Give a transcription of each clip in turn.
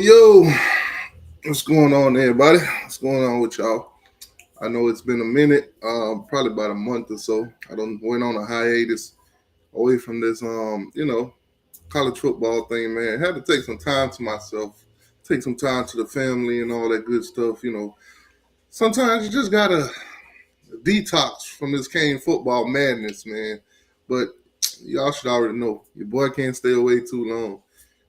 Yo. What's going on, everybody? What's going on with y'all? I know it's been a minute, probably about a month or so. I don't went on a hiatus away from this, college football thing, man. Had to take some time to myself, take some time to the family and all that good stuff. Sometimes you just gotta detox from this cane football madness, man. But y'all should already know your boy can't stay away too long.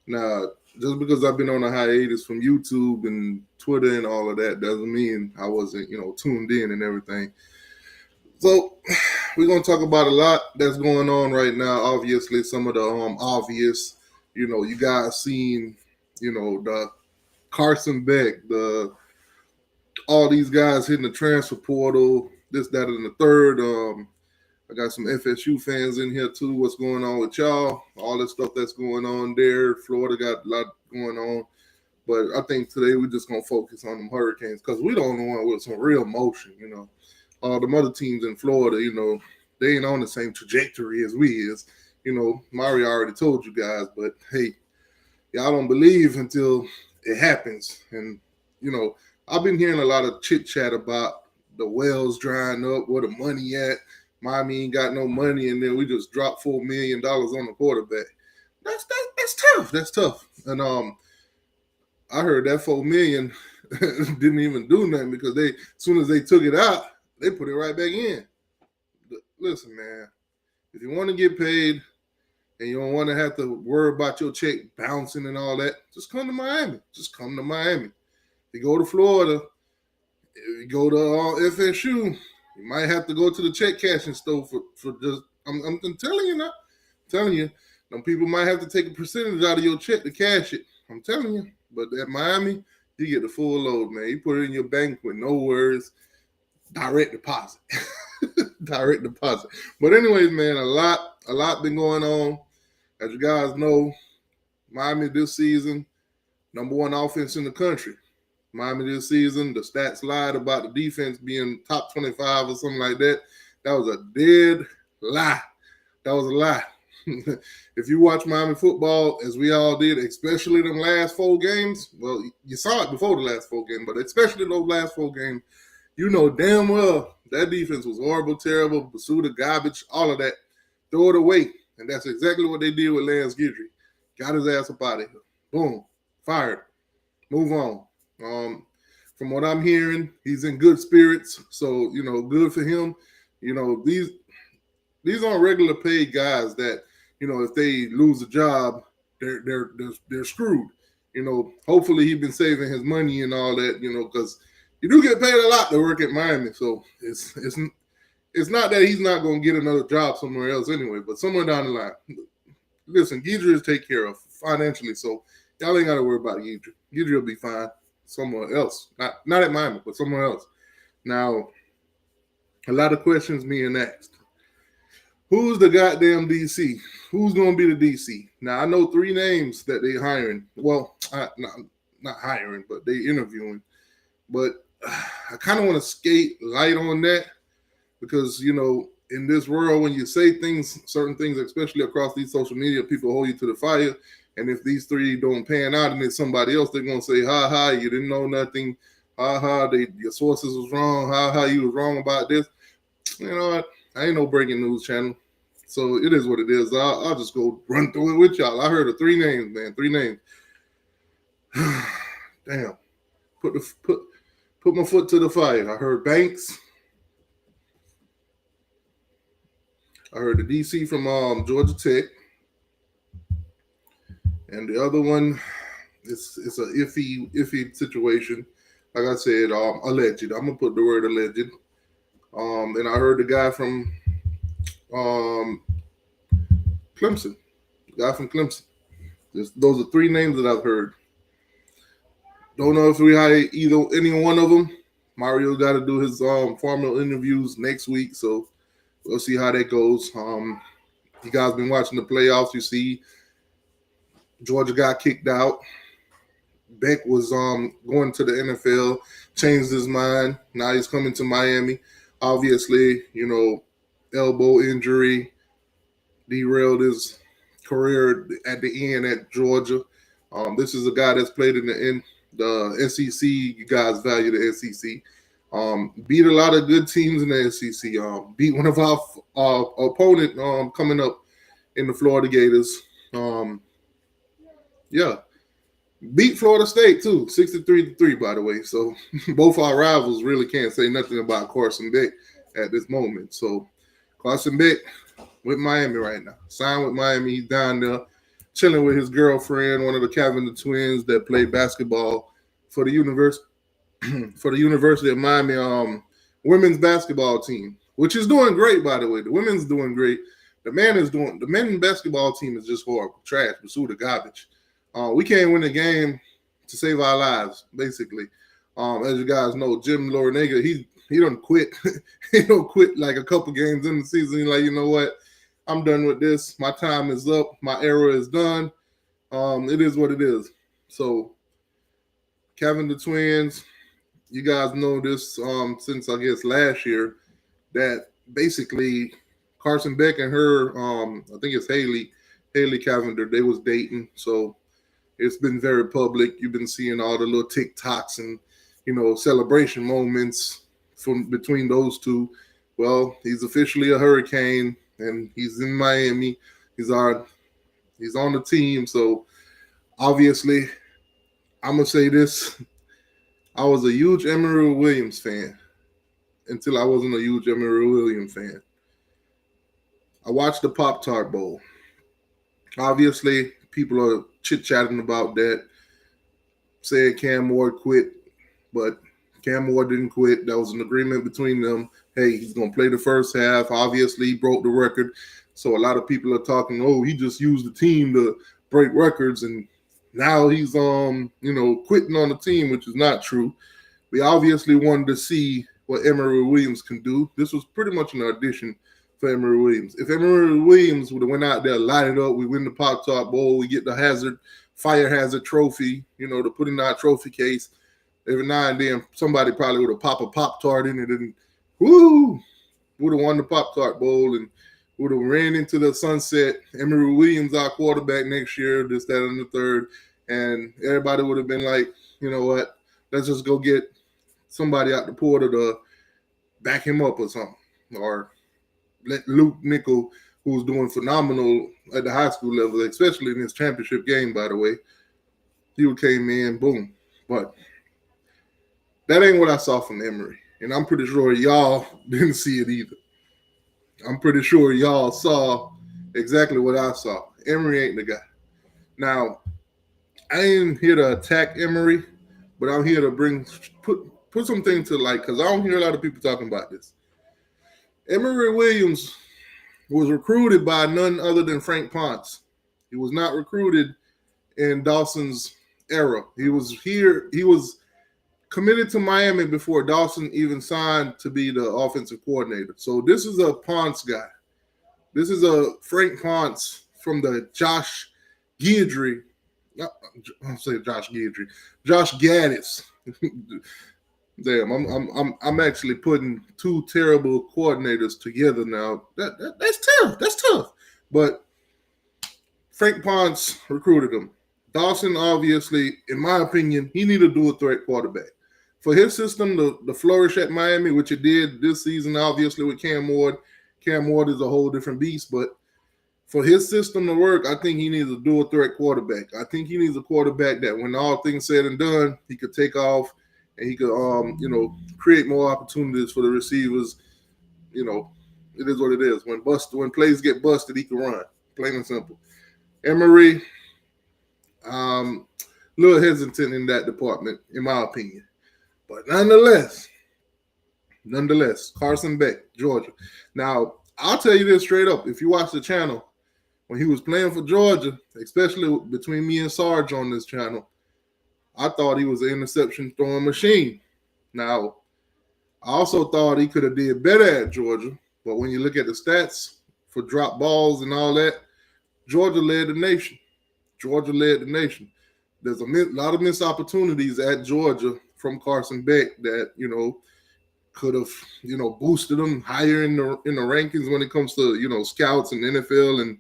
Now, just because I've been on a hiatus from YouTube and Twitter and all of that doesn't mean I wasn't, tuned in and everything. So we're gonna talk about a lot that's going on right now. Obviously, some of the obvious, you guys seen, the Carson Beck, the all these guys hitting the transfer portal, this, that, and the third. I got some FSU fans in here too. What's going on with y'all? All the stuff that's going on there. Florida got a lot going on. But I think today we're just going to focus on them Hurricanes because we don't know with some real motion, All the other teams in Florida, they ain't on the same trajectory as we is. Mario already told you guys, but hey, y'all don't believe until it happens. And, I've been hearing a lot of chit chat about the wells drying up, where the money at. Miami ain't got no money, and then we just dropped $4 million on the quarterback. That's tough. That's tough. And I heard that $4 million didn't even do nothing because as soon as they took it out, they put it right back in. Listen, man, if you want to get paid and you don't want to have to worry about your check bouncing and all that, just come to Miami. Just come to Miami. If you go to Florida, if you go to FSU, you might have to go to the check cashing store for just. I'm telling you now. I'm telling you, them people might have to take a percentage out of your check to cash it. I'm telling you. But at Miami, you get the full load, man. You put it in your bank with no worries. Direct deposit. Direct deposit. But anyways, man, a lot been going on. As you guys know, Miami this season, number one offense in the country. Miami this season, the stats lied about the defense being top 25 or something like that. That was a dead lie. That was a lie. If you watch Miami football, as we all did, especially them last 4 games, well, you saw it before the last 4 games, but especially those last 4 games, you know damn well that defense was horrible, terrible, pursuit of garbage, all of that. Throw it away. And that's exactly what they did with Lance Guidry. Got his ass up out of here. Boom. Fired. Move on. From what I'm hearing, he's in good spirits. So, good for him. These aren't regular paid guys that, if they lose a job, they're screwed. Hopefully he's been saving his money and all that, because you do get paid a lot to work at Miami. So it's not that he's not going to get another job somewhere else anyway, but somewhere down the line. Listen, Guidry is taken care of financially, so y'all ain't got to worry about Guidry. Guidry will be fine somewhere else. Not at Miami, but somewhere else. Now, a lot of questions being asked. Who's the goddamn DC? Who's going to be the DC? Now, I know 3 names that they hiring. Well, not hiring, but they interviewing. But I kind of want to skate light on that because, in this world, when you say things, certain things, especially across these social media, people hold you to the fire. And if these 3 don't pan out and it's somebody else, they're going to say, ha, you didn't know nothing. Ha, your sources was wrong. Ha, you was wrong about this. You know what? I ain't no breaking news channel. So it is what it is. I'll just go run through it with y'all. I heard of 3 names, man. 3 names. Damn. Put my foot to the fire. I heard Banks. I heard the DC from Georgia Tech. And the other one, it's a iffy situation. Like I said, alleged. I'm gonna put the word alleged. And I heard the guy from Clemson. The guy from Clemson. Those are 3 names that I've heard. Don't know if we hire any one of them. Mario got to do his formal interviews next week, so we'll see how that goes. You guys been watching the playoffs. You see Georgia got kicked out. Beck was going to the NFL, changed his mind. Now he's coming to Miami. Obviously, elbow injury derailed his career at the end at Georgia. This is a guy that's played in the SEC. You guys value the SEC. Beat a lot of good teams in the SEC. Beat one of our opponent coming up in the Florida Gators. Beat Florida State too, 63-3, by the way. So both our rivals really can't say nothing about Carson Beck at this moment. So Carson Beck with Miami right now. Signed with Miami. He's down there chilling with his girlfriend, one of the Cavender twins that played basketball for the University of Miami women's basketball team, which is doing great, by the way. The women's doing great. The men's basketball team is just horrible, trash, pursuit of garbage. We can't win the game to save our lives, basically. As you guys know, Jim Laurinega, he don't quit. He don't quit like a couple games in the season. He's like, you know what? I'm done with this. My time is up. My era is done. It is what it is. So, Kevin the Twins, you guys know this since, I guess, last year, that basically Carson Beck and her, I think it's Haley Cavender, they was dating. So, it's been very public. You've been seeing all the little TikToks and, celebration moments from between those two. Well, he's officially a Hurricane, and he's in Miami. He's on the team. So, obviously, I'm going to say this. I was a huge Emery Williams fan until I wasn't a huge Emery Williams fan. I watched the Pop-Tart Bowl. Obviously, people are chit-chatting about that, saying Cam Ward quit, but Cam Ward didn't quit. That was an agreement between them. Hey, he's going to play the first half. Obviously, he broke the record. So a lot of people are talking, oh, he just used the team to break records, and now he's quitting on the team, which is not true. We obviously wanted to see what Emery Williams can do. This was pretty much an audition for Emery Williams. If Emery Williams would have went out there, light it up, we win the Pop-Tart Bowl, we get the fire hazard trophy, to put in our trophy case. Every now and then, somebody probably would have popped a Pop-Tart in it and would have won the Pop-Tart Bowl and would have ran into the sunset. Emery Williams, our quarterback next year, this, that, and the third. And everybody would have been like, you know what, let's just go get somebody out the portal to back him up or something. Or let Luke Nickel, who's doing phenomenal at the high school level, especially in his championship game, by the way, he came in, boom. But that ain't what I saw from Emery. And I'm pretty sure y'all didn't see it either. I'm pretty sure y'all saw exactly what I saw. Emery ain't the guy. Now, I ain't here to attack Emery, but I'm here to put some things to light, because I don't hear a lot of people talking about this. Emery Williams was recruited by none other than Frank Ponce. He was not recruited in Dawson's era. He was committed to Miami before Dawson even signed to be the offensive coordinator. So this is a Ponce guy. This is a Frank Ponce from the Josh Gaddis. Damn, I'm actually putting two terrible coordinators together now. That's tough. That's tough. But Frank Ponce recruited him. Dawson, obviously, in my opinion, he needed a dual threat quarterback. For his system to flourish at Miami, which it did this season, obviously, with Cam Ward. Cam Ward is a whole different beast, but for his system to work, I think he needs a dual threat quarterback. I think he needs a quarterback that, when all things said and done, he could take off and he could, create more opportunities for the receivers. It is what it is. When plays get busted, he can run. Plain and simple. Emery, little hesitant in that department, in my opinion. But nonetheless, Carson Beck, Georgia. Now, I'll tell you this straight up. If you watch the channel, when he was playing for Georgia, especially between me and Sarge on this channel, I thought he was an interception throwing machine. Now, I also thought he could have did better at Georgia, but when you look at the stats for drop balls and all that, Georgia led the nation. Georgia led the nation. There's a lot of missed opportunities at Georgia from Carson Beck that could have boosted them higher in the rankings when it comes to scouts and NFL and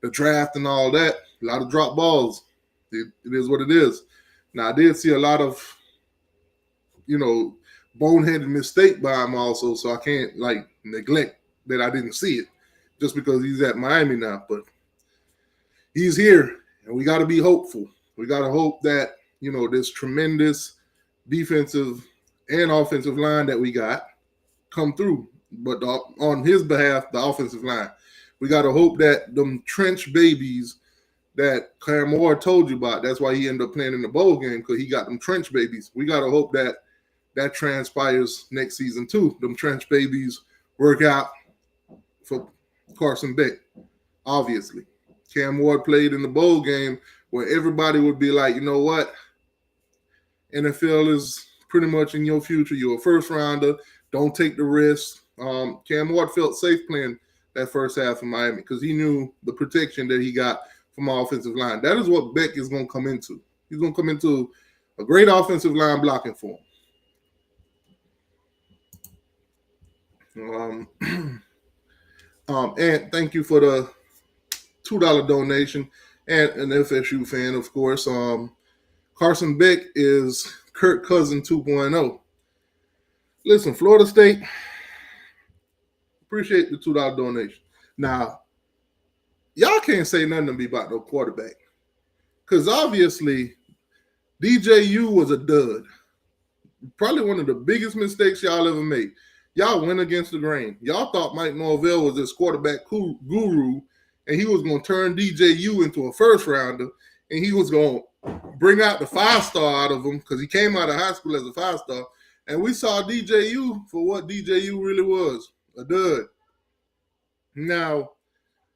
the draft and all that. A lot of drop balls. It is what it is. Now I did see a lot of boneheaded mistake by him also, so I can't neglect that I didn't see it just because he's at Miami now. But he's here, and we got to be hopeful. We got to hope that this tremendous defensive and offensive line that we got come through. But on his behalf, the offensive line, we got to hope that them trench babies that Cam Ward told you about, that's why he ended up playing in the bowl game, because he got them trench babies. We got to hope that transpires next season too. Them trench babies work out for Carson Beck, obviously. Cam Ward played in the bowl game where everybody would be like, you know what? NFL is pretty much in your future. You're a first rounder. Don't take the risk. Cam Ward felt safe playing that first half of Miami because he knew the protection that he got from our offensive line. That is what Beck is going to come into. He's going to come into a great offensive line blocking for him. And thank you for the $2 donation, and an FSU fan, of course. Carson Beck is Kirk Cousin 2.0. Listen, Florida State, appreciate the $2 donation. Now, y'all can't say nothing to me about no quarterback, because obviously DJU was a dud. Probably one of the biggest mistakes y'all ever made. Y'all went against the grain. Y'all thought Mike Norvell was this quarterback guru, and he was going to turn DJU into a first rounder, and he was going to bring out the 5-star out of him because he came out of high school as a 5-star. And we saw DJU for what DJU really was, a dud. Now,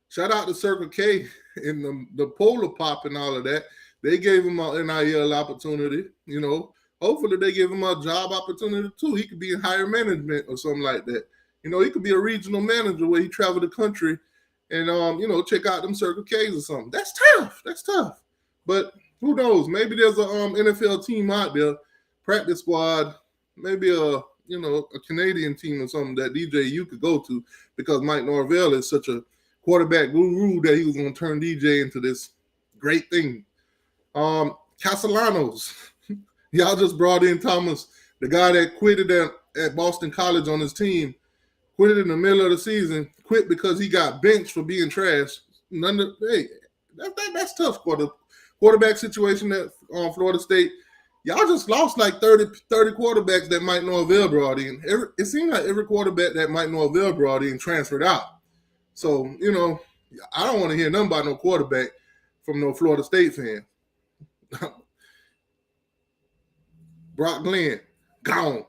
shout out to Circle K and the Polar Pop and all of that. They gave him an NIL opportunity, Hopefully they give him a job opportunity too. He could be in higher management or something like that. He could be a regional manager where he traveled the country and check out them Circle K's or something. That's tough. But who knows? Maybe there's a NFL team out there, practice squad, maybe a Canadian team or something that DJ could go to, because Mike Norvell is such a quarterback guru that he was going to turn DJ into this great thing. Castellanos. Y'all just brought in Thomas, the guy that quitted at Boston College on his team, quitted in the middle of the season, quit because he got benched for being trash. That's tough quarterback situation at Florida State. Y'all just lost like 30 quarterbacks that Mike Norvell brought in. It seemed like every quarterback that Mike Norvell brought in transferred out. So, I don't want to hear nothing about no quarterback from no Florida State fan. Brock Glenn, gone.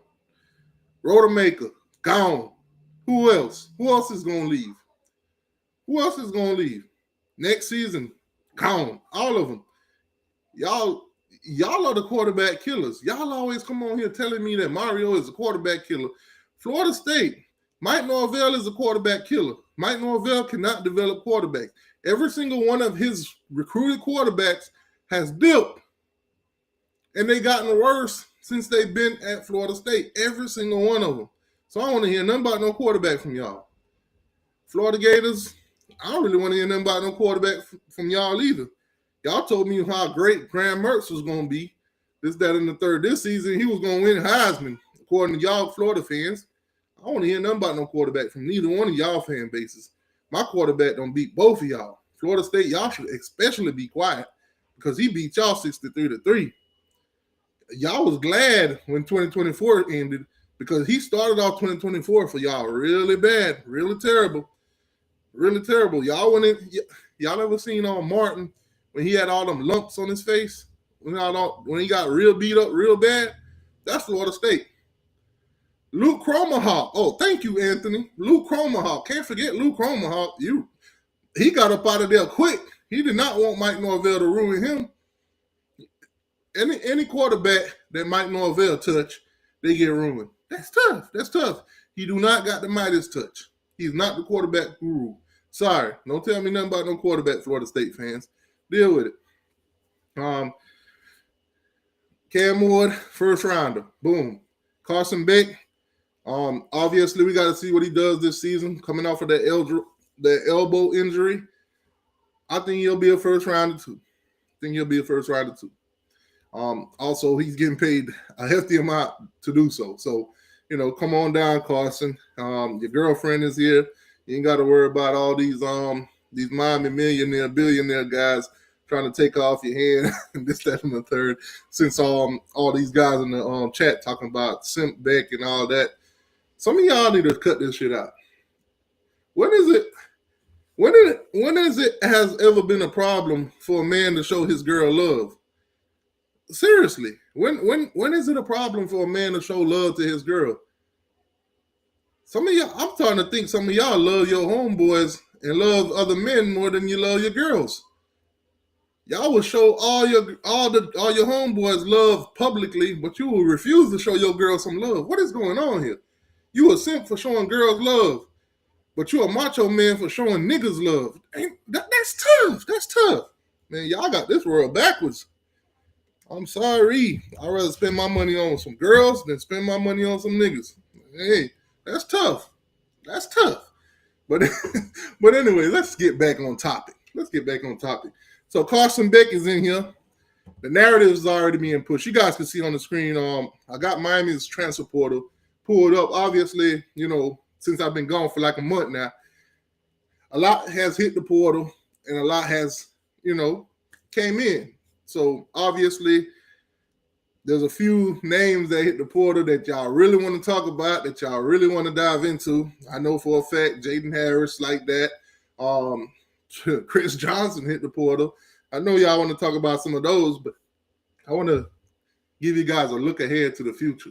Rodemaker, gone. Who else? Who else is going to leave? Next season, gone. All of them. Y'all are the quarterback killers. Y'all always come on here telling me that Mario is a quarterback killer. Florida State, Mike Norvell is a quarterback killer. Mike Norvell cannot develop quarterbacks. Every single one of his recruited quarterbacks has dipped. And they gotten worse since they've been at Florida State. Every single one of them. So I don't want to hear nothing about no quarterback from y'all. Florida Gators, I don't really want to hear nothing about no quarterback from y'all either. Y'all told me how great Graham Mertz was going to be. This, that, and the third. This season, he was going to win Heisman, according to y'all Florida fans. I don't want to hear nothing about no quarterback from neither one of y'all fan bases. My quarterback don't beat both of y'all. Florida State, y'all should especially be quiet because he beat y'all 63-3. Y'all was glad when 2024 ended because he started off 2024 for y'all really bad, really terrible. Y'all ever seen Martin when he had all them lumps on his face? When he got real beat up real bad? That's Florida State. Luke Cromahawk. Oh, thank you, Anthony. Luke Cromahawk. Can't forget Luke Cromahawk. He got up out of there quick. He did not want Mike Norvell to ruin him. Any quarterback that Mike Norvell touch, they get ruined. That's tough. That's tough. He do not got the Midas touch. He's not the quarterback guru. Sorry. Don't tell me nothing about no quarterback, Florida State fans. Deal with it. Um, Cam Ward, first rounder. Boom. Carson Beck. Obviously, we got to see what he does this season. Coming off of that elbow injury, I think he'll be a first rounder too. Also, he's getting paid a hefty amount to do so. So, come on down, Carson. Your girlfriend is here. You ain't got to worry about all these Miami millionaire, billionaire guys trying to take off your hand and this, that, and the third. Since all these guys in the chat talking about Simp Beck and all that, some of y'all need to cut this shit out. When is it? When is it has ever been a problem for a man to show his girl love? Seriously, when is it a problem for a man to show love to his girl? Some of y'all, I'm starting to think some of y'all love your homeboys and love other men more than you love your girls. Y'all will show all your homeboys love publicly, but you will refuse to show your girl some love. What is going on here? You a simp for showing girls love, but you a macho man for showing niggas love. That's tough. That's tough. Man, y'all got this world backwards. I'm sorry. I'd rather spend my money on some girls than spend my money on some niggas. Hey, that's tough. That's tough. But anyway, let's get back on topic. So Carson Beck is in here. The narrative is already being pushed. You guys can see on the screen. I got Miami's transfer portal pulled up. Obviously, since I've been gone for like a month now, a lot has hit the portal and a lot has, came in. So obviously, there's a few names that hit the portal that y'all really want to talk about, that y'all really want to dive into. I know for a fact Jaden Harris like that. Chris Johnson hit the portal. I know y'all want to talk about some of those, but I want to give you guys a look ahead to the future.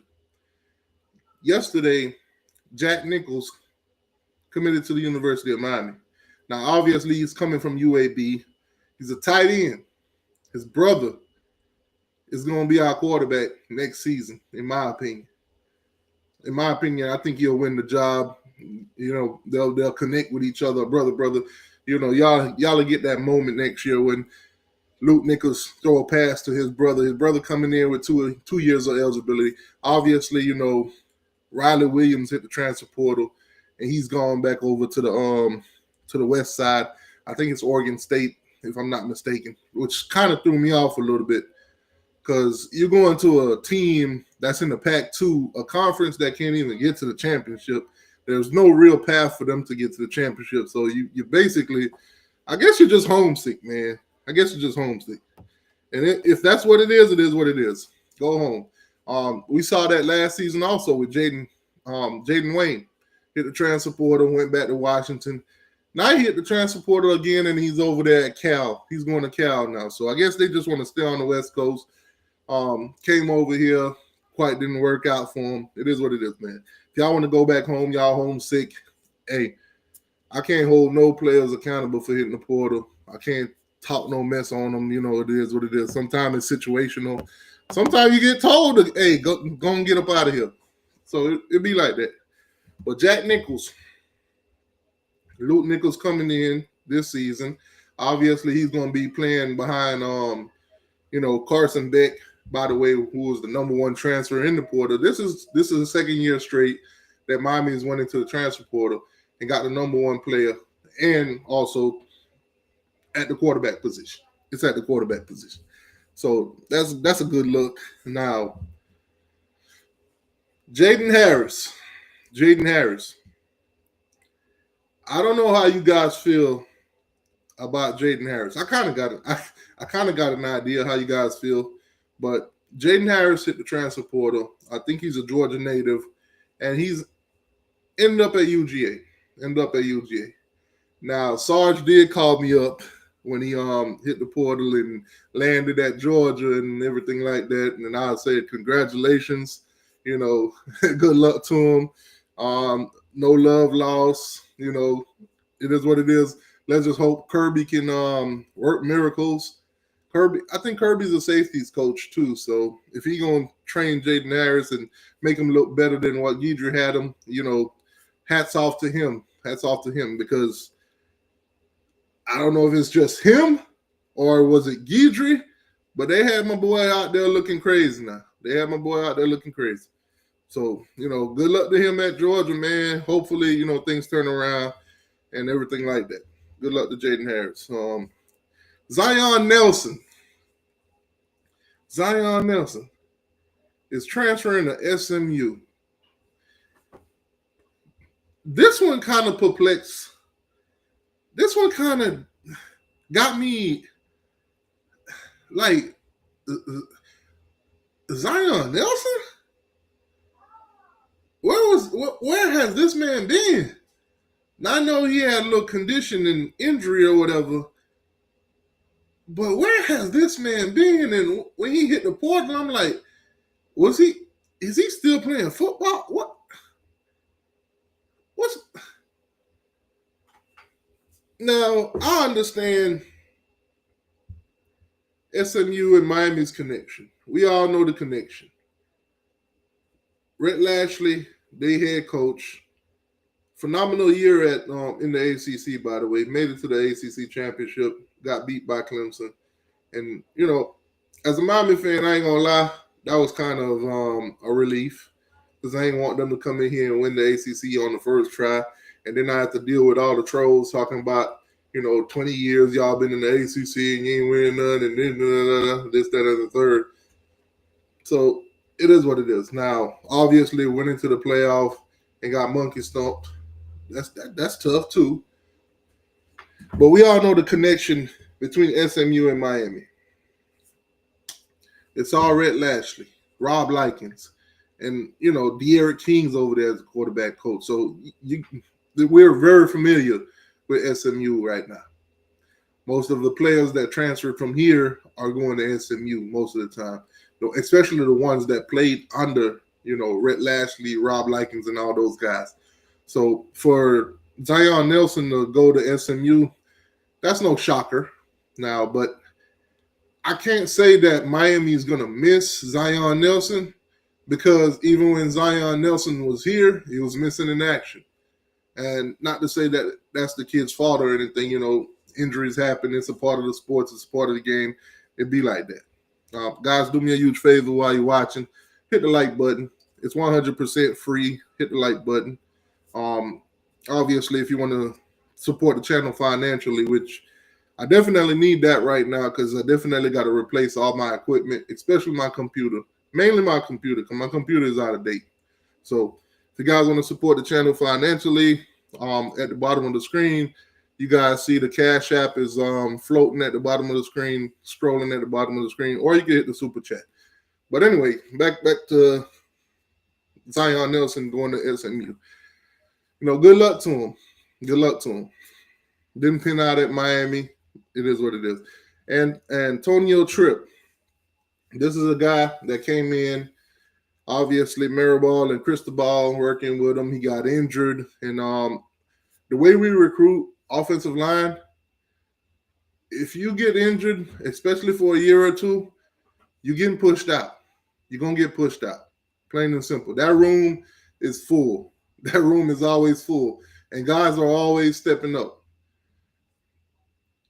Yesterday, Jack Nichols committed to the University of Miami. Now, obviously, he's coming from UAB. He's a tight end. His brother is going to be our quarterback next season, in my opinion. In my opinion, I think he'll win the job. They'll connect with each other, brother. Y'all will get that moment next year when Luke Nichols throw a pass to his brother. His brother coming in with two years of eligibility. Obviously, Riley Williams hit the transfer portal, and he's gone back over to the west side. I think it's Oregon State, if I'm not mistaken, which kind of threw me off a little bit because you're going to a team that's in the Pac-2, a conference that can't even get to the championship. There's no real path for them to get to the championship. So you basically, I guess you're just homesick, man. And if that's what it is what it is. Go home. We saw that last season also with Jaden Wayne. Hit the transfer portal, went back to Washington. Now he hit the transfer portal again, and he's over there at Cal. He's going to Cal now. So I guess they just want to stay on the West Coast. Came over here, quite didn't work out for him. It is what it is, man. If y'all want to go back home, y'all homesick. Hey, I can't hold no players accountable for hitting the portal. I can't talk no mess on them. It is what it is. Sometimes it's situational. Sometimes you get told, hey, go and get up out of here. So it be like that. But Jack Nichols, Luke Nichols coming in this season. Obviously, he's going to be playing behind, Carson Beck, by the way, who was the number one transfer in the portal. This is the second year straight that Miami has went into the transfer portal and got the number one player, and also at the quarterback position. It's at the quarterback position. So that's a good look. Now, Jaden Harris. I don't know how you guys feel about Jaden Harris. I kind of got an idea how you guys feel, but Jaden Harris hit the transfer portal. I think he's a Georgia native, and he's ended up at UGA. Now, Sarge did call me up when he hit the portal and landed at Georgia and everything like that, and I said congratulations. Good luck to him. No love lost. It is what it is. Let's just hope Kirby can work miracles, Kirby, I think Kirby's a safeties coach too. So if he gonna train Jaden Harris and make him look better than what Guidry had him, hats off to him. Hats off to him because I don't know if it's just him or was it Guidry, but they had my boy out there looking crazy now. They had my boy out there looking crazy. So, good luck to him at Georgia, man. Hopefully, things turn around and everything like that. Good luck to Jaden Harris. Zion Nelson. Zion Nelson is transferring to SMU. This one kind of perplexed. This one kind of got me like Zion Nelson? Where has this man been? Now, I know he had a little condition and injury or whatever, but where has this man been? And when he hit the portal, I'm like, is he still playing football? What's now? I understand SMU and Miami's connection. We all know the connection. Rhett Lashley, they head coach, phenomenal year at in the ACC. By the way, made it to the ACC championship, got beat by Clemson, and as a Miami fan, I ain't gonna lie, that was kind of a relief because I ain't want them to come in here and win the ACC on the first try, and then I have to deal with all the trolls talking about 20 years y'all been in the ACC and you ain't winning none, and then this, that, and the third. So it is what it is. Now, obviously, went into the playoff and got monkey stomped. That's tough too. But we all know the connection between SMU and Miami. It's all Rhett Lashley, Rob Likens, and De'Aaron King's over there as a quarterback coach. So we're very familiar with SMU right now. Most of the players that transferred from here are going to SMU most of the time, especially the ones that played under Rhett Lashley, Rob Likens, and all those guys. So for Zion Nelson to go to SMU, that's no shocker now, but I can't say that Miami is going to miss Zion Nelson because even when Zion Nelson was here, he was missing in action. And not to say that that's the kid's fault or anything, injuries happen. It's a part of the sports. It's a part of the game. It'd be like that. Guys, do me a huge favor while you're watching. Hit the like button. It's 100% free. Hit the like button. Obviously, if you want to support the channel financially, which I definitely need that right now because I definitely got to replace all my equipment, especially my computer. Mainly my computer because my computer is out of date. So if you guys want to support the channel financially, at the bottom of the screen, you guys see the Cash App is floating at the bottom of the screen, scrolling at the bottom of the screen, or you can hit the super chat. But anyway, back to Zion Nelson going to SMU. Good luck to him. Good luck to him. Didn't pin out at Miami. It is what it is. And Antonio Tripp. This is a guy that came in. Obviously, Maribel and Cristobal working with him. He got injured. And the way we recruit offensive line, if you get injured, especially for a year or two, you're getting pushed out. You're going to get pushed out. Plain and simple. That room is full. That room is always full. And guys are always stepping up.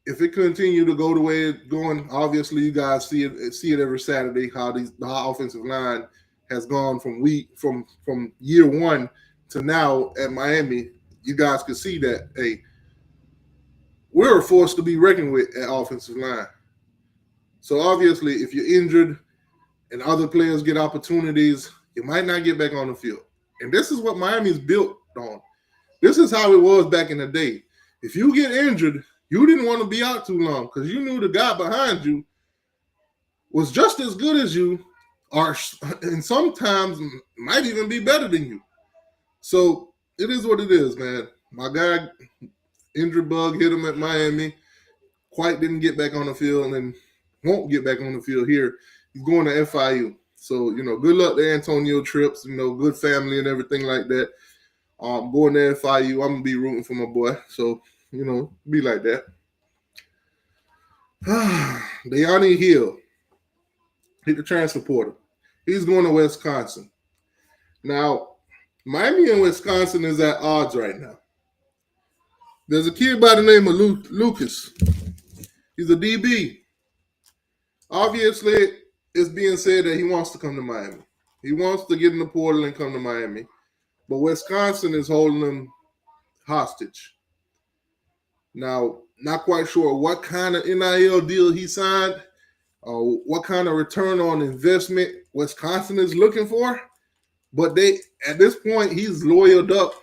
If it continue to go the way it's going, obviously you guys see it every Saturday how the offensive line has gone from year one to now at Miami. You guys can see that, hey, we're a force to be reckoned with at offensive line. So obviously, if you're injured and other players get opportunities, you might not get back on the field. And this is what Miami's built on. This is how it was back in the day. If you get injured, you didn't want to be out too long because you knew the guy behind you was just as good as you, and sometimes might even be better than you. So it is what it is, man. My guy, injury bug, hit him at Miami. Quite didn't get back on the field and won't get back on the field here. He's going to FIU. So, good luck to Antonio Trips, good family and everything like that. Going to FIU, I'm going to be rooting for my boy. So, be like that. De'Ani Hill, he's the transfer portal. He's going to Wisconsin. Now, Miami and Wisconsin is at odds right now. There's a kid by the name of Lucas. He's a DB. Obviously, it's being said that he wants to come to Miami. He wants to get in the portal and come to Miami. But Wisconsin is holding him hostage. Now, not quite sure what kind of NIL deal he signed, what kind of return on investment Wisconsin is looking for. But they, at this point, he's lawyered up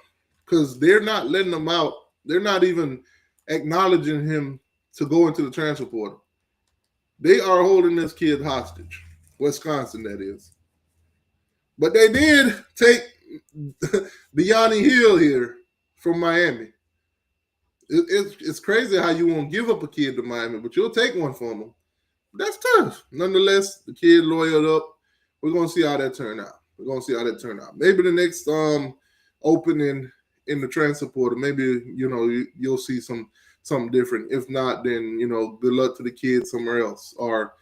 because they're not letting him out. They're not even acknowledging him to go into the transfer portal. They are holding this kid hostage. Wisconsin, that is. But they did take De'Ani Hill here from Miami. It's crazy how you won't give up a kid to Miami, but you'll take one from them. That's tough. Nonetheless, the kid lawyered up. We're gonna see how that turn out. Maybe the next opening in the transfer portal, maybe you'll see something different. If not, then good luck to the kid somewhere else, or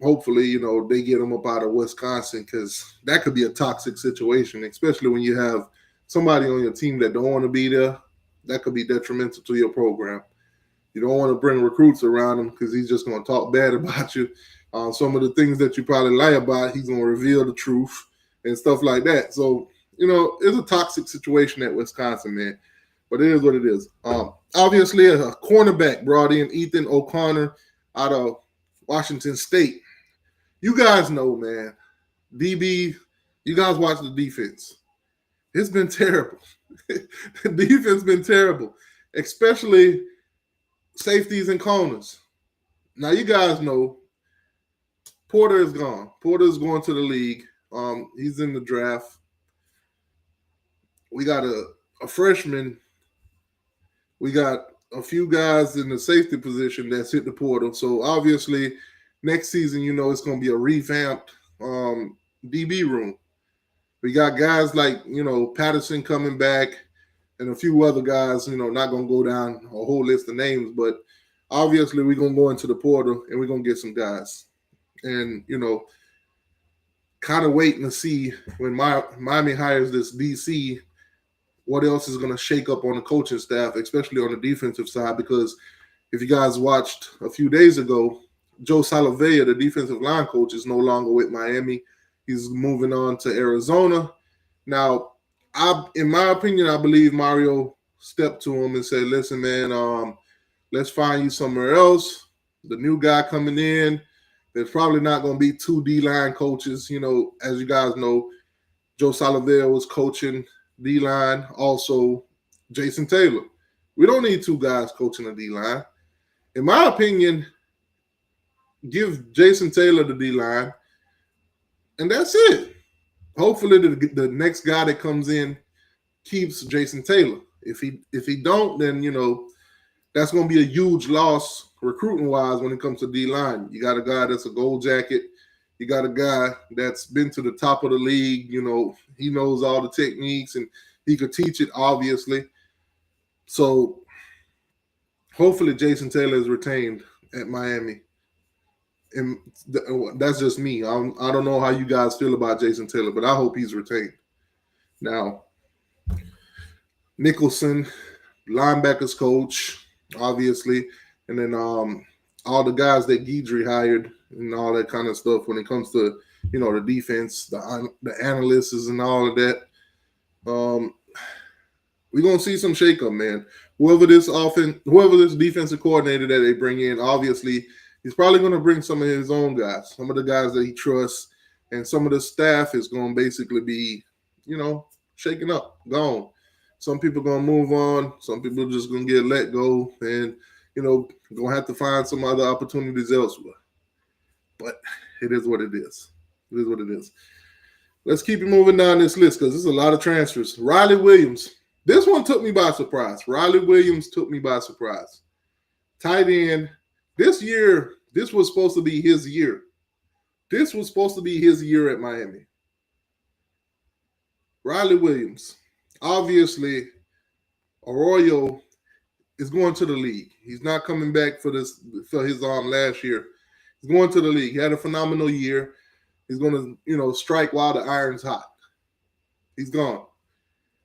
hopefully they get him up out of Wisconsin, because that could be a toxic situation, especially when you have somebody on your team that don't want to be there. That could be detrimental to your program. You don't want to bring recruits around him because he's just going to talk bad about you. Some of the things that you probably lie about, he's going to reveal the truth and stuff like that. So, it's a toxic situation at Wisconsin, man. But it is what it is. Obviously, a cornerback brought in, Ethan O'Connor, out of Washington State. You guys know, man, DB, you guys watch the defense. It's been terrible. The defense been terrible, especially safeties and corners. Now, you guys know Porter is gone. Porter's going to the league. He's in the draft. We got a freshman. We got a few guys in the safety position that's hit the portal. So, obviously, next season, it's going to be a revamped DB room. We got guys like, Patterson coming back and a few other guys, not going to go down a whole list of names, but obviously we're going to go into the portal and we're going to get some guys. And, kind of waiting to see when Miami hires this DC, what else is going to shake up on the coaching staff, especially on the defensive side, because if you guys watched a few days ago, Joe Salavea, the defensive line coach, is no longer with Miami. He's moving on to Arizona. Now, in my opinion, I believe Mario stepped to him and said, listen, man, let's find you somewhere else. The new guy coming in, there's probably not going to be two D-line coaches. As you guys know, Joe Salavea was coaching D-line, also Jason Taylor. We don't need two guys coaching the D-line. In my opinion, give Jason Taylor the D-line, and that's it. Hopefully, the next guy that comes in keeps Jason Taylor. If he don't, then that's going to be a huge loss recruiting wise when it comes to D-line. You got a guy that's a gold jacket. You got a guy that's been to the top of the league. He knows all the techniques and he could teach it, obviously. So hopefully Jason Taylor is retained at Miami. And that's just me. I don't know how you guys feel about Jason Taylor, but I hope he's retained. Now, Nicholson, linebackers coach, obviously, and then all the guys that Guidry hired and all that kind of stuff when it comes to the defense, the analysts and all of that. We're gonna see some shakeup, man. Whoever this defensive coordinator that they bring in, obviously, he's probably going to bring some of his own guys, some of the guys that he trusts, and some of the staff is going to basically be, shaking up, gone. Some people going to move on. Some people are just going to get let go and, going to have to find some other opportunities elsewhere. But it is what it is. It is what it is. Let's keep it moving down this list because there's a lot of transfers. Riley Williams. This one took me by surprise. Riley Williams took me by surprise. Tight end. This year, this was supposed to be his year. This was supposed to be his year at Miami. Riley Williams. Obviously, Arroyo is going to the league. He's not coming back for his last year. He's going to the league. He had a phenomenal year. He's going to strike while the iron's hot. He's gone.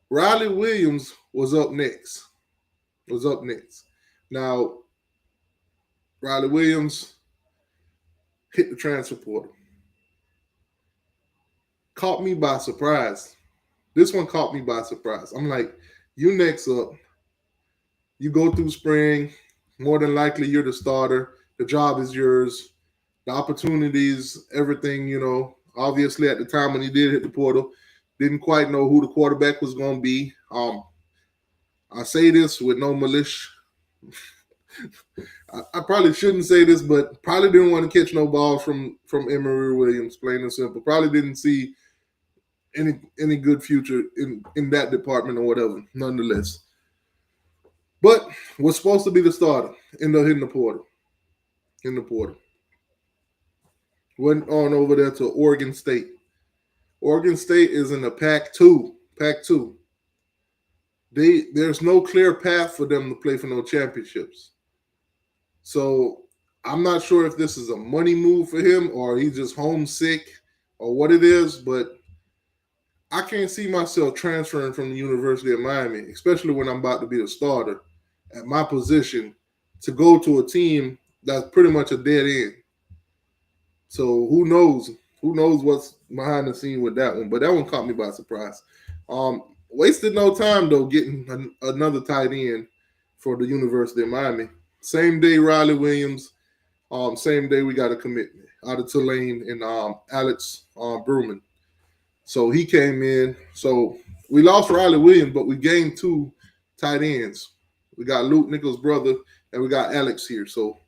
Riley Williams was up next. Now, Riley Williams hit the transfer portal. Caught me by surprise. This one caught me by surprise. I'm like, you next up. You go through spring. More than likely, you're the starter. The job is yours. The opportunities, everything, Obviously, at the time when he did hit the portal, didn't quite know who the quarterback was going to be. I say this with no malice. I probably shouldn't say this, but probably didn't want to catch no balls from Emory Williams, plain and simple. Probably didn't see any good future in that department or whatever, nonetheless. But was supposed to be the starter, ended up hitting the portal. Went on over there to Oregon State. Oregon State is in the Pac-2. There's no clear path for them to play for no championships. So I'm not sure if this is a money move for him or he's just homesick or what it is, but I can't see myself transferring from the University of Miami, especially when I'm about to be the starter at my position, to go to a team that's pretty much a dead end. So who knows? Who knows what's behind the scene with that one? But that one caught me by surprise. Wasted no time, though, getting another tight end for the University of Miami. Same day, Riley Williams. Same day, we got a commitment out of Tulane and Alex Bruman. So he came in. So we lost Riley Williams, but we gained 2 tight ends. We got Luke Nichols' brother, and we got Alex here. So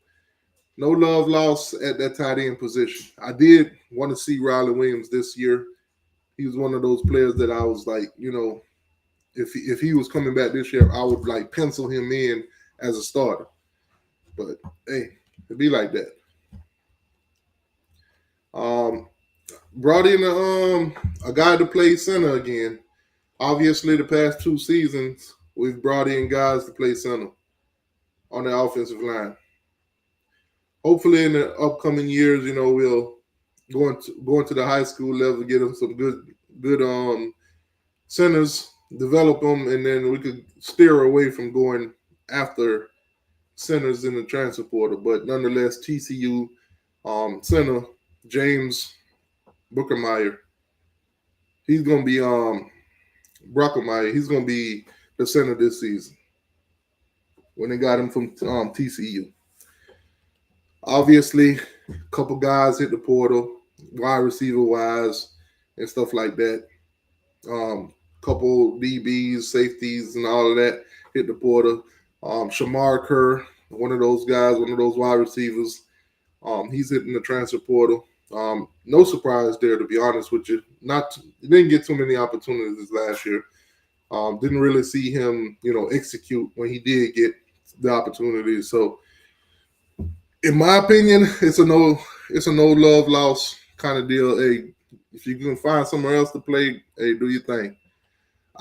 no love lost at that tight end position. I did want to see Riley Williams this year. He was one of those players that I was like, if he was coming back this year, I would like pencil him in as a starter. But hey, it'd be like that. Brought in a guy to play center again. Obviously, the past 2 seasons, we've brought in guys to play center on the offensive line. Hopefully, in the upcoming years, we'll go into the high school level, get them some good centers, develop them, and then we could steer away from going after centers in the transfer portal. But nonetheless, TCU center James Brockermeyer, he's going to be Brockermeyer. He's going to be the center this season when they got him from TCU. Obviously, a couple guys hit the portal, wide receiver wise, and stuff like that. Couple DBs, safeties, and all of that hit the portal. Shamar Kerr, one of those guys, one of those wide receivers, he's hitting the transfer portal. No surprise there, to be honest with you. He didn't get too many opportunities last year. Didn't really see him, execute when he did get the opportunities. So, in my opinion, it's a no love loss kind of deal. Hey, if you can find somewhere else to play, hey, do your thing.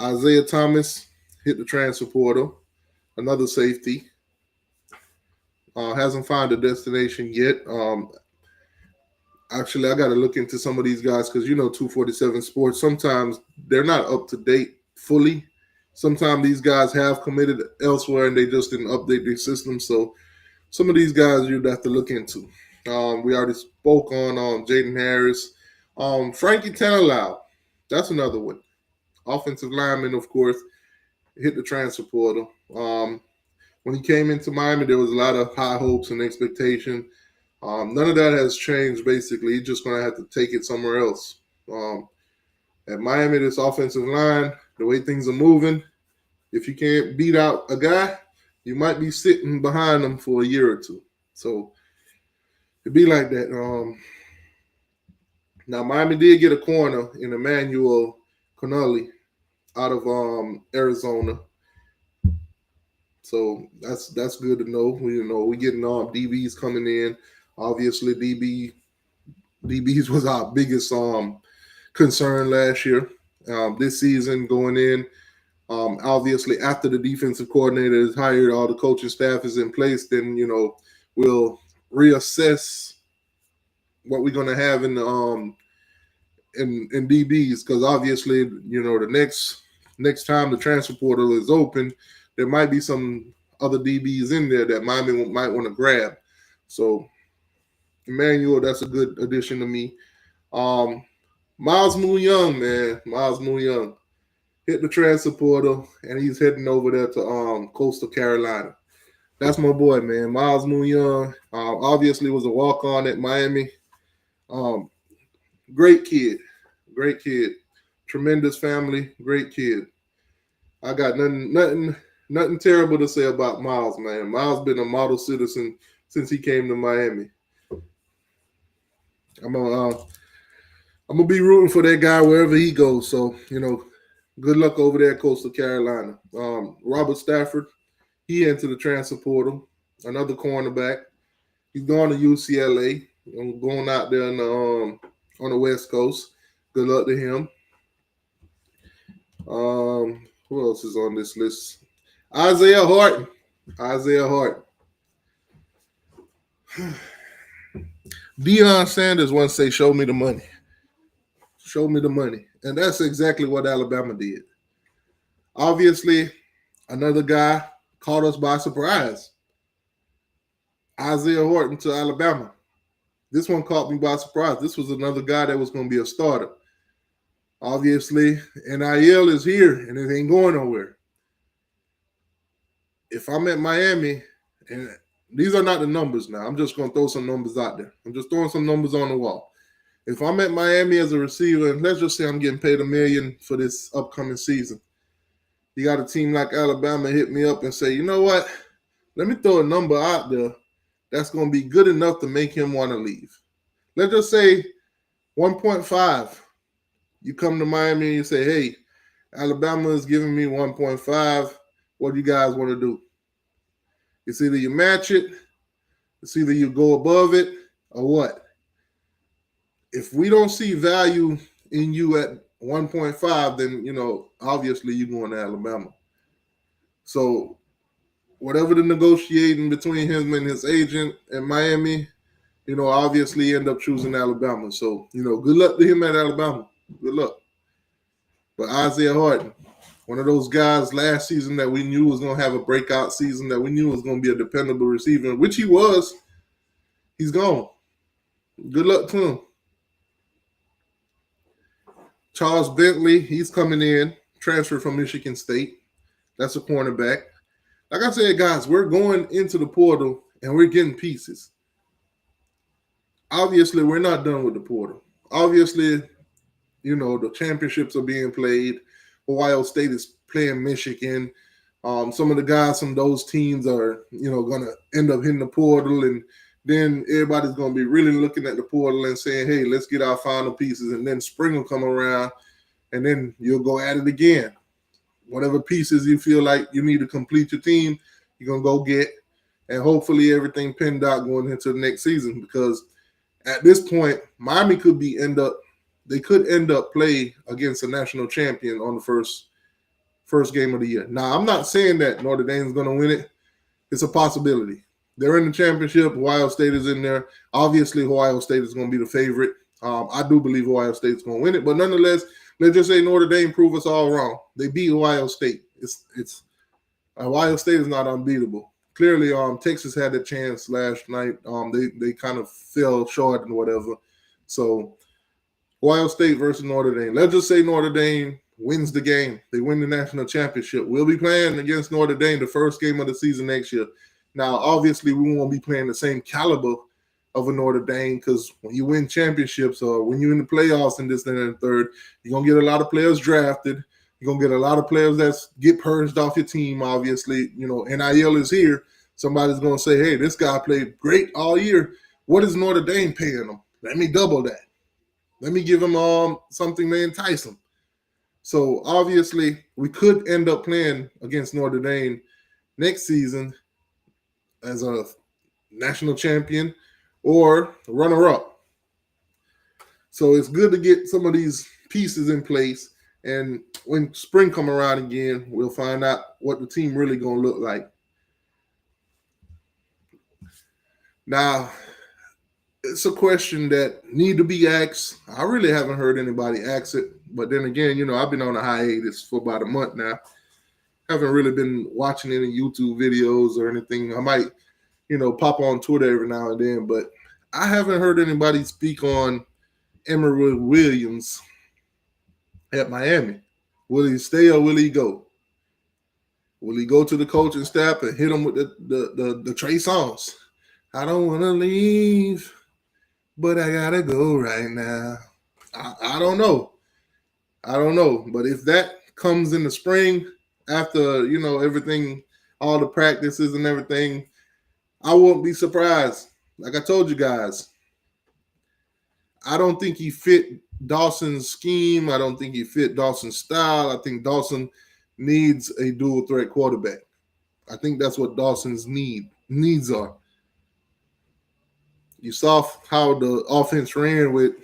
Isaiah Thomas hit the transfer portal, another safety. Hasn't found a destination yet. Actually, I got to look into some of these guys because 247 Sports, sometimes they're not up to date fully. Sometimes these guys have committed elsewhere and they just didn't update their system. So some of these guys you'd have to look into. We already spoke on Jaden Harris. Frankie Tanalau, that's another one. Offensive lineman, of course, hit the transfer portal. When he came into Miami, there was a lot of high hopes and expectation. None of that has changed, basically. He's just going to have to take it somewhere else. At Miami, this offensive line, the way things are moving, if you can't beat out a guy, you might be sitting behind them for a year or two. So it'd be like that. Now, Miami did get a corner in Emmanuel Connolly out of Arizona. So that's good to know. We're getting DBs coming in. Obviously, DBs was our biggest concern last year. This season going in, Obviously, after the defensive coordinator is hired, all the coaching staff is in place, then we'll reassess what we're going to have in DBs, because obviously the next time the transfer portal is open, there might be some other DBs in there that might want to grab. So Emmanuel, that's a good addition to me. Um, Miles Young, man, Miles Young hit the transfer portal and he's heading over there to Coastal Carolina. That's my boy, man. Miles Young obviously was a walk on at Miami. Um, Great kid, great kid, tremendous family, great kid. I got nothing terrible to say about Miles, man. Miles been a model citizen since he came to Miami. I'm gonna uh, I'm gonna be rooting for that guy wherever he goes. So good luck over there at Coastal Carolina. Robert Stafford, he entered the transfer portal, another cornerback. He's going to UCLA. I'm going out there on the West Coast. Good luck to him. Who else is on this list? Isaiah Horton. Isaiah Horton. Deion Sanders once say, "Show me the money. Show me the money," and that's exactly what Alabama did. Obviously, another guy caught us by surprise. Isaiah Horton to Alabama. This one caught me by surprise. This was another guy that was going to be a starter. Obviously, NIL is here and it ain't going nowhere. If I'm at Miami, and these are not the numbers now, I'm just going to throw some numbers out there. I'm just throwing some numbers on the wall. If I'm at Miami as a receiver, and let's just say I'm getting paid $1 million for this upcoming season, you got a team like Alabama hit me up and say, you know what? Let me throw a number out there that's going to be good enough to make him want to leave. Let's just say 1.5. You come to Miami and you say, hey, Alabama is giving me 1.5. What do you guys want to do? It's either you match it, it's either you go above it, or what? If we don't see value in you at 1.5, then, obviously you're going to Alabama. So whatever the negotiating between him and his agent at Miami, obviously end up choosing Alabama. So, good luck to him at Alabama. Good luck. But Isaiah Horton, one of those guys last season that we knew was going to have a breakout season, that we knew was going to be a dependable receiver, which he was. He's gone. Good luck to him. Charles Bentley, he's coming in, transferred from Michigan State. That's a cornerback. Like I said, guys, we're going into the portal and we're getting pieces. Obviously, we're not done with the portal. Obviously, the championships are being played. Ohio State is playing Michigan. Some of the guys from those teams are, going to end up hitting the portal, and then everybody's going to be really looking at the portal and saying, hey, let's get our final pieces, and then spring will come around, and then you'll go at it again. Whatever pieces you feel like you need to complete your team, you're going to go get, and hopefully everything pinned out going into the next season, because at this point, Miami could end up play against a national champion on the first game of the year. Now, I'm not saying that Notre Dame's going to win it. It's a possibility. They're in the championship. Ohio State is in there. Obviously, Ohio State is going to be the favorite. I do believe Ohio State's going to win it, but nonetheless, let's just say Notre Dame proved us all wrong. They beat Ohio State. It's Ohio State is not unbeatable. Clearly, Texas had a chance last night. They kind of fell short and whatever. So Ohio State versus Notre Dame. Let's just say Notre Dame wins the game. They win the national championship. We'll be playing against Notre Dame the first game of the season next year. Now, obviously, we won't be playing the same caliber of a Notre Dame, because when you win championships or when you're in the playoffs and this, and the third, you're going to get a lot of players drafted. You're going to get a lot of players that get purged off your team, obviously. NIL is here. Somebody's going to say, hey, this guy played great all year. What is Notre Dame paying him? Let me double that. Let me give him something to entice him. So, obviously, we could end up playing against Notre Dame next season as a national champion or runner-up. So, it's good to get some of these pieces in place And when spring come around again, we'll find out what the team really gonna look like. Now, it's a question that need to be asked. I really haven't heard anybody ask it, but then again, I've been on a hiatus for about a month now. Haven't really been watching any YouTube videos or anything. I might, pop on Twitter every now and then, but I haven't heard anybody speak on Emory Williams at Miami. Will he stay or will he go? Will he go to the coaching staff and hit him with the Trey songs? I don't want to leave, but I gotta go right now. I don't know. I don't know. But if that comes in the spring after, everything, all the practices and everything, I won't be surprised. Like I told you guys, I don't think he fit Dawson's scheme. I don't think he fit Dawson's style. I think Dawson needs a dual threat quarterback. I think that's what Dawson's needs are. You saw how the offense ran with,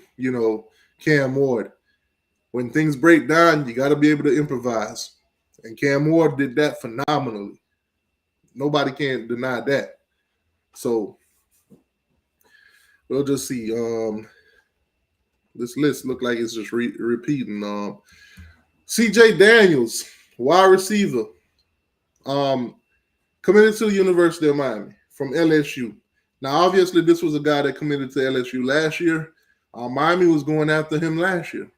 Cam Ward. When things break down, you got to be able to improvise. And Cam Ward did that phenomenally. Nobody can deny that. So we'll just see. This list look like it's just repeating. CJ Daniels, wide receiver, committed to the University of Miami from LSU. Now, obviously, this was a guy that committed to LSU last year. Miami was going after him last year.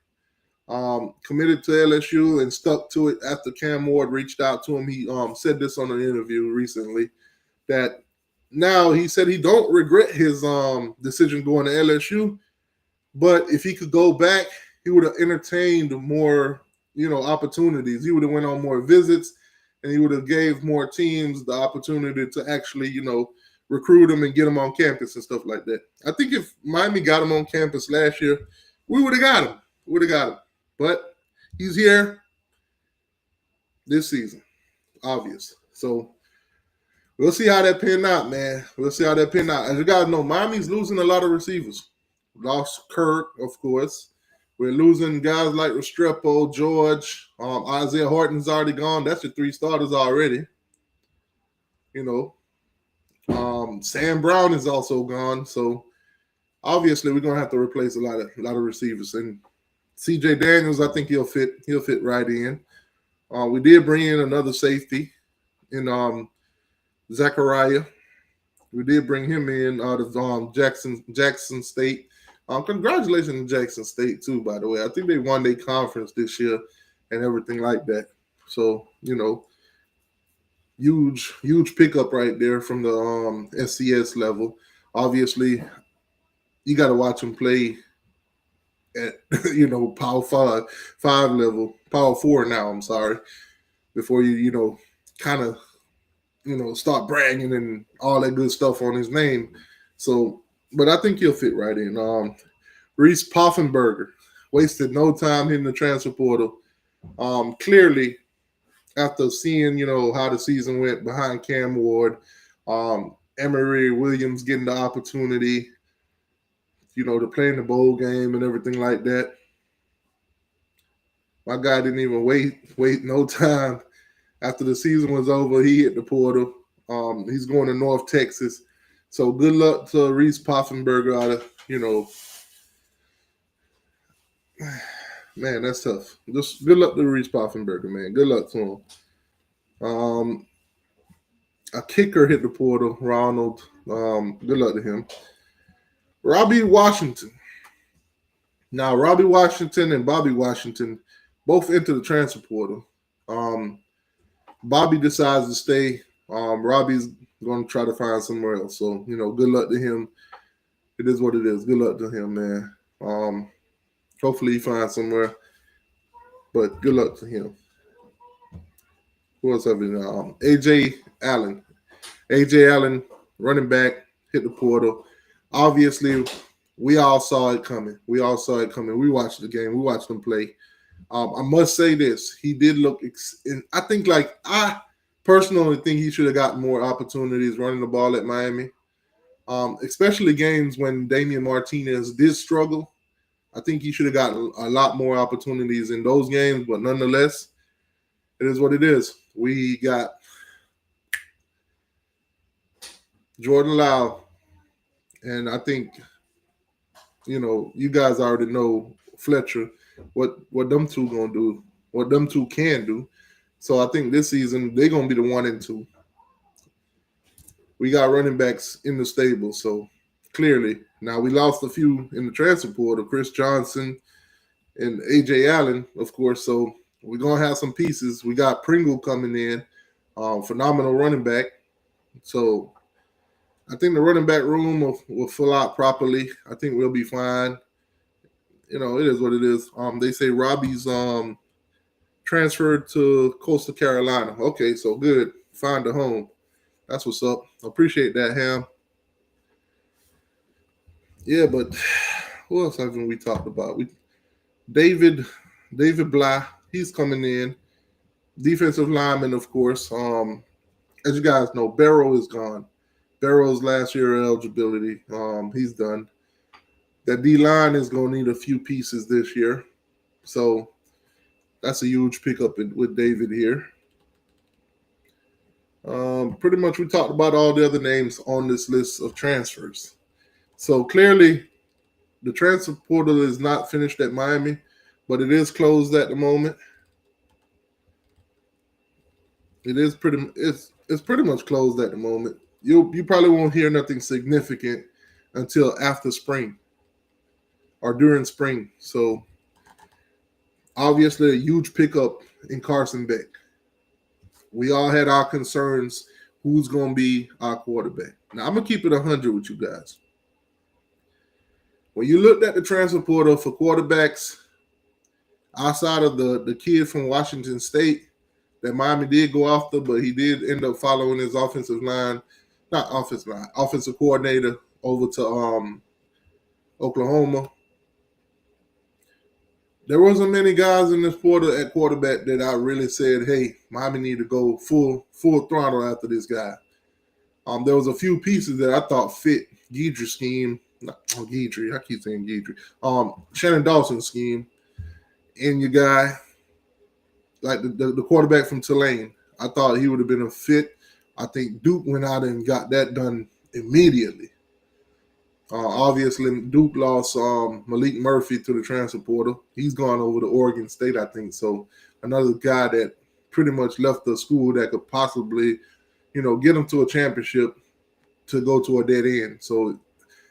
Committed to LSU and stuck to it after Cam Ward reached out to him. He said this on an interview recently that now he said he don't regret his decision going to LSU, but if he could go back, he would have entertained more, opportunities. He would have went on more visits, and he would have gave more teams the opportunity to actually, recruit him and get him on campus and stuff like that. I think if Miami got him on campus last year, we would have got him. But he's here this season, obvious. So we'll see how that panned out, man. We'll see how that panned out. As you guys know, Miami's losing a lot of receivers. Lost Kirk, of course. We're losing guys like Restrepo, George, Isaiah Horton's already gone. That's your 3 starters already. Sam Brown is also gone. So obviously we're gonna have to replace a lot of receivers. And CJ Daniels, I think he'll fit right in. We did bring in another safety in Zachariah. We did bring him in out of Jackson State. Congratulations to Jackson State too, by the way. I think they won their conference this year and everything like that. So, huge pickup right there from the SCS level. Obviously, you got to watch them play at Power 5 level, Power 4 now. I'm sorry, before you kind of start bragging and all that good stuff on his name. So, but I think he'll fit right in. Reese Poffenberger wasted no time hitting the transfer portal. Clearly, after seeing how the season went behind Cam Ward, Emory Williams getting the opportunity, to play in the bowl game and everything like that. My guy didn't even wait no time. After the season was over, he hit the portal. He's going to North Texas. So good luck to Reese Poffenberger out of, man, that's tough. Just good luck to Reese Poffenberger, man. Good luck to him. A kicker hit the portal, Ronald. Good luck to him. Robbie Washington. Now, Robbie Washington and Bobby Washington both enter the transfer portal. Bobby decides to stay. Robbie's going to try to find somewhere else. So, good luck to him. It is what it is. Good luck to him, man. Hopefully he finds somewhere. But good luck to him. Who else have we now? A.J. Allen. A.J. Allen, running back, hit the portal. Obviously, we all saw it coming. We watched the game. We watched them play. I must say this. He did look – I personally think he should have gotten more opportunities running the ball at Miami, especially games when Damian Martinez did struggle. I think he should have got a lot more opportunities in those games, but nonetheless, it is what it is. We got Jordan Lau, and I think you guys already know Fletcher, what them two gonna do, what them two can do. So I think this season they're gonna be the 1 and 2. We got running backs in the stable, so clearly now we lost a few in the transfer portal, Chris Johnson and AJ Allen, of course. So we're gonna have some pieces. We got Pringle coming in, phenomenal running back. So I think the running back room will fill out properly. I think we'll be fine. It is what it is. They say Robbie's transferred to Coastal Carolina. Okay, so good. Find a home. That's what's up. Appreciate that, Ham. Yeah, but who else haven't we talked about? David Bly, he's coming in. Defensive lineman, of course. As you guys know, Barrow is gone. Barrow's last year eligibility. He's done. That D line is going to need a few pieces this year, so that's a huge pickup with David here. Pretty much, we talked about all the other names on this list of transfers. So clearly, the transfer portal is not finished at Miami, but it is closed at the moment. It's pretty much closed at the moment. You probably won't hear nothing significant until after spring or during spring. So obviously a huge pickup in Carson Beck. We all had our concerns who's going to be our quarterback. Now I'm going to keep it 100 with you guys. When you looked at the transfer portal for quarterbacks outside of the kid from Washington State that Miami did go after, but he did end up following his offensive coordinator over to Oklahoma. There wasn't many guys in this portal at quarterback that I really said, hey, Miami need to go full throttle after this guy. There was a few pieces that I thought fit Guidry's scheme. I keep saying Guidry. Shannon Dawson's scheme. And your guy, like the quarterback from Tulane, I thought he would have been a fit. I think Duke went out and got that done immediately. Obviously, Duke lost Malik Murphy to the transfer portal. He's gone over to Oregon State, I think. So another guy that pretty much left the school that could possibly, get him to a championship to go to a dead end. So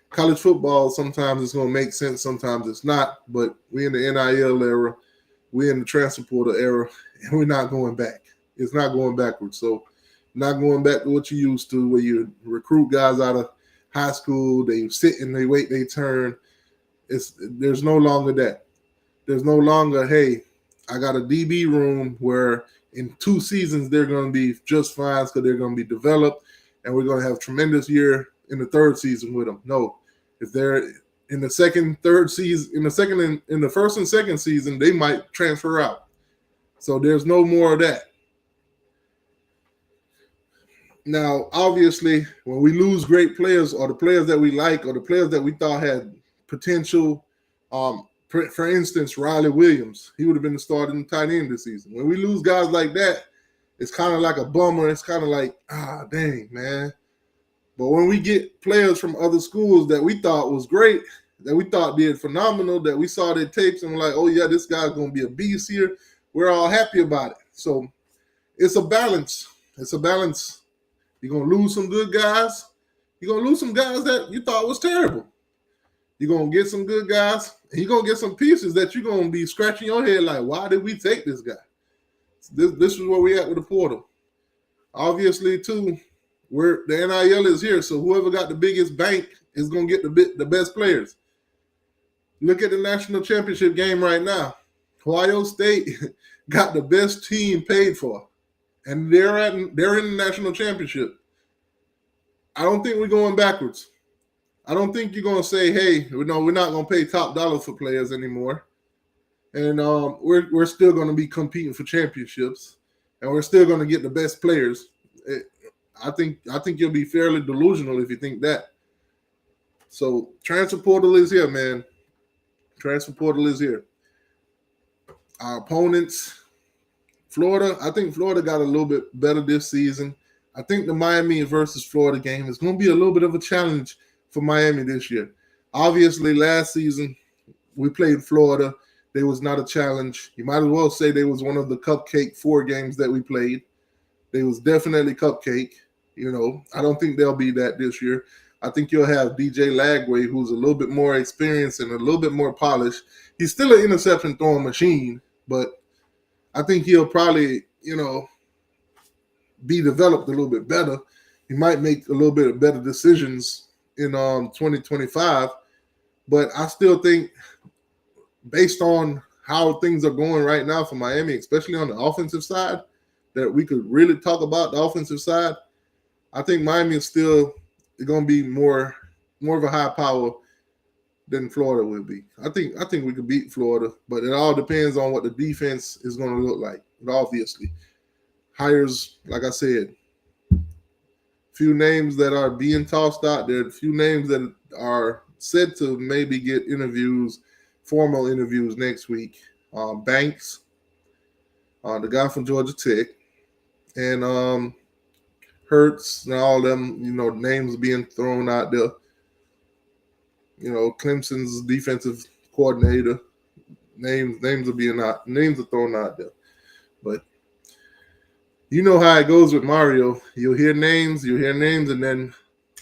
college football, sometimes it's going to make sense, sometimes it's not. But we're in the NIL era, we're in the transfer portal era, and we're not going back. It's not going backwards. So not going back to what you used to, where you recruit guys out of high school, they sit and they wait their turn. There's no longer that. There's no longer, hey, I got a DB room where in 2 seasons they're going to be just fine because they're going to be developed, and we're going to have a tremendous year in the 3rd season with them. No, if they're in the second, 3rd season, in the 1st and 2nd season, they might transfer out. So there's no more of that. Now, obviously, when we lose great players or the players that we like or the players that we thought had potential, for instance, Riley Williams, he would have been the starting tight end this season. When we lose guys like that, it's kind of like a bummer. It's kind of like, dang, man. But when we get players from other schools that we thought was great, that we thought did phenomenal, that we saw their tapes and we're like, oh, yeah, this guy's going to be a beast here, we're all happy about it. So it's a balance. It's a balance. You're going to lose some good guys. You're going to lose some guys that you thought was terrible. You're going to get some good guys, and you're going to get some pieces that you're going to be scratching your head like, why did we take this guy? This is where we at with the portal. Obviously, too, the NIL is here, so whoever got the biggest bank is going to get the best players. Look at the national championship game right now. Ohio State got the best team paid for, and they're in the national championship. I don't think we're going backwards. I don't think you're going to say, hey, we're not going to pay top dollar for players anymore. And we're still going to be competing for championships, and we're still going to get the best players. I think you'll be fairly delusional if you think that. So transfer portal is here, man. Transfer portal is here. Our opponents, Florida, I think Florida got a little bit better this season. I think the Miami versus Florida game is going to be a little bit of a challenge for Miami this year. Obviously, last season we played Florida. There was not a challenge. You might as well say they was one of the cupcake 4 games that we played. They was definitely cupcake. I don't think they'll be that this year. I think you'll have DJ Lagway, who's a little bit more experienced and a little bit more polished. He's still an interception throwing machine, but I think he'll probably, be developed a little bit better. He might make a little bit of better decisions in 2025. But I still think, based on how things are going right now for Miami, especially on the offensive side, that we could really talk about the offensive side. I think Miami is still going to be more of a high power than Florida will be. I think we could beat Florida, but it all depends on what the defense is going to look like. But obviously, hires, like I said, few names that are being tossed out there, a few names that are said to maybe get formal interviews next week. Banks, the guy from Georgia Tech, and Hurts, and all them, names being thrown out there. Clemson's defensive coordinator, names are thrown out there. But you know how it goes with Mario. You'll hear names, and then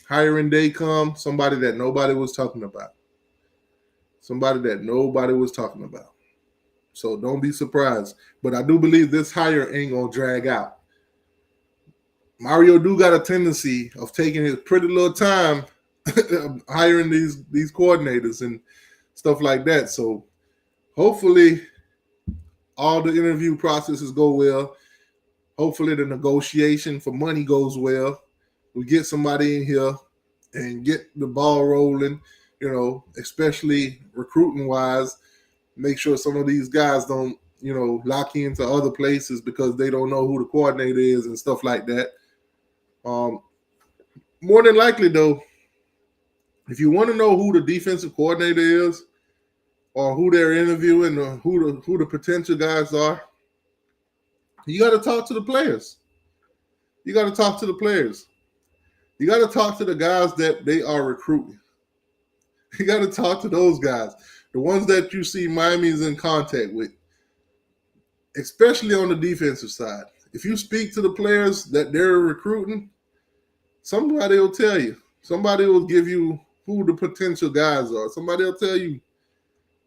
hiring day comes, somebody that nobody was talking about. So don't be surprised. But I do believe this hire ain't going to drag out. Mario do got a tendency of taking his pretty little time hiring these coordinators and stuff like that. So hopefully all the interview processes go well. Hopefully the negotiation for money goes well. We get somebody in here and get the ball rolling, especially recruiting-wise. Make sure some of these guys don't, lock into other places because they don't know who the coordinator is and stuff like that. More than likely, though, if you want to know who the defensive coordinator is or who they're interviewing or who the potential guys are, you got to talk to the players. You got to talk to the guys that they are recruiting. You got to talk to those guys, the ones that you see Miami's in contact with, especially on the defensive side. If you speak to the players that they're recruiting, somebody will tell you. Somebody will give you who the potential guys are. Somebody will tell you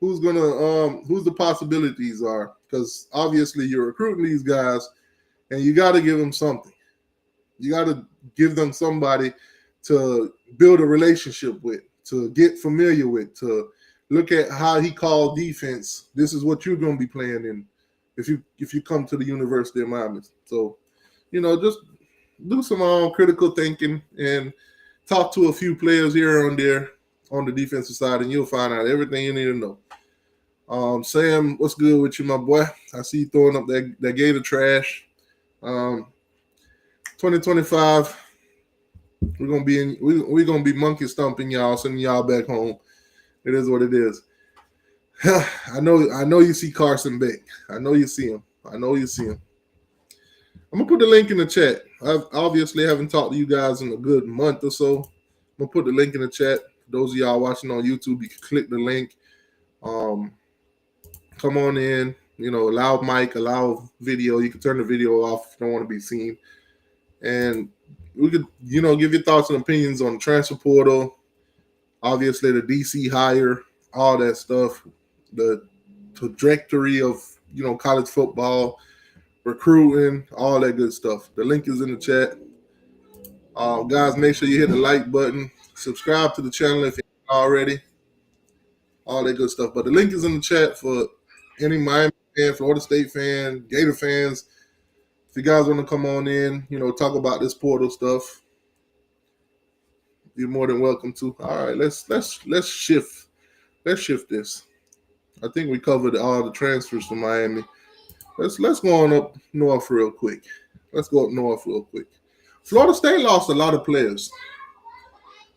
who's the possibilities are, because obviously you're recruiting these guys and you got to give them something. You got to give them somebody to build a relationship with, to get familiar with, to look at how he called defense. This is what you're going to be playing in if you come to the University of Miami. So, just do some critical thinking and talk to a few players here and there on the defensive side, and you'll find out everything you need to know. Sam, what's good with you, my boy? I see you throwing up that Gator trash. 2025, we're gonna be monkey stomping y'all, sending y'all back home. It is what it is. I know you see Carson Beck. I know you see him. I'm gonna put the link in the chat. I obviously haven't talked to you guys in a good month or so. I'm gonna put the link in the chat. For those of y'all watching on YouTube, you can click the link. Come on in. Allow mic, allow video. You can turn the video off if you don't want to be seen. And we could, give your thoughts and opinions on the transfer portal. Obviously, the DC hire, all that stuff, the trajectory of, college football, recruiting, all that good stuff. The link is in the chat. Guys, make sure you hit the like button. Subscribe to the channel if you haven't already. All that good stuff. But the link is in the chat for any Miami fan, Florida State fan, Gator fans. If you guys want to come on in, talk about this portal stuff, you're more than welcome to. All right, let's shift. Let's shift this. I think we covered all the transfers to Miami. Let's go on up north real quick. Florida State lost a lot of players.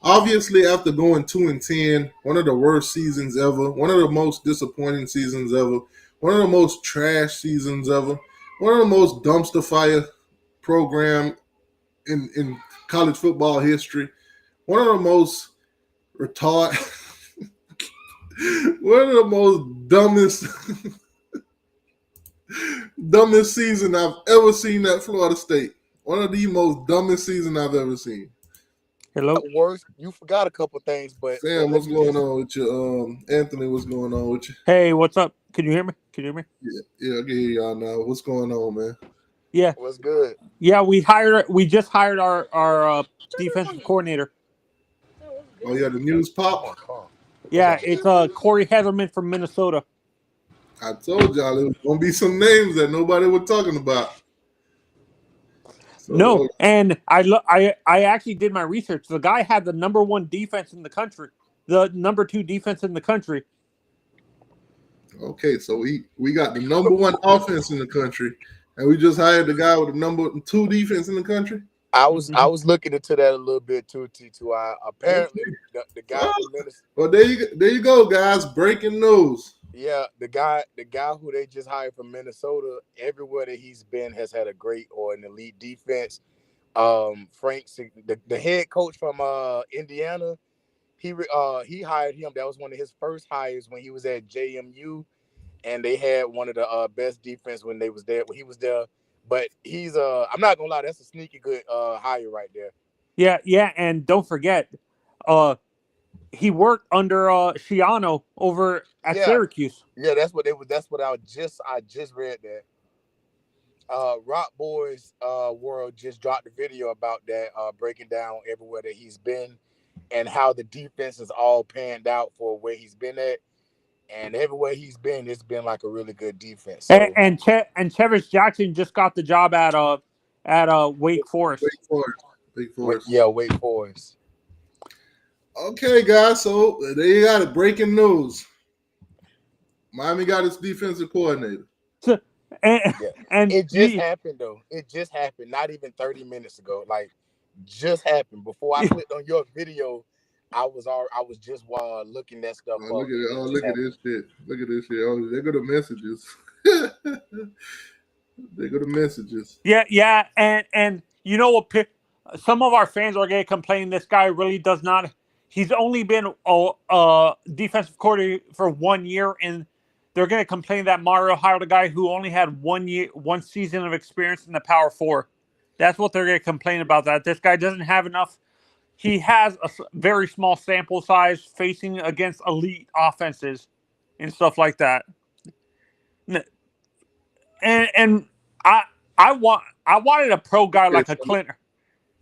Obviously, after going 2-10, one of the worst seasons ever, one of the most disappointing seasons ever, one of the most trash seasons ever, one of the most dumpster fire program in college football history, one of the most retarded, one of the most dumbest season I've ever seen at Florida State. One of the most dumbest season I've ever seen. Hello. Worse, you forgot a couple things, but Sam, let what's me going just. on with you? Anthony, what's going on with you? Hey, what's up? Can you hear me? Yeah, I can hear y'all now. What's going on, man? Yeah. What's good? Yeah, we just hired our defensive coordinator. Oh yeah, the news pop. Come on, calm. What's Yeah, up? it's Corey Heatherman from Minnesota. I told y'all there was gonna be some names that nobody was talking about. No, So and I actually did my research. The guy had the number 1 defense in the country, the number 2 defense in the country. okay, so we got the number 1 offense in the country, and we just hired the guy with the number 2 defense in the country. I was looking into that a little bit too, T2I. Apparently, Okay. the guy from Minnesota. Well, there you go, guys. Breaking news. Yeah, the guy who they just hired from Minnesota, everywhere that he's been has had a great or an elite defense. The head coach from Indiana, he hired him. That was one of his first hires when he was at JMU, and they had one of the best defense when they was there. When he was there, but he's I'm not gonna lie, that's a sneaky good hire right there. Yeah, and don't forget, he worked under Shiano over at Yeah, Syracuse. yeah, that's what they was. That's what I just read that. Rock Boys World just dropped a video about that, breaking down everywhere that he's been and how the defense is all panned out for where he's been at. And everywhere he's been, it's been like a really good defense. So And Chevis Jackson just got the job at Wake Forest. Wake Forest. Wake Forest. Wake Forest. Okay, guys. So there you got it. Breaking news. Miami got its defensive coordinator. So, and, Yeah, and it just happened though. It just happened. Not even 30 minutes ago. Like, just happened. Before I clicked on your video, I was just looking that stuff Oh, up. look at it. And Oh, it just look at happened. this shit. Look at this shit. Oh, there go the messages. There go the messages. Yeah, and you know what? Some of our fans are going to complain. This guy really does not. He's only been a defensive coordinator for 1 year, and they're going to complain that Mario hired a guy who only had 1 season of experience in the Power Four. That's what they're going to complain about. That this guy doesn't have enough. He has a very small sample size facing against elite offenses and stuff like that. And I wanted a pro guy Okay, like a Clint.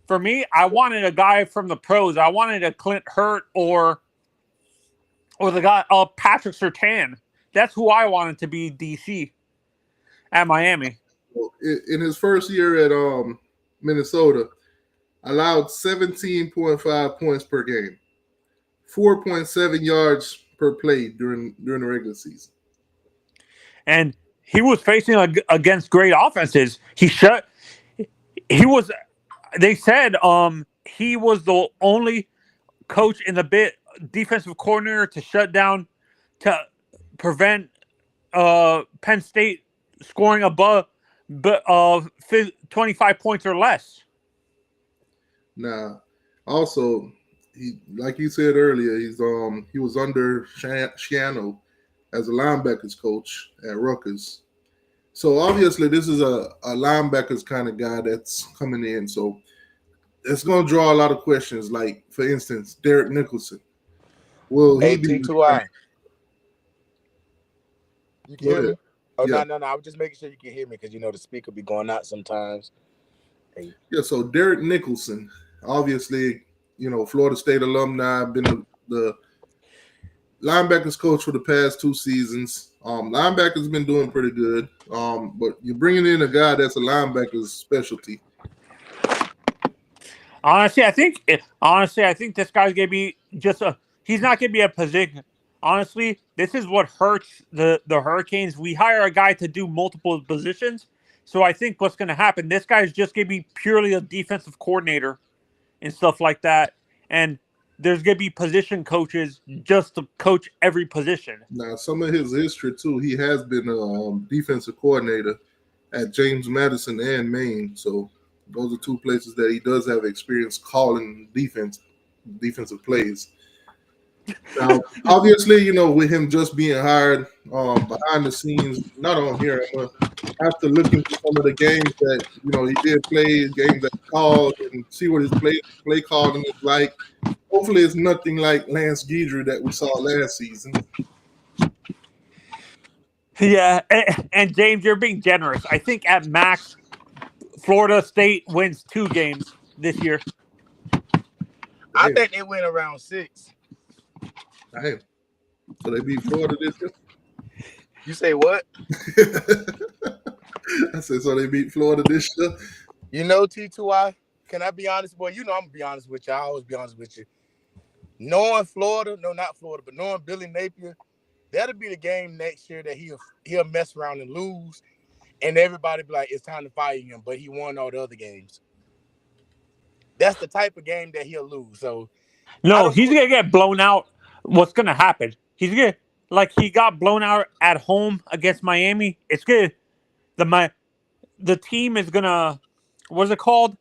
For me, I wanted a guy from the pros. I wanted a Clint Hurt or the guy Patrick Surtain. That's who I wanted to be DC at Miami. in his first year at Minnesota, allowed 17.5 points per game, 4.7 yards per play during the regular season. And he was facing against great offenses. He was. They said he was the only coach in the defensive coordinator to shut down to prevent Penn State scoring above 25 points or less. Now, also, he like you said earlier, he was under Shiano as a linebackers coach at Rutgers. So obviously, this is a linebackers kind of guy that's coming in. So it's going to draw a lot of questions. Like, for instance, Derek Nicholson. Will he be? T2I. You can hear me? Oh, yeah. no. I was just making sure you can hear me because the speaker be going out sometimes. Hey. Yeah, so Derek Nicholson, obviously, Florida State alumni, been the linebackers coach for the past 2 seasons. Linebackers been doing pretty good. But you're bringing in a guy that's a linebacker's specialty. Honestly, I think this guy's gonna be he's not gonna be a position. Honestly, this is what hurts the Hurricanes. We hire a guy to do multiple positions. So I think what's gonna happen, this guy is just gonna be purely a defensive coordinator and stuff like that. And there's going to be position coaches just to coach every position. Now, some of his history too, he has been a defensive coordinator at James Madison and Maine. So those are two places that he does have experience calling defensive plays. Now, obviously, with him just being hired behind the scenes, not on here, I'm gonna have to look into some of the games that he did play, games that he called, and see what his play calling is like. Hopefully, it's nothing like Lance Guidry that we saw last season. Yeah, and James, you're being generous. I think at max, Florida State wins 2 games this year. I think they win around 6. Damn. So they beat Florida this year? You say what? I said, so they beat Florida this year? T2I, can I be honest, boy? I'm going to be honest with you. I always be honest with you. Knowing Florida, no, not Florida, but knowing Billy Napier, that'll be the game next year that he'll mess around and lose, and everybody be like, it's time to fire him, but he won all the other games. That's the type of game that he'll lose. So no, he's going to get blown out. What's going to happen? He's going to, like he got blown out at home against Miami. It's good. The team is going to, what's it called?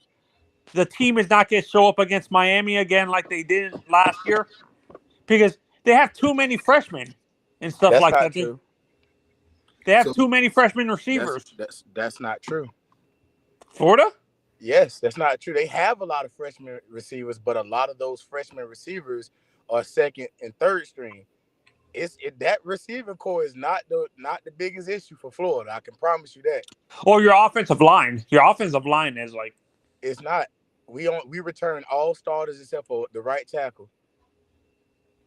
The team is not going to show up against Miami again like they did last year because they have too many freshmen and stuff that's like not that. True. They have too many freshman receivers. That's not true. Florida? Yes, that's not true. They have a lot of freshman receivers, but a lot of those freshman receivers are second and third string. That receiving core is not the biggest issue for Florida. I can promise you that. Or your offensive line. Your offensive line is like, it's not. We return all starters except for the right tackle,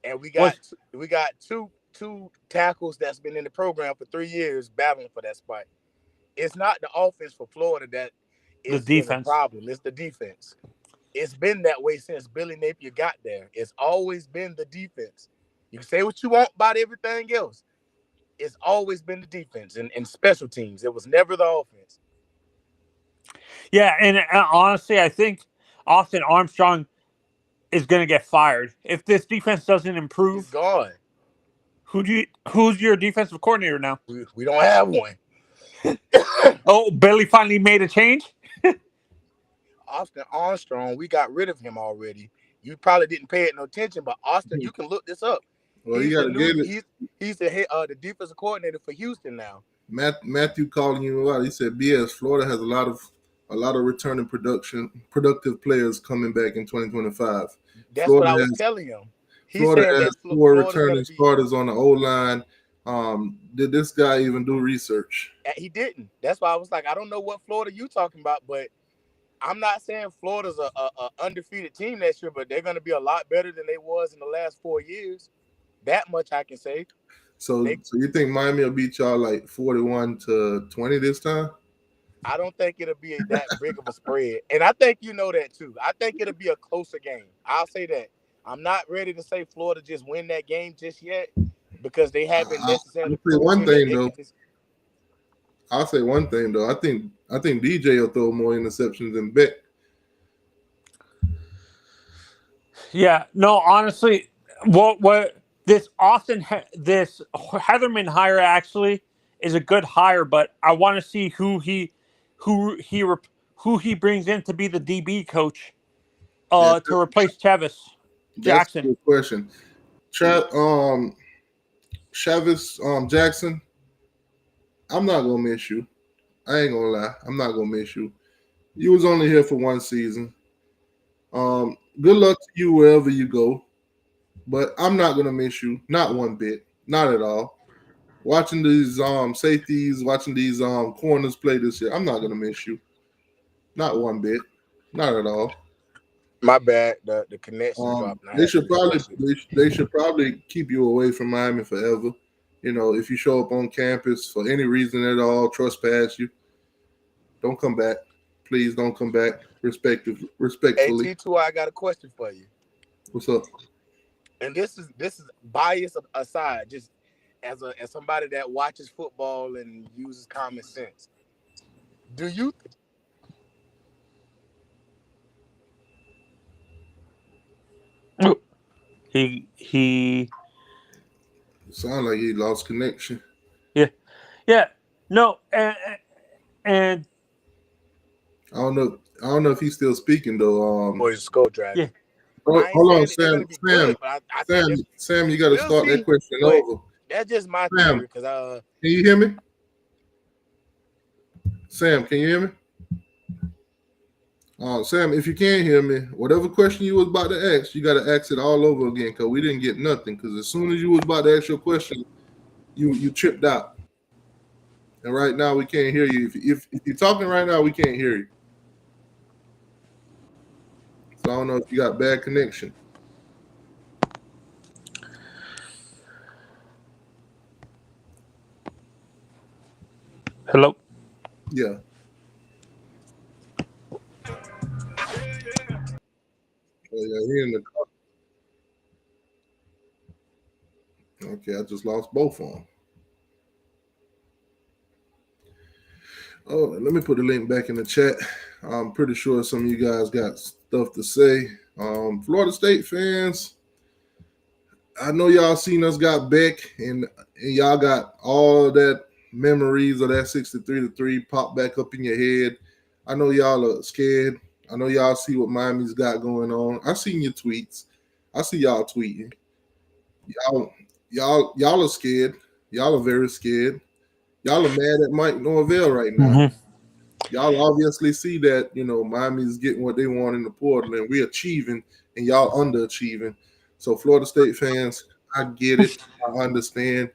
and we got two tackles that's been in the program for 3 years battling for that spot. It's not the offense for Florida that is the problem. It's the defense. It's been that way since Billy Napier got there. It's always been the defense. You can say what you want about everything else. It's always been the defense and special teams. It was never the offense. Yeah, and honestly, I think Austin Armstrong is going to get fired if this defense doesn't improve. He's gone. Who's your defensive coordinator now? We don't have one. Oh, Billy finally made a change? Austin Armstrong, we got rid of him already. You probably didn't pay it no attention, but Austin, you can look this up. Well, he's the defensive coordinator for Houston now. Matthew calling you out. He said, "BS. Florida has a lot of returning productive players coming back in 2025." That's Florida what I was telling him. Florida has 4 returning starters on the O-line. Did this guy even do research? He didn't. That's why I was like, I don't know what Florida you talking about, but I'm not saying Florida's a undefeated team next year, but they're going to be a lot better than they was in the last 4 years. That much I can say. So you think Miami will beat y'all like 41-20 this time? I don't think it'll be that big of a spread. And I think you know that too. I think it'll be a closer game. I'll say that. I'm not ready to say Florida just win that game just yet because they haven't necessarily. I'll say one thing though. I think DJ will throw more interceptions than Beck. Yeah. No, honestly, what this Heatherman hire actually is a good hire, but I want to see who he brings in to be the DB coach to replace Chavis Jackson. That's a good question. Chavis Jackson, I'm not gonna miss you. I ain't gonna lie. I'm not gonna miss you. You was only here for 1 season. Good luck to you wherever you go. But I'm not gonna miss you, not one bit, not at all. Watching these safeties, watching these corners play this year, I'm not gonna miss you, not one bit, not at all. My bad, the connection dropped. They should probably keep you away from Miami forever. If you show up on campus for any reason at all, trespass you, don't come back. Please don't come back. Respectfully. Hey, T2, I got a question for you. What's up? And this is bias aside, just as somebody that watches football and uses common sense. Do you He Sound like he lost connection. yeah. No, and I don't know. I don't know if he's still speaking though. Or his skull yeah. dragon. I ain't Hold on, saying that they're Sam. gonna be good, but I think that Sam. You got to we'll start that see. question But over. that's just my Sam, theory, because can you hear me? Sam, can you hear me? Sam, if you can't hear me, whatever question you was about to ask, you got to ask it all over again because we didn't get nothing. Because as soon as you was about to ask your question, you tripped out, and right now we can't hear you. If you're talking right now, we can't hear you. So I don't know if you got bad connection. Hello. Yeah. Oh, yeah, he in the car. Okay, I just lost both of them. Oh, let me put the link back in the chat. I'm pretty sure some of you guys got stuff to say. Florida State fans, I know y'all seen us got Beck, and y'all got all that memories of that 63-3 pop back up in your head. I know y'all are scared. I know y'all see what Miami's got going on. I seen your tweets. I see y'all tweeting. Y'all are scared. Y'all are very scared. Y'all are mad at Mike Norvell right now. Mm-hmm. Y'all obviously see that, Miami's getting what they want in the portal, and we're achieving, and y'all underachieving. So, Florida State fans, I get it. I understand.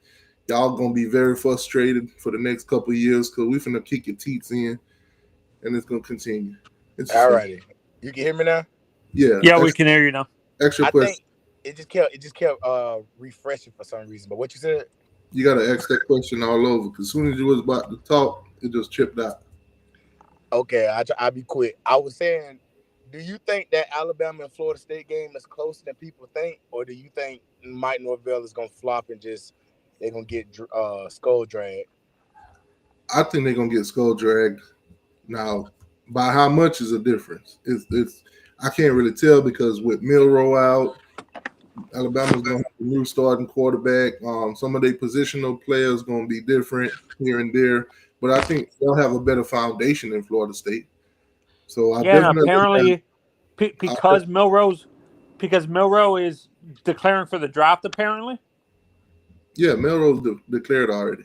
Y'all gonna be very frustrated for the next couple of years because we finna kick your teeth in, and it's gonna continue. It's just all gonna, righty. You can hear me now? Yeah, we can hear you now. Extra I question. think it just kept refreshing for some reason. But what you said? You gotta ask that question all over because as soon as you was about to talk, it just chipped out. Okay, I'll be quick. I was saying, do you think that Alabama and Florida State game is closer than people think, or do you think Mike Norvell is gonna flop and just they're gonna get skull dragged? I think they're gonna get skull dragged. Now, by how much is a difference? It's I can't really tell because with Milroe out, Alabama's gonna have a new starting quarterback. Some of their positional players gonna be different here and there, but I think they'll have a better foundation than Florida State. So I Yeah, and definitely apparently I, because Milroe is declaring for the draft. Apparently, yeah, Milroe's declared already.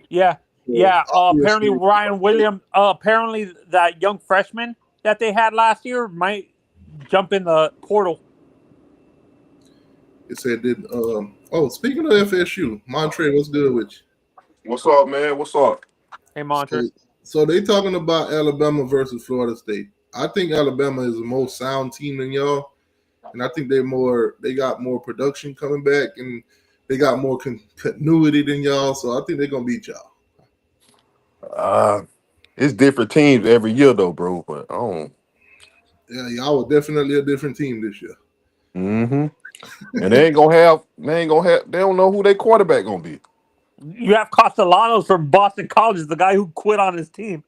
yeah, So yeah. Apparently, obviously, Ryan Williams. Apparently, that young freshman that they had last year might jump in the portal. it said that. Speaking of FSU, Montre, what's good with you? What's up, man? What's up? Hey, So, Montre. so they talking about Alabama versus Florida State. I think Alabama is the most sound team than y'all, and I think they got more production coming back, and they got more continuity than y'all. So I think they're gonna beat y'all. It's different teams every year though, bro. But I don't. Yeah, y'all were definitely a different team this year. Mm-hmm. And they ain't gonna have. They ain't gonna have. They don't know who their quarterback gonna be. You have Castellanos from Boston College, the guy who quit on his team.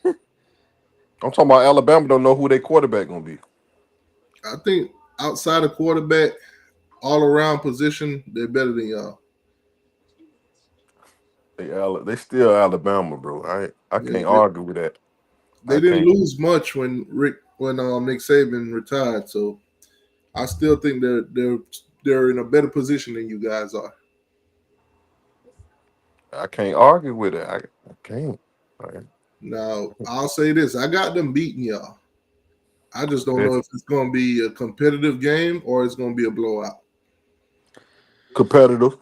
I'm talking about Alabama. Don't know who their quarterback gonna be. I think outside of quarterback, all around position, they're better than y'all. They still Alabama, bro. I Yeah, can't argue with that. they I didn't can't. lose much when Nick Saban retired, so I still think they're in a better position than you guys are. I can't argue with it. I can't. Now, I'll say this: I got them beating y'all. I just don't know It's if it's going to be a competitive game or it's going to be a blowout. competitive.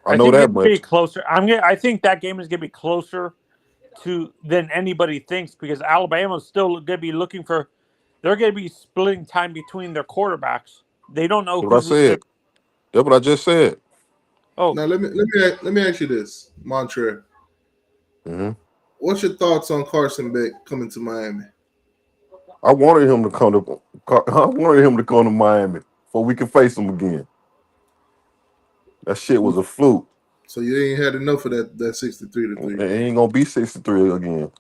I I know think that it's gonna be much. closer. I think that game is gonna be closer to than anybody thinks because Alabama's still gonna be looking for. They're gonna be splitting time between their quarterbacks. They don't know That's what I who's. said. That's what I just said. Oh, Now, let me ask you this, Montre. Hmm. What's your thoughts on Carson Beck coming to Miami? I wanted him to come to. I wanted him to come to Miami so we can face him again. That shit was a fluke. So you ain't had enough of that 63-3. It ain't gonna be 63 again.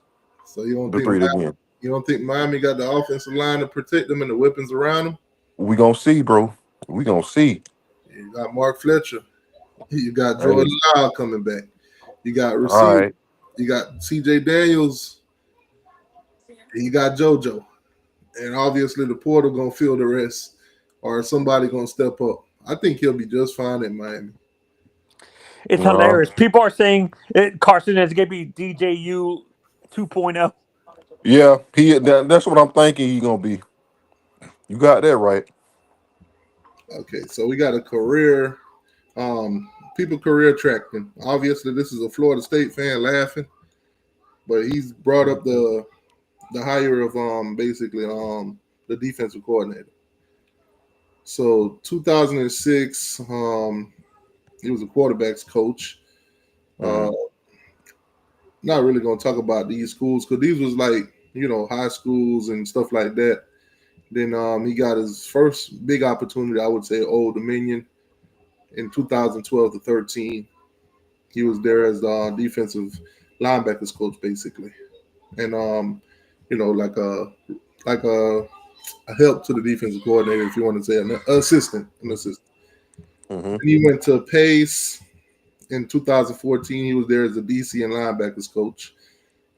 So you don't The think three again. Miami got the offensive line to protect them and the weapons around them? We gonna see, bro. We gonna see. You got Mark Fletcher. You got Hey, Jordan Lyle coming back. You got all receiver. right. You got C.J. Daniels. And you got JoJo. And obviously the portal gonna fill the rest, or somebody gonna step up. I think he'll be just fine in Miami. It's No. hilarious. People are saying Carson is going to be DJU 2.0. Yeah, that's what I'm thinking he gonna be. You got that right. Okay, so we got a career, people career tracking. Obviously, this is a Florida State fan laughing, but he's brought up the hire of basically the defensive coordinator. So 2006, he was a quarterbacks coach. Uh, Mhm. Not really gonna talk about these schools because these was like high schools and stuff like that. Then he got his first big opportunity, I would say, Old Dominion in 2012 to 13. He was there as the defensive linebackers coach, basically, and like a help to the defensive coordinator, if you want to say an assistant, an assistant. Mhm. Then he went to Pace in 2014. He was there as a DC and linebackers coach.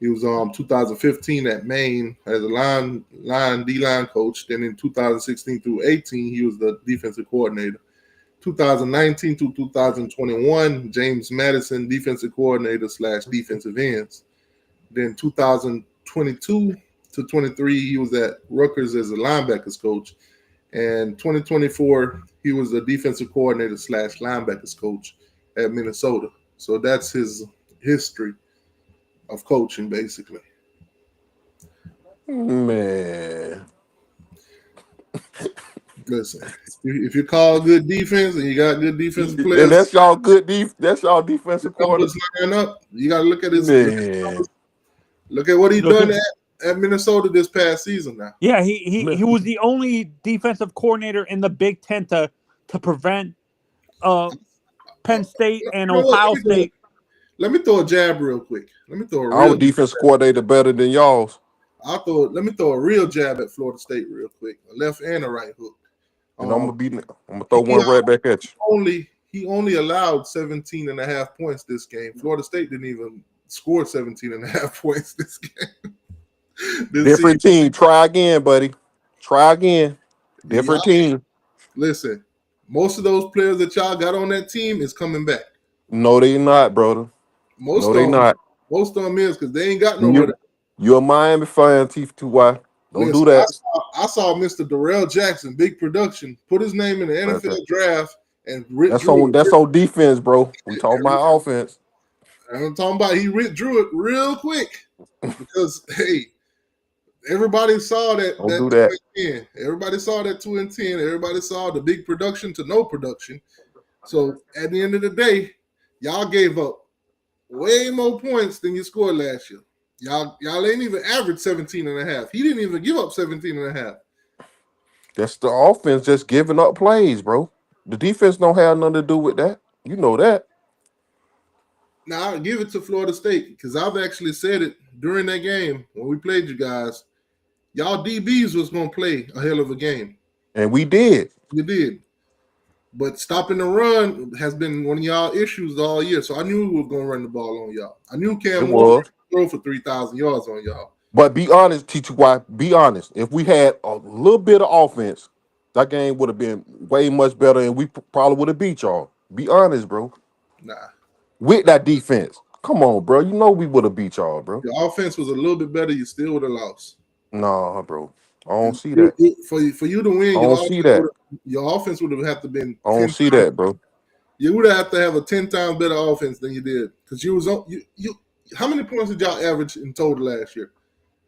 He was 2015 at Maine as a line D line coach. Then in 2016 through 18, he was the defensive coordinator. 2019 to 2021, James Madison, defensive coordinator slash defensive ends. Then 2022 to 23, he was at Rutgers as a linebackers coach. And 2024, he was a defensive coordinator slash linebackers coach at Minnesota. So that's his history of coaching, basically. Man, Listen, if you call good defense and you got good defensive and players, that's y'all That's y'all the defensive coordinator. numbers line up. You got to look at his Man, look at what he Look done at at Minnesota this past season. Now, Yeah, he man. was the only defensive coordinator in the Big Ten to prevent uh, Penn State you and know what? Ohio State. Let me throw a jab real quick. Let me throw a Our real. defense coordinator better than y'all's, Let me throw a real jab at Florida State real quick. A left and a right hook. and I'm Um, gonna throw he one right back at you. only allowed 17 and a half points this game. Florida State didn't even score 17 and a half points this game. This season. Different team. Try again, buddy. Try again. Different Y'all, team. listen, most of those players that y'all got on that team is coming back. No, they not, brother. Most No, they of them, not. most of them is because they ain't got nowhere to. You, you're a Miami fan, T2Y. Don't do Listen, that. I saw Mr. Darrell Jackson, big production, put his name in the NFL draft and withdrew it. That's on defense, bro. We talking about offense. I'm talking about he withdrew it real quick because hey, everybody saw Don't that do that. 2-10. Everybody saw that 2-10. Everybody saw the big production to no production. So at the end of the day, y'all gave up way more points than you scored last year. Y'all ain't even averaged 17 and a half. He didn't even give up 17 and a half. That's the offense just giving up plays, bro. The defense don't have nothing to do with that. You know that. Now I'll give it to Florida State because I've actually said it during that game when we played you guys. Y'all DBs was gonna play a hell of a game. And we did. You did. But stopping the run has been one of y'all issues all year. So I knew we were gonna run the ball on y'all. I knew It Cam Ward was. throw for 3,000 yards on y'all. But be honest, T2Y, be honest. If we had a little bit of offense, that game would have been way much better and we probably would have beat y'all. Be honest, bro. Nah. With that defense. Come on, bro. You know we would have beat y'all, bro. Your offense was a little bit better, you still would have lost. Nah, bro. I don't And see that. for you to win, I don't see that. your offense would have had to been I don't 10 see times. that, bro. You would have to have a 10 times better offense than you did because you was on you. How many points did y'all average in total last year?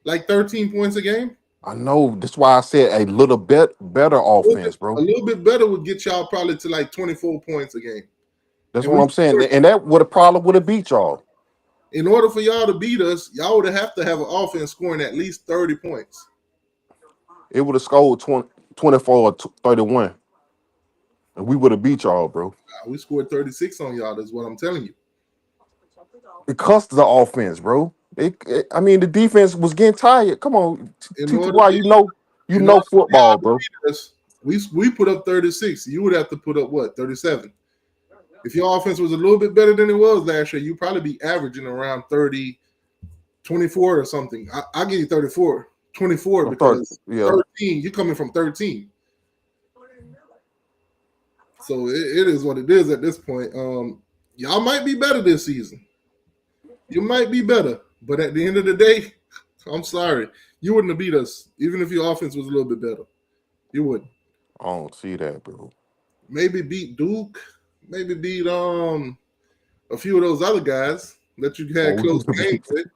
Like 13 points a game. I know. That's why I said a little bit better offense, A bro. little bit better would get y'all probably to like 24 points a game. That's And what we, I'm saying. And that would have probably would have beat y'all. in order for y'all to beat us, y'all would have to have an offense scoring at least 30 points. It would have scored 24 or 31. And we would have beat y'all, bro. We scored 36 on y'all. That's what I'm telling you. Because of the offense, bro. I mean, the defense was getting tired. Come on, In order T2Y, for you know in order for football, y'all to bro. beat us, We put up 36. You would have to put up what 37. If your offense was a little bit better than it was last year, you'd probably be averaging around 30, 24 or something. I'll give you 34, 24 because 13. You're coming from 13. So it is what it is at this point. Y'all might be better this season. You might be better, but at the end of the day, I'm sorry, you wouldn't have beat us even if your offense was a little bit better. You wouldn't. I don't see that, bro. Maybe beat Duke. Maybe beat a few of those other guys that you had close games with.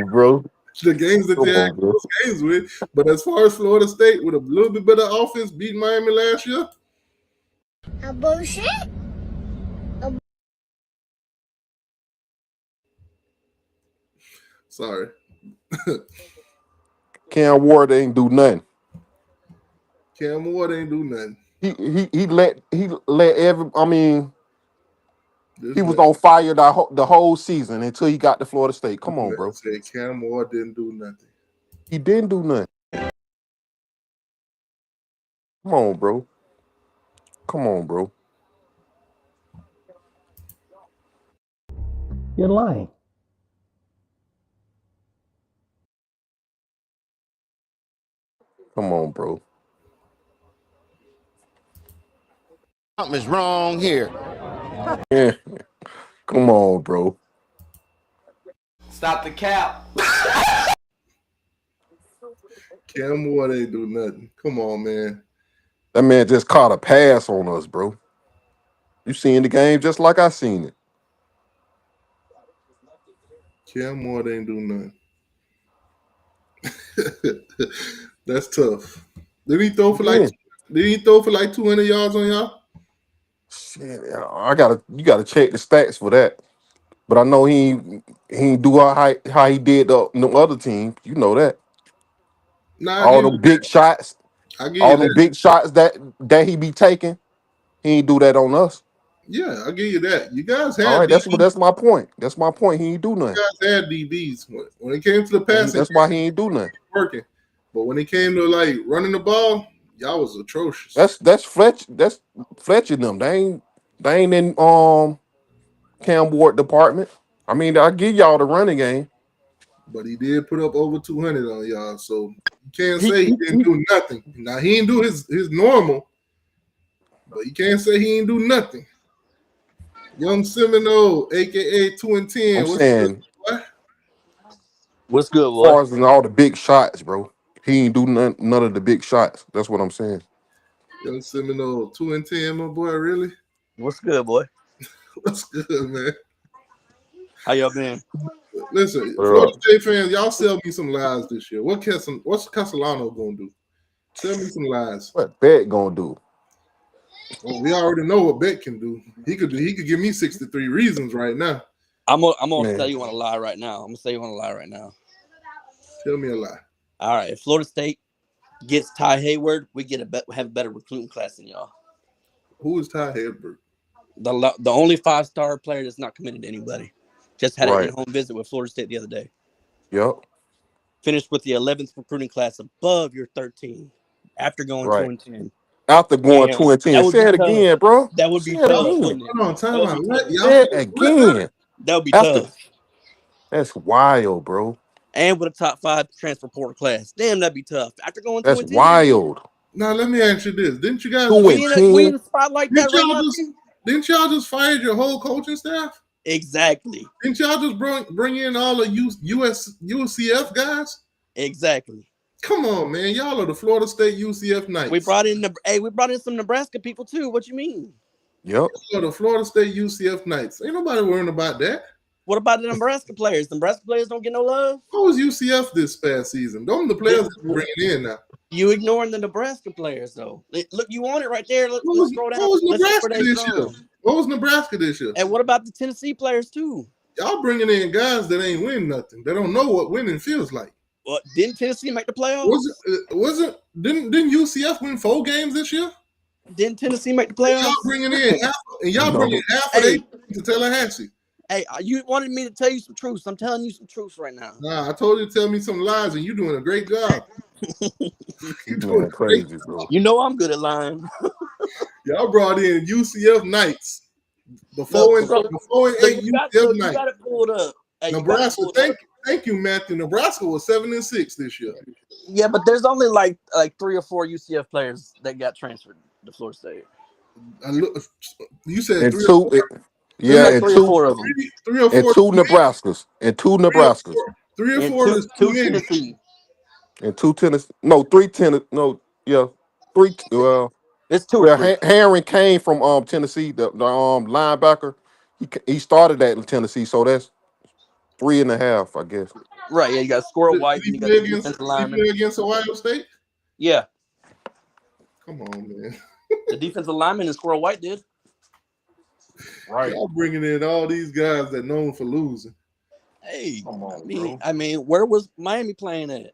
Bro. The games that you had close games with. But as far as Florida State with a little bit better offense beating Miami last year. A bullshit? Sorry. Cam Ward ain't do nothing. Cam Ward ain't do nothing. He let every. I mean, he was on fire the whole season until he got to Florida State. Come on, bro. Say Cam Ward didn't do nothing. He didn't do nothing. Come on, bro. Come on, bro. You're lying. Come on, bro. Something's wrong here. Yeah. Come on, bro. Stop the cap. Cam Ward ain't do nothing. Come on, man. That man just caught a pass on us, bro. You seen the game just like I seen it. Cam Ward ain't do nothing. That's tough. Did he throw for like 200 yards on y'all? Shit, you gotta check the stats for that. But I know he ain't do how he did the other team. You know that. All them big shots. All them big shots that he be taking, he ain't do that on us. Yeah, I'll give you that. You guys had all right. DBs. That's my point. That's my point. He ain't do nothing. You guys had DBs when it came to the passing. That's why he ain't do nothing. Working, but when it came to like running the ball, y'all was atrocious. That's Fletcher. That's Fletcher. Them. They ain't in Cam Ward department. I mean, I give y'all the running game. But he did put up over 200 on y'all, so you can't say he didn't do nothing. Now he didn't do his normal, but you can't say he didn't do nothing. Young Seminole, aka 2-10. I'm saying, what's good, boy? As far as all the big shots, bro, he ain't do none of the big shots. That's what I'm saying. Young Seminole, 2-10, my boy. Really? What's good, boy? What's good, man? How y'all been? Listen, Florida State fans, y'all sell me some lies this year. What's Castellano gonna do? Tell me some lies. What Beck gonna do? Well, we already know what Beck can do. He could give me 63 reasons right now. I'm gonna tell you on a lie right now. I'm gonna say you on a lie right now. Tell me a lie. All right, if Florida State gets Ty Hayward, we have a better recruiting class than y'all. Who is Ty Hayward? The only 5-star player that's not committed to anybody. Just had an in-home visit with Florida State the other day. Yep. Finished with the 11th recruiting class above your 13 after going 2-10. After going 2-10. Say it again, bro. That would be tough. Hold on, time out. Say it again. That would be tough. That's wild, bro. And with a top 5 transfer portal class. Damn, that'd be tough. After going 2-10. That's wild. Now, let me ask you this. Didn't you guys we in a spot like that right now? Didn't y'all just fire your whole coaching staff? Exactly. Didn't y'all just bring in all the UCF guys? Exactly. Come on, man. Y'all are the Florida State UCF Knights. We brought in some Nebraska people too. What you mean? Yep. Y'all are the Florida State UCF Knights. Ain't nobody worrying about that. What about the Nebraska players? The Nebraska players don't get no love. What was UCF this past season? Those are the players that you're bringing in now. You ignoring the Nebraska players though. Look, you want it right there. Let's scroll down. What was Nebraska this year? What was Nebraska this year? And what about the Tennessee players too? Y'all bringing in guys that ain't win nothing. They don't know what winning feels like. Well, didn't Tennessee make the playoffs? Didn't UCF win 4 games this year? Didn't Tennessee make the playoffs? Y'all bringing in half of them to Tallahassee. Hey, you wanted me to tell you some truths. I'm telling you some truths right now. Nah, I told you to tell me some lies, and you're doing a great job. You doing Man, great. crazy, bro. You know I'm good at lying. Y'all brought in UCF Knights. The Look, 4 and so 8 you got UCF Knights. it pulled up. Hey, you got it Nebraska, pulled up. thank you, Matthew. Nebraska was 7-6 this year. Yeah, but there's only like 3 or 4 UCF players that got transferred to Florida State. You said And 3 or 4. There's yeah, like and 3 or 4 of them. Three or and four. two Nebraskas, and two Three or Nebraskas, four. Three or And four is too two many. Tennessee. and two tennis. No, three tennis. No, yeah, three. Well, It's 2 or 3. Herring came from Tennessee. The linebacker. He started at Tennessee, so that's 3.5, I guess. Right, yeah, you got Squirrel Did White he and you got play the against? defensive Did he lineman. play against Ohio State? Yeah, Come on, man. the defensive lineman and Squirrel White did. Right. Y'all bringing in all these guys that known for losing. Hey, Come on, bro. I mean, where was Miami playing at?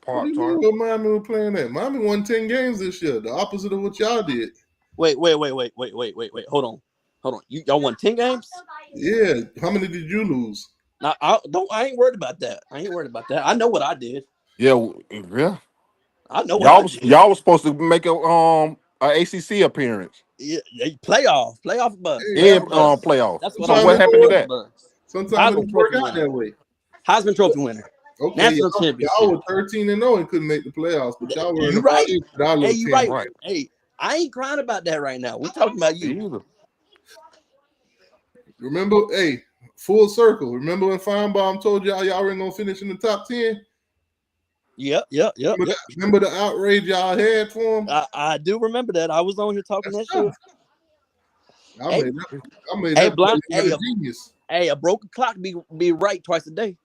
What do you Part-time. mean where Miami were playing at? Miami won 10 games this year. The opposite of what y'all did. Wait. Hold on. Y'all won 10 games? Yeah. How many did you lose? Now, I ain't worried about that. I know what I did. Yeah, yeah. I know what I did. Y'all was supposed to make a ACC appearance Yeah, playoff bus. Hey, in Playoff bus. playoff. That's what So I'm sometimes what it saying. happened to don't, Playoff that? bus. sometimes it Heisman don't work Trophy out winner. that way. Heisman Trophy winner. Okay, National y'all championship. were 13-0 and couldn't make the playoffs, but y'all were in You the right. finals with our Hey, little you 10 right. Right. Hey, I ain't crying about that right now. We're talking about you. Either. Remember, hey, full circle. Remember when Feinbaum told y'all weren't gonna finish in the top 10? Yep. Remember the outrage y'all had for him? I do remember that. I was on here talking That's that shit. tough. I Hey, made that play like a genius. Hey, a broken clock be right twice a day.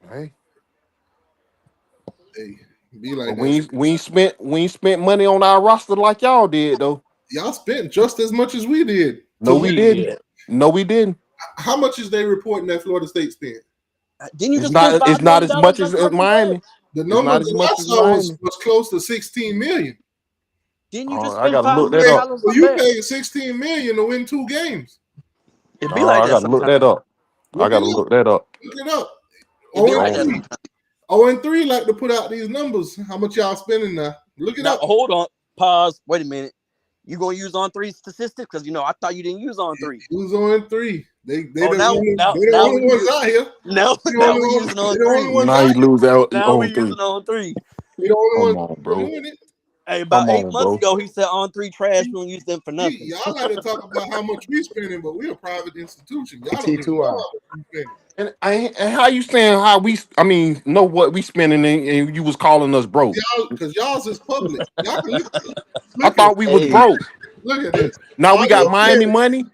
Hey. Hey, be like But that. we ain't spent money on our roster like y'all did though. Y'all spent just as much as we did. No, we didn't. No, we didn't. How much is they reporting that Florida State spent? Didn't you It's just spend not. It's $5 not million as much on as fucking Miami. The It's not numbers as that I much as saw was Miami. close to 16 million. Didn't you just I spend gotta $5 look that million up. on So you Beck? paid 16 million to win 2 games. It be like I that gotta look that sometimes. up. Look it up. Look that up. Look it up. It be 0 like and that 3. sometimes. 0 and 3 like to put out these numbers. How much y'all spending now? Look it Now up. hold on. Pause. Wait a minute. You gonna use on 3 statistics? Because I thought you didn't use on 3. It was 0 and 3. They Oh, the now only ones out here. now They the now only we ones. using They on the only 3. ones Now out you here. lose out Now we on 3. using on 3. They the only Come ones on, bro. doing it. Hey, about Come 8 on, months bro. ago, he said on 3 trash. We don't use them for nothing. Y'all like to talk about how much we spending, but we're a private institution. Y'all don't even know T2I. how much we spending. And how you saying how we? I mean, know what we spending and you was calling us broke. Because y'all's is public. Y'all can I look at thought we was Hey, broke. look at this. Now we All got your Miami players, money.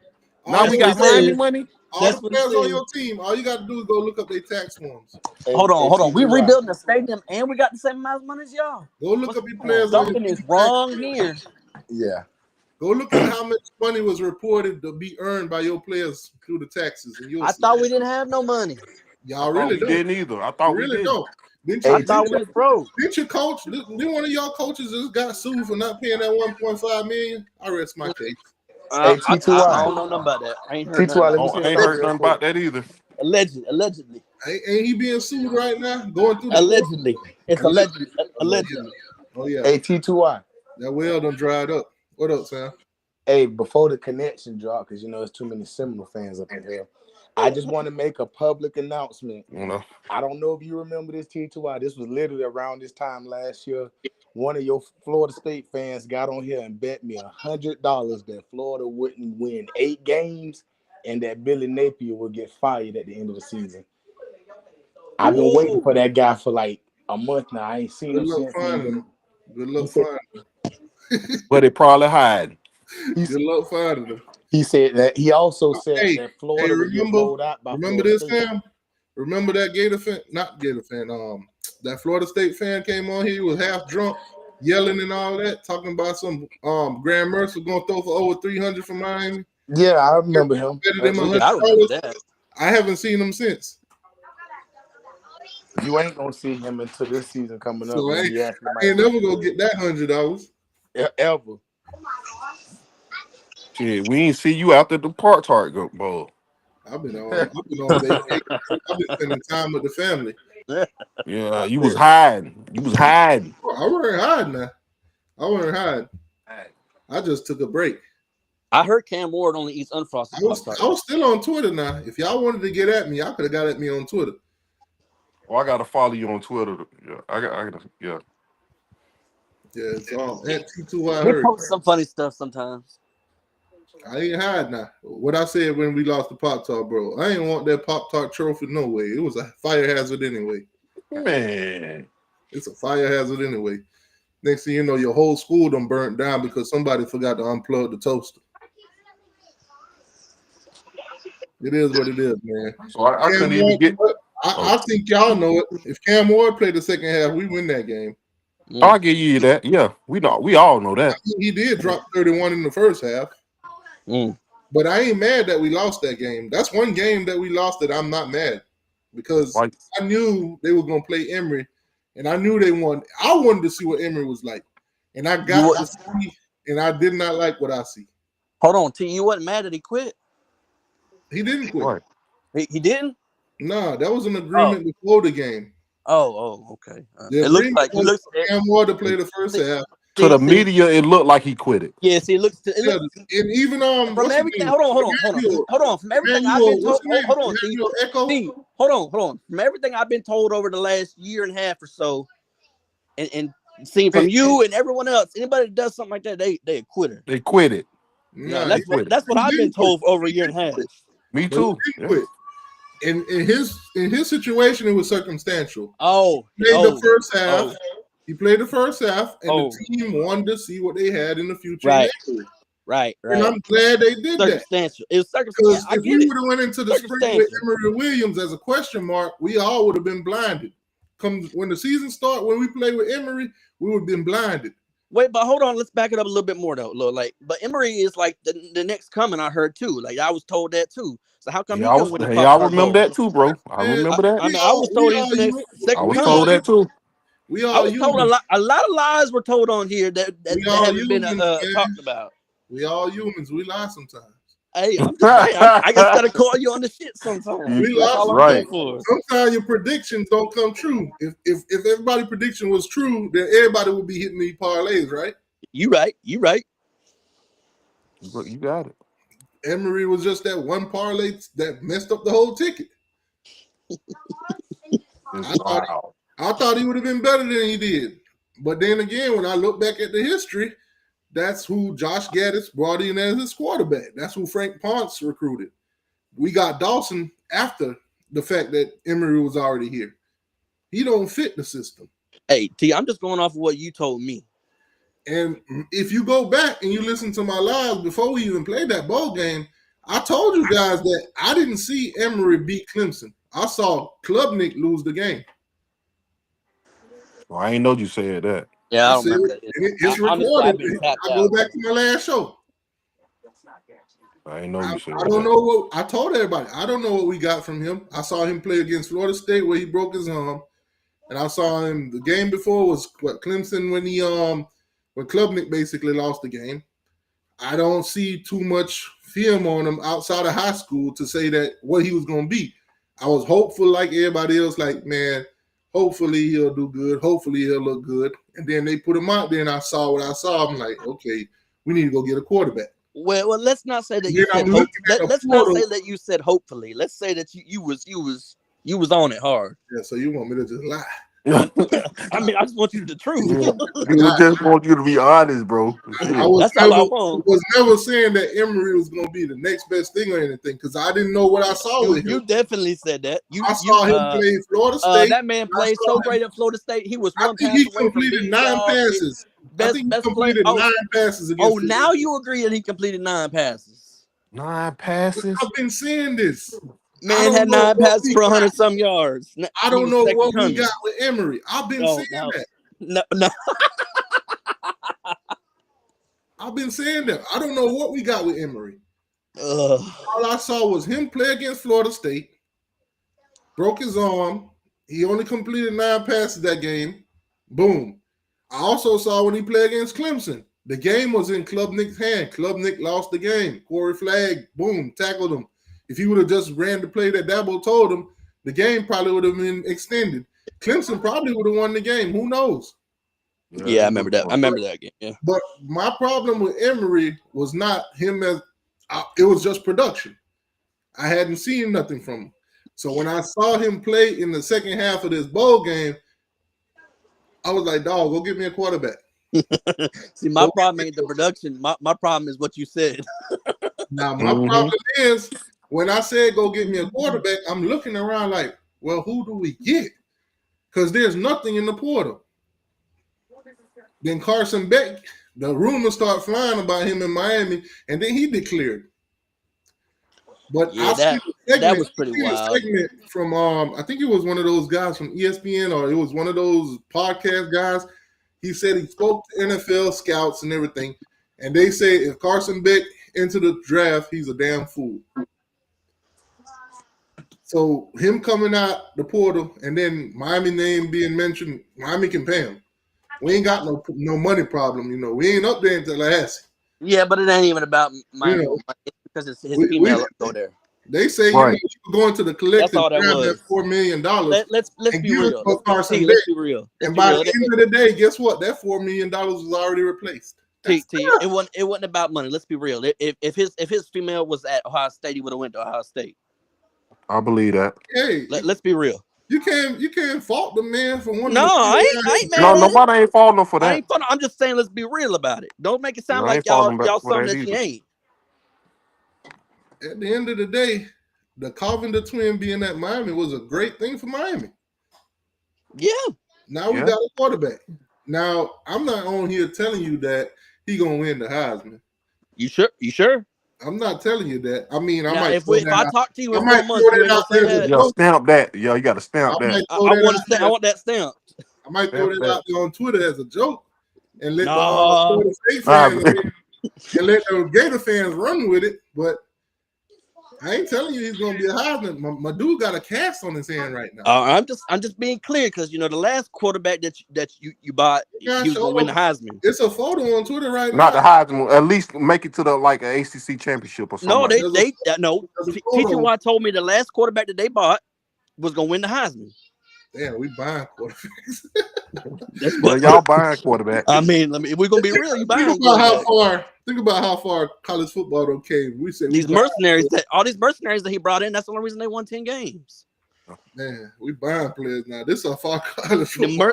Now all That's we your what he got Miami said. players, money. all the That's what he players on said. your team. All you got to do is go look up their tax forms. hey, Hold on. We T2I. rebuilding the stadium and we got the same amount of money as y'all. Go look up your Come on, players on bro. your Something is team tax wrong forms. here. Yeah. Go look at how much money was reported to be earned by your players through the taxes, and you'll I see. thought we didn't have no money. I Y'all thought really we don't. didn't either. I You thought we really didn't. don't. Didn't Hey, I you? thought we was broke. Didn't your coach? Didn't one of y'all coaches just got sued for not paying that 1.5 million? I rest my case. hey, I T2I. don't know nothing about that. I ain't heard nothing T2I, about let me Oh, say I ain't something heard real nothing quick. about that either. Allegedly. Ain't he being sued right now? Going through the court? Allegedly. It's allegedly. Allegedly. Oh yeah, Hey, T2I. that well done dried up. What up, Sam? Hey, before the connection drop, because there's too many Seminole fans up in here. I just want to make a public announcement. You know. I don't know if you remember this, T2I. This was literally around this time last year. One of your Florida State fans got on here and bet me $100 that Florida wouldn't win 8 games and that Billy Napier would get fired at the end of the season. I've been waiting for that guy for like a month now. I ain't seen Good him luck since. finding him. Good He luck said finding But it probably hiding. him. Good luck finding him. he said that he also said Hey, that Florida would get rolled out by remember Florida this, State. Sam? Remember that Gator fan? Not Gator fan. That Florida State fan came on here. He was half drunk, yelling and all that, talking about some Graham Mercer going to throw for over 300 for Miami. Yeah, I remember him. Better than I remember $100. that. I haven't seen him since. You ain't gonna see him until this season coming up So when I he actually ain't might never gonna get that $100. ever. Shit, we ain't see you after the Target Bowl. I've been on vacation. I've been spending time with the family. Yeah, you was hiding. You was hiding. I wasn't hiding now. I wasn't hiding. I just took a break. I heard Cam Ward only eats unfrosted I Pop-Tarts. was still on Twitter now. If y'all wanted to get at me, y'all could have got at me on Twitter. Well, I gotta follow you on Twitter. Yeah, I gotta. Yeah. Yeah, it's at T2I He Heard. posts some funny stuff sometimes. I ain't hide now. What I said when we lost the Pop-Tart, bro. I ain't want that Pop-Tart trophy no way. It was a fire hazard anyway. Man. It's a fire hazard anyway. Next thing you know, your whole school done burnt down because somebody forgot to unplug the toaster. It is what it is, man. So I couldn't even get. I think y'all know it. If Cam Ward played the second half, we win that game. I'll give you that. Yeah, we know. We all know that. He did drop 31 in the first half. But I ain't mad that we lost that game. That's one game that we lost that I'm not mad because I knew they were going to play Emory, and I knew they won. I wanted to see what Emory was like, and I got to see, and I did not like what I see. Hold on, T. You wasn't mad that he quit? He didn't quit. He didn't? No, that was an agreement before the game. Okay. It looks like he looks Cam Ward to play the first half. To the media, it looked like he quit it. Yeah, see, it looks. And even from everything, hold on. From everything I've been told, hold on, Steve. Hold on. From everything I've been told over the last year and a half or so, and seen from you and everyone else, anybody that does something like that, they a quitter. They quit it. Yeah, that's what I've been told for over a year and a half. Me too. In his situation, it was circumstantial. He played the first half. He played the first half, and the team wanted to see what they had in the future. Right. And I'm glad they did that. It was circumstantial. Because if we would have went into the spring with Emory Williams as a question mark, we all would have been blinded. When the season started, when we played with Emory, we would have been blinded. Wait, but hold on. Let's back it up a little bit more, though. But Emory is like the next coming. I heard too. Like I was told that too. So how come I remember that too, bro. I remember that. I mean, I was told he's the next second coming. I was told that too. I was told a lot of lies were told on here that haven't been talked about. We all humans. We lie sometimes. Hey, I'm just saying. I just gotta call you on the shit sometimes. We lie right. Sometimes your predictions don't come true. If everybody's prediction was true, then everybody would be hitting these parlays, right? You right. You got it. Emory was just that one parlay that messed up the whole ticket. I thought he would have been better than he did. But then again, when I look back at the history, that's who Josh Gaddis brought in as his quarterback. That's who Frank Ponce recruited. We got Dawson after the fact that Emory was already here. He don't fit the system. Hey, T, I'm just going off of what you told me. And if you go back and you listen to my lives before we even played that bowl game, I told you guys that I didn't see Emory beat Clemson. I saw Klubnik lose the game. Well, I ain't know you said that. Yeah, I don't remember that. It's recorded. I go back to my last show. I ain't know you said that. I don't know what I told everybody. I don't know what we got from him. I saw him play against Florida State where he broke his arm, and I saw him the game before was Clemson when Klubnik basically lost the game. I don't see too much film on him outside of high school to say that what he was going to be. I was hopeful like everybody else, like, man, hopefully he'll do good. Hopefully he'll look good. And then they put him out there, and I saw what I saw. I'm like, okay, we need to go get a quarterback. Well, let's not say that you said let's not say that you said hopefully. Let's say that you was on it hard. Yeah, so you want me to just lie? I mean, I just want you the truth. I just want you to be honest, bro. That's all I want. Was never saying that Emory was going to be the next best thing or anything because I didn't know what I saw with him. You definitely said that. I saw him play Florida State. That man played so great at Florida State. He was one pass he away from completed 9 passes. Best completed 9 passes against Florida. Now you agree that he completed 9 passes. 9 passes? I've been saying this. Man had 9 passes for 100-some yards. I don't know what we got with Emory. I've been saying that. No. I've been saying that. I don't know what we got with Emory. All I saw was him play against Florida State, broke his arm. He only completed 9 passes that game. Boom. I also saw when he played against Clemson. The game was in Klubnik's hand. Klubnik lost the game. Corey Flagg, boom, tackled him. If he would have just ran the play that Dabo told him, the game probably would have been extended. Clemson probably would have won the game. Who knows? Yeah, I remember that. I remember that game. Yeah. But my problem with Emory was not him it was just production. I hadn't seen nothing from him. So when I saw him play in the second half of this bowl game, I was like, dog, go get me a quarterback. See, my problem ain't the production. My problem is what you said. Now, my problem is when I said go get me a quarterback, I'm looking around like, well, who do we get? Because there's nothing in the portal. Then Carson Beck, the rumors start flying about him in Miami, and then he declared. But yeah, that was pretty wild. Segment from I think it was one of those guys from ESPN, or it was one of those podcast guys. He said he spoke to NFL scouts and everything, and they say if Carson Beck into the draft, he's a damn fool. So him coming out the portal and then Miami name being mentioned, Miami can pay him. We ain't got no money problem, you know. We ain't up there in Tallahassee. Yeah, but it ain't even about Miami. It's because it's his female go there. They say you know, going to the collective grab that $4 million. Let's be real. Let's be real. And by the end of the day, guess what? That $4 million was already replaced. It wasn't about money. Let's be real. If his female was at Ohio State, he would have went to Ohio State. I believe that. Hey, let's be real. You can't fault the man for one. No, I ain't mad. No, nobody ain't faulting him for that. I'm just saying, let's be real about it. Don't make it sound like y'all something that you ain't. At the end of the day, the Carpenter twin being at Miami was a great thing for Miami. Yeah. Now we got a quarterback. Now I'm not on here telling you that he gonna win the Heisman. You sure? I'm not telling you that. I mean, I now, might. If I talk to you in 4 months, you ain't say that. Yo, stamp that. Yo, you got to stamp that. I want that stamped. I might throw that out there on Twitter as a joke and let the State fans and let the Gator fans run with it. But I ain't telling you he's gonna be a Heisman. My dude got a cast on his hand right now. I'm just being clear because you know the last quarterback that you bought, he was gonna win the Heisman. It's a photo on Twitter right now. Not the Heisman. At least make it to the like an ACC championship or something. No, TTY told me the last quarterback that they bought was gonna win the Heisman. Damn, we buying quarterbacks. Well, y'all buying quarterbacks. I mean, if we're gonna be real, you buying. Think about how far college football came. We said all these mercenaries that he brought in. That's the only reason they won 10 games. Man, we buying players now. This is a far college football.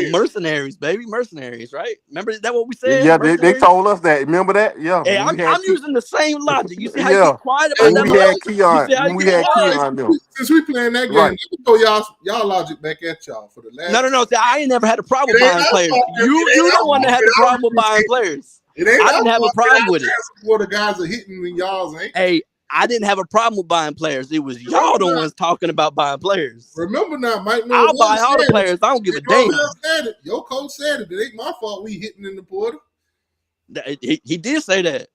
Mercenaries, baby, mercenaries, right? Remember that what we said? Yeah, they told us that. Remember that? Yeah. Hey, I'm using the same logic. You see how you get quiet about that? We had Keon. Since we playing that game, let me throw y'all logic back at y'all for the last. No. See, I ain't never had a problem with buying players. You the one that had the problem with buying players. I didn't have a problem with it. Where the guys are hitting when y'all's ain't. Hey, I didn't have a problem with buying players. It was y'all the ones talking about buying players. Remember now, Mike. I'll buy all the players. I don't give a damn. Your coach said it. It ain't my fault we hitting in the portal. He did say that.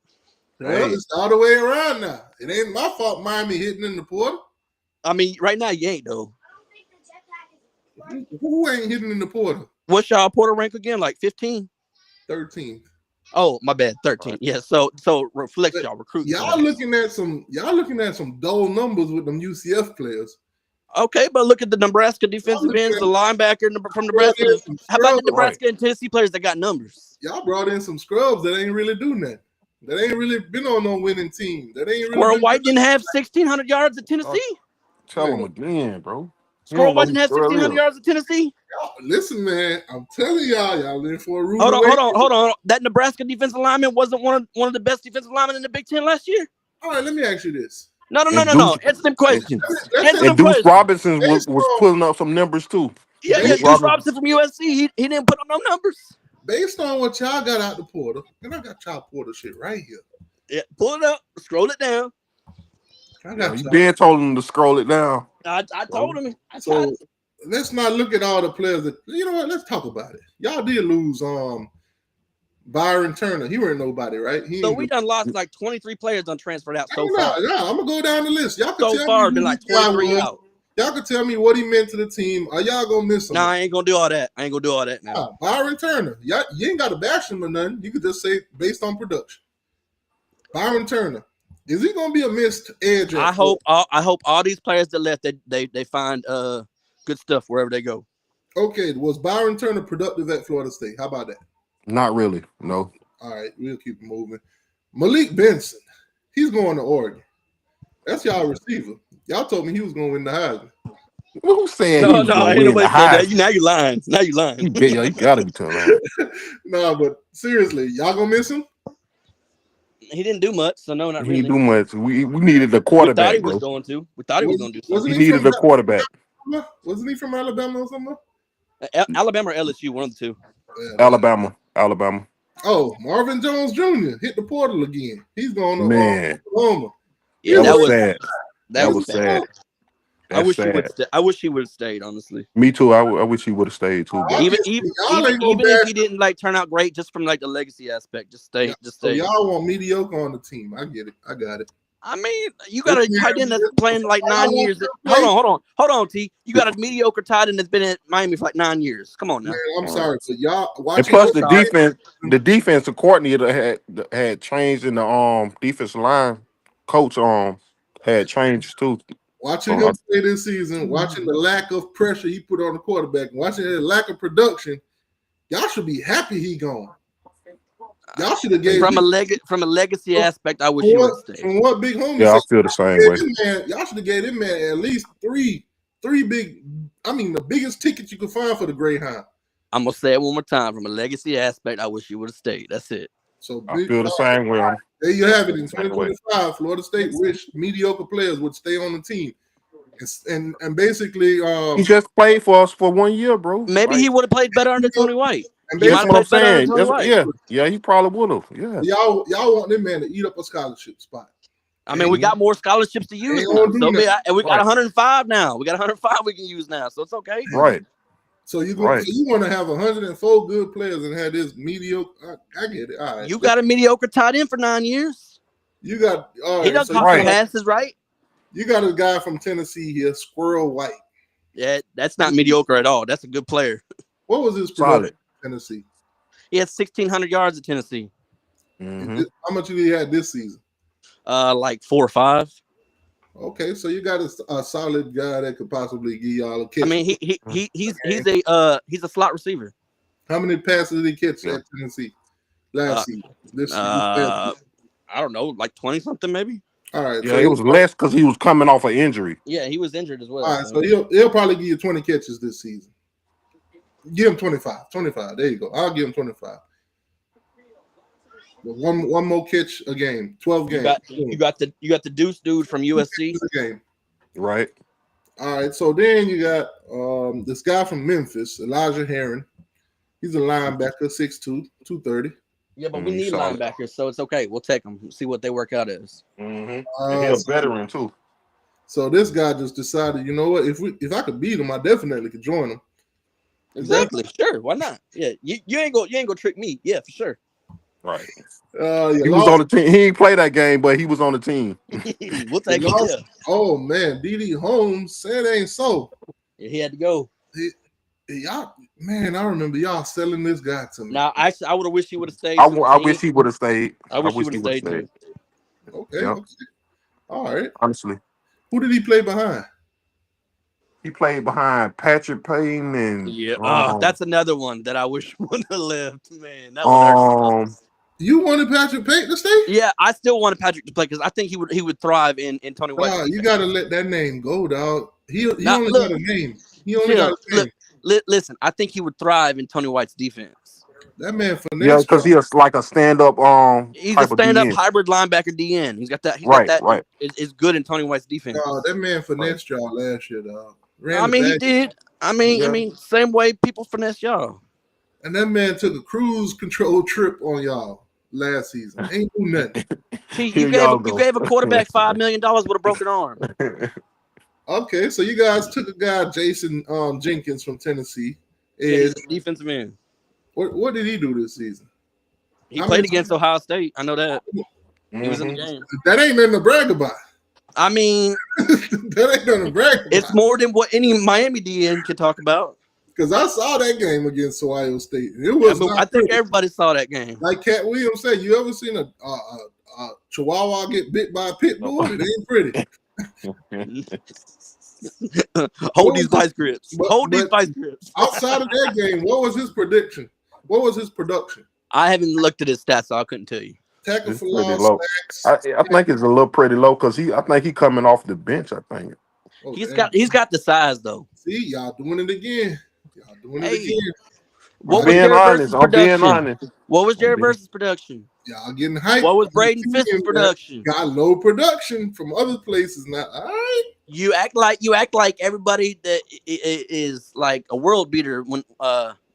Well, it's all the way around now. It ain't my fault Miami hitting in the portal. I mean, right now you ain't though. Who ain't hitting in the portal? What's y'all portal rank again? Like 15? 13. Oh, my bad. 13. Yeah. So reflect y'all recruiting. Y'all looking at some dull numbers with them UCF players. Okay, but look at the Nebraska defensive ends, the linebacker from Nebraska. How about the Nebraska and Tennessee players that got numbers? Y'all brought in some scrubs that ain't really doing that. That ain't really been on no winning team. That ain't Squirrel White didn't have 1,600 yards at Tennessee. Tell him again, bro. Squirrel White didn't have 1,600 yards at Tennessee. Listen, man, I'm telling y'all in for a rule. Hold on. That Nebraska defensive lineman wasn't one of the best defensive linemen in the Big Ten last year. All right, let me ask you this. No. Answer them questions. And Deuce Robinson was pulling up some numbers too. Yeah. Deuce Robinson from USC. He didn't put up no numbers. Based on what y'all got out the portal, and I got y'all portal shit right here. Yeah, pull it up, scroll it down. You been told him to scroll it down. I told him. So let's not look at all the players that you know what. Let's talk about it. Y'all did lose Byron Turner. He weren't nobody, right? So we done lost like 23 players done transferred out so far. Yeah, I'm gonna go down the list. Y'all can so far been like 23 out. Y'all can tell me what he meant to the team. Are y'all gonna miss him? Nah, I ain't gonna do all that. Now. Byron Turner. You ain't got to bash him or nothing. You could just say based on production. Byron Turner. Is he gonna be a missed edge? I hope all these players that left they find good stuff wherever they go. Okay, was Byron Turner productive at Florida State? How about that? Not really. No. All right, we'll keep moving. Malik Benson, he's going to Oregon. That's y'all receiver. Y'all told me he was going to win the Heisman. Who said he No, was gonna ain't win the nobody said that. Heisman? Now you lying. Now you lying. You gotta be telling lying. No, but seriously, y'all gonna miss him? He didn't do much, so no, not He really. didn't do much. We needed a We thought quarterback, he was bro. going to. We thought he was going to do Wasn't something. We he needed a quarterback. Wasn't he from Alabama or something? Alabama or LSU, one of the two. Yeah, Alabama. Oh, Marvin Jones Jr. hit the portal again. He's going to Man, Oklahoma. Yeah, that was sad. That was sad. bad. I That's wish sad. he would have stayed. Honestly, Me too. I wish he would have stayed too. But even if he didn't like turn out great, just from like the legacy aspect, just stay. So y'all want mediocre on the team? I get it. I got it. I mean, you got a tight end that's playing like 9 years. Hold on, T. You got a mediocre tight end that's been at Miami for like 9 years. Come on now. Man, I'm sorry, but y'all watching. And plus the defensive coordinator had changed in the defensive line. Coach had changed too. Watching him play this season, watching the lack of pressure he put on the quarterback, watching the lack of production, y'all should be happy he gone. Y'all should have gave from a legacy aspect. I wish he would stay. From what Big Homie Yeah, said, I feel the same way. Y'all should have gave him man at least three big. I mean, the biggest ticket you could find for the Greyhound. I'm gonna say it one more time. From a legacy aspect, I wish he would have stayed. That's it. So I feel the same way. There you have it. In 2025, Florida State wished mediocre players would stay on the team, and basically, he just played for us for 1 year, bro. Maybe he would have played better under Tony White. That's what I'm saying. Yeah, he probably would have. Yeah. Y'all want them man to eat up a scholarship spot. I mean, we got more scholarships to use now. And we got 105 now. We got 105 we can use now, so it's okay. Right. So you want to have 104 good players and have this mediocre. I get it. All right. You got a mediocre tight end for 9 years. You got he doesn't caught passes, right? You got a guy from Tennessee here, Squirrel White. Yeah, that's not mediocre at all. That's a good player. What was his production in Tennessee? He had 1,600 yards at Tennessee. Mm-hmm. How much did he have this season? Like 4 or 5. Okay, so you got a solid guy that could possibly give y'all a catch. I mean, he's a slot receiver. How many passes did he catch at Tennessee last season? This I don't know, like 20 something maybe. All right. Yeah, so it was less because he was coming off an injury. Yeah, he was injured as well. All right, so he'll probably give you 20 catches this season. Give him 25. 25. There you go. I'll give him 25. One more catch a game. 12 games. You got the Deuce dude from USC. Game. Right. All right. So then you got this guy from Memphis, Elijah Herron. He's a linebacker, 6'2", 230. Yeah, but we need linebackers, so it's okay. We'll take them. See what they work out as. Mm-hmm. He's a veteran too. So this guy just decided, you know what? If I could beat him, I definitely could join him. Exactly. Sure. Why not? Yeah. You ain't gonna trick me. Yeah, for sure. Right. He was on the team. He didn't play that game, but he was on the team. We'll take him. Yeah. Oh man, D.D. Holmes said it ain't so. Yeah, he had to go. Y'all, man, I remember y'all selling this guy to me. Now, I would have wished he would have stayed. I wish he would have stayed. I wish he would have stayed too. Okay. Yep. All right. Honestly. Who did he play behind? He played behind Patrick Payne and that's another one that I wish would have left. Man, that was you wanted Patrick Payne to stay? Yeah, I still wanted Patrick to play because I think he would thrive in Tony White. You gotta let that name go, dog. He only got a name. He only got a name. Listen, I think he would thrive in Tony White's defense. That man finesse. Yeah, because he's like a stand-up. He's a stand-up hybrid linebacker DN. He's got that. Right. Is good in Tony White's defense. That man finessed y'all last year, dog. He did. I mean, same way people finesse y'all. And that man took a cruise control trip on y'all last season. Ain't do nothing. You gave a quarterback $5 million with a broken arm. Okay, so you guys took a guy, Jason Jenkins from Tennessee. He's a defensive end. What did he do this season? He played against Ohio State. I know that. He was in the game. That ain't nothing to brag about. I mean, that ain't nothing to brag about. It's more than what any Miami DN can talk about. Because I saw that game against Ohio State. It was. I think everybody saw that game. Like Cat Williams said, you ever seen a Chihuahua get bit by a pit bull? It ain't pretty. Hold these vice grips. Hold these vice grips. Outside of that game, what was his prediction? What was his production? I haven't looked at his stats, so I couldn't tell you. Tackle It's for pretty loss, low. sacks. I think it's a little pretty low because I think he coming off the bench. I think He's got the size though. See, y'all doing it again. What was being Jared honest. versus I'm being production? honest. What was Jared versus production? Y'all getting hyped. What was Braden Fisk's production? Got low production from other places now. All right. You act like everybody that is like a world beater when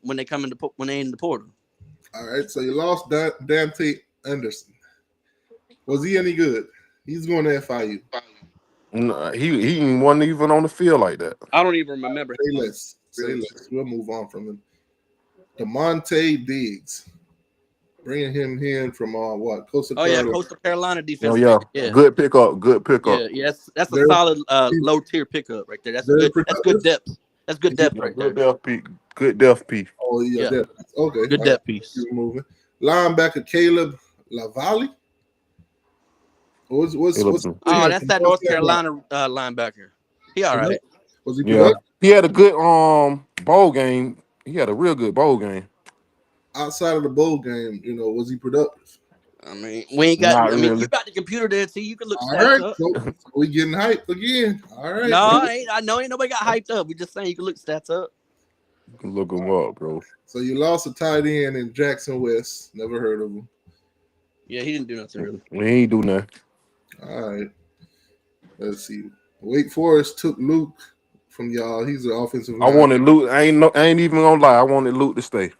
they come when they in the portal. All right. So you lost Dante Anderson. Was he any good? He's going to FIU. No, he wasn't even on the field like that. I don't even remember. Say less. We'll move on from him. DeMonte Diggs. Bringing him in from Coastal Carolina. Yeah, Coastal Carolina defense. Oh yeah. Good pickup. Yeah, that's a solid low tier pickup right there. That's good. That's good depth. That's good depth right there. Good depth piece. Oh yeah. Depth. Okay. Good depth piece. Keep moving. Linebacker Caleb Lavalle. What's that's that North Carolina linebacker. He all right. Was he productive? He had a good bowl game. He had a real good bowl game. Outside of the bowl game, was he productive? I mean, we ain't got. You got the computer there, so you can look. All right, up. So we getting hyped again. All right. No, I know ain't nobody got hyped up. We just saying you can look stats up. You can look them up, bro. So you lost a tight end in Jackson West. Never heard of him. Yeah, he didn't do nothing really. He ain't do nothing. All right. Let's see. Wake Forest took Luke from y'all. He's an offensive line. I wanted Luke. I ain't even gonna lie. I wanted Luke to stay.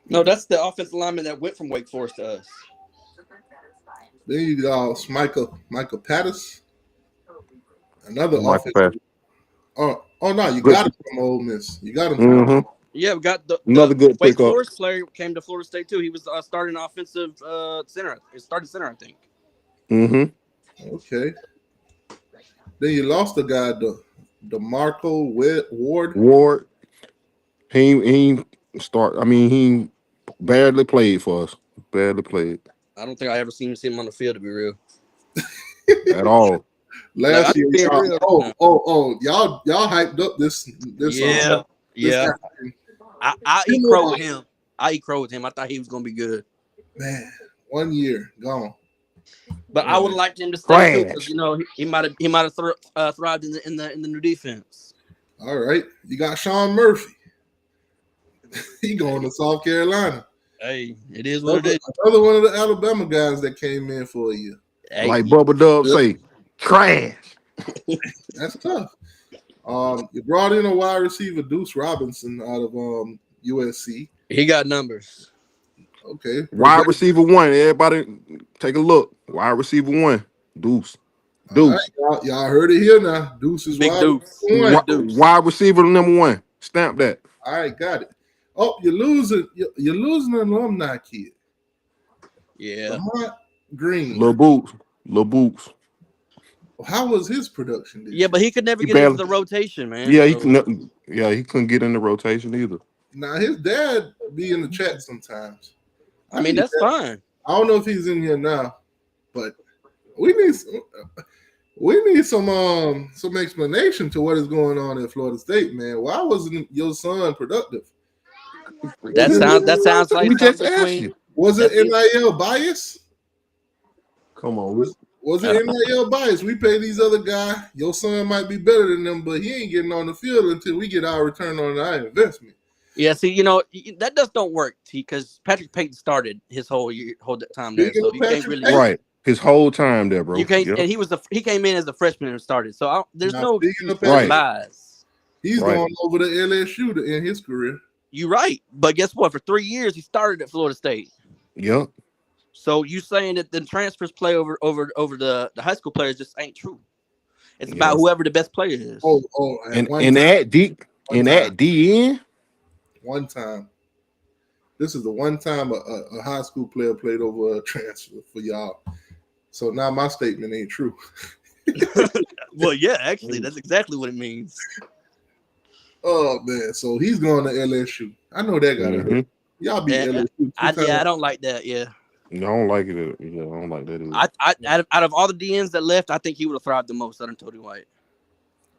No, that's the offensive lineman that went from Wake Forest to us. Then you got Michael Pattis. Another offensive. Oh no, you got him from Ole Miss. You got him from Mm-hmm. Yeah, we got another good Wake pickup. Forest player came to Florida State too. He was starting offensive center. Starting center, I think. Mm-hmm. Okay. Then you lost the guy, DeMarco Ward. Ward. He start. I mean, he barely played for us. Barely played. I don't think I ever seen him on the field, to be real. At all. Last year, y'all hyped up this. Yeah. I eat crow with him. I thought he was gonna be good. Man, 1 year gone. But I would have liked him to stay too, because he might have thrived in the new defense. All right, you got Sean Murphy. He going to South Carolina. Hey, it is what it is. Another one of the Alabama guys that came in for a year. Hey, like Bubba Dub say, trash. That's tough. You brought in a wide receiver, Deuce Robinson, out of USC. He got numbers. Okay. Wide receiver 1. Everybody take a look. Wide receiver 1. Deuce. Right, y'all heard it here now. Deuce is wide receiver number 1. Stamp that. All right, got it. Oh, you're losing an alumni kid. Yeah. Lamont Green. Lil Boots. How was his production? Yeah, but he could never get into the rotation, man. Yeah, he couldn't get in the rotation either. Now his dad be in the chat sometimes. I mean, that's fine. I don't know if he's in here now, but we need some explanation to what is going on at Florida State, man. Why wasn't your son productive? That sounds like we just asked you. Was it NIL bias? Come on. Was it NIL bias? We pay these other guys. Your son might be better than them, but he ain't getting on the field until we get our return on our investment. Yeah, see, that just don't work, because Patrick Payton started his whole time there, so you can't really right his whole time there, bro. You can't, and he came in as a freshman and started, so there's no bias. He's going over to LSU in his career. You're right, but guess what? For 3 years, he started at Florida State. Yep. So you saying that the transfers play over the high school players just ain't true. It's about whoever the best player is. And at DN. One time. This is the one time a high school player played over a transfer for y'all. So now my statement ain't true. Well, yeah, actually, that's exactly what it means. Oh man, so he's going to LSU. I know that got to hurt. Y'all beat LSU. I don't like that. Yeah. I don't like it. Yeah, I don't like that either. Out of all the DNs that left, I think he would have thrived the most other than Tony White.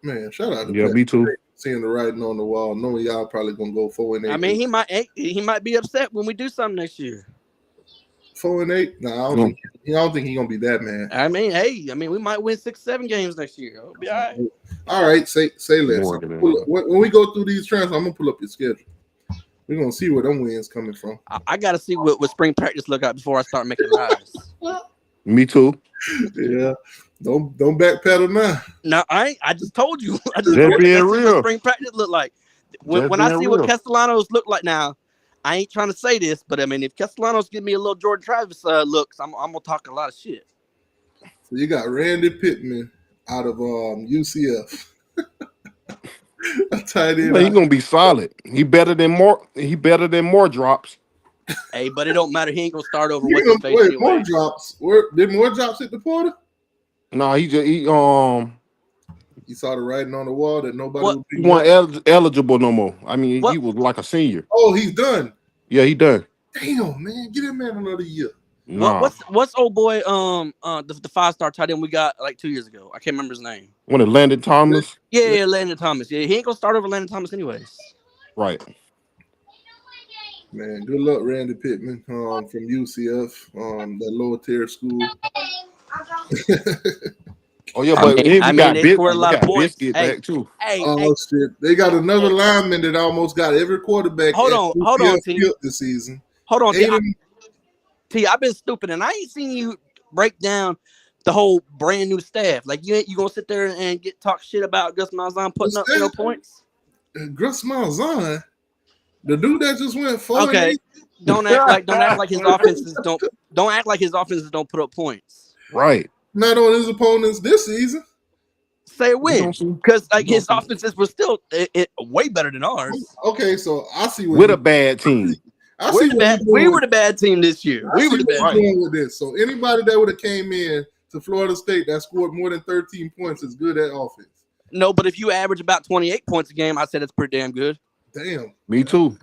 Man, shout out to Yeah, me too. seeing the writing on the wall, knowing y'all probably gonna go 4-8. I mean, he might be upset when we do something next year. 4-8. No, I don't think he's gonna be that man. I mean, we might win 6-7 games next year. It'll be all right. All right, say less. When we go through these transfers, I'm gonna pull up your schedule. We're gonna see where them wins coming from. I gotta see what spring practice look like before I start making rides. Me too. Yeah. Don't backpedal now. No, I just told you. I just Just being real. what spring practice look like. When I see what Castellanos look like now, I ain't trying to say this, but I mean, if Castellanos give me a little Jordan Travis looks, I'm gonna talk a lot of shit. So you got Randy Pittman out of UCF. A tight end. He's gonna be solid. He better than more drops. Hey, but it don't matter. He ain't gonna start over with his face anyway. More drops. Did more drops hit the portal? No, he saw the writing on the wall that nobody wasn't eligible no more. I mean, he was like a senior. Oh, he's done. Yeah, he done. Damn, man, get him man another year. Nah. What's old boy the 5-star tight end we got like 2 years ago? I can't remember his name. When it Landon Thomas? Yeah, Landon Thomas. Yeah, he ain't gonna start over Landon Thomas anyways. Right. Man, good luck, Randy Pittman from UCF, that lower tier school. Oh yeah, but they scored a lot of points. Back too. Shit! They got another lineman that almost got every quarterback. Hold on, T. This season. Hold on, T. I've been stupid, and I ain't seen you break down the whole brand new staff. Like you gonna sit there and talk shit about Gus Malzahn putting up points? Gus Malzahn, the dude that just went 4-8. Okay, don't act like his offenses don't act like his offenses don't put up points. Right. Not on his opponents this season. Say when, because like his offenses were still way better than ours. Okay, so I see with a bad team. We were the bad team this year. We were the bad team with this. So anybody that would have came in to Florida State that scored more than 13 points is good at offense. No, but if you average about 28 points a game, I said it's pretty damn good. Damn. Me too.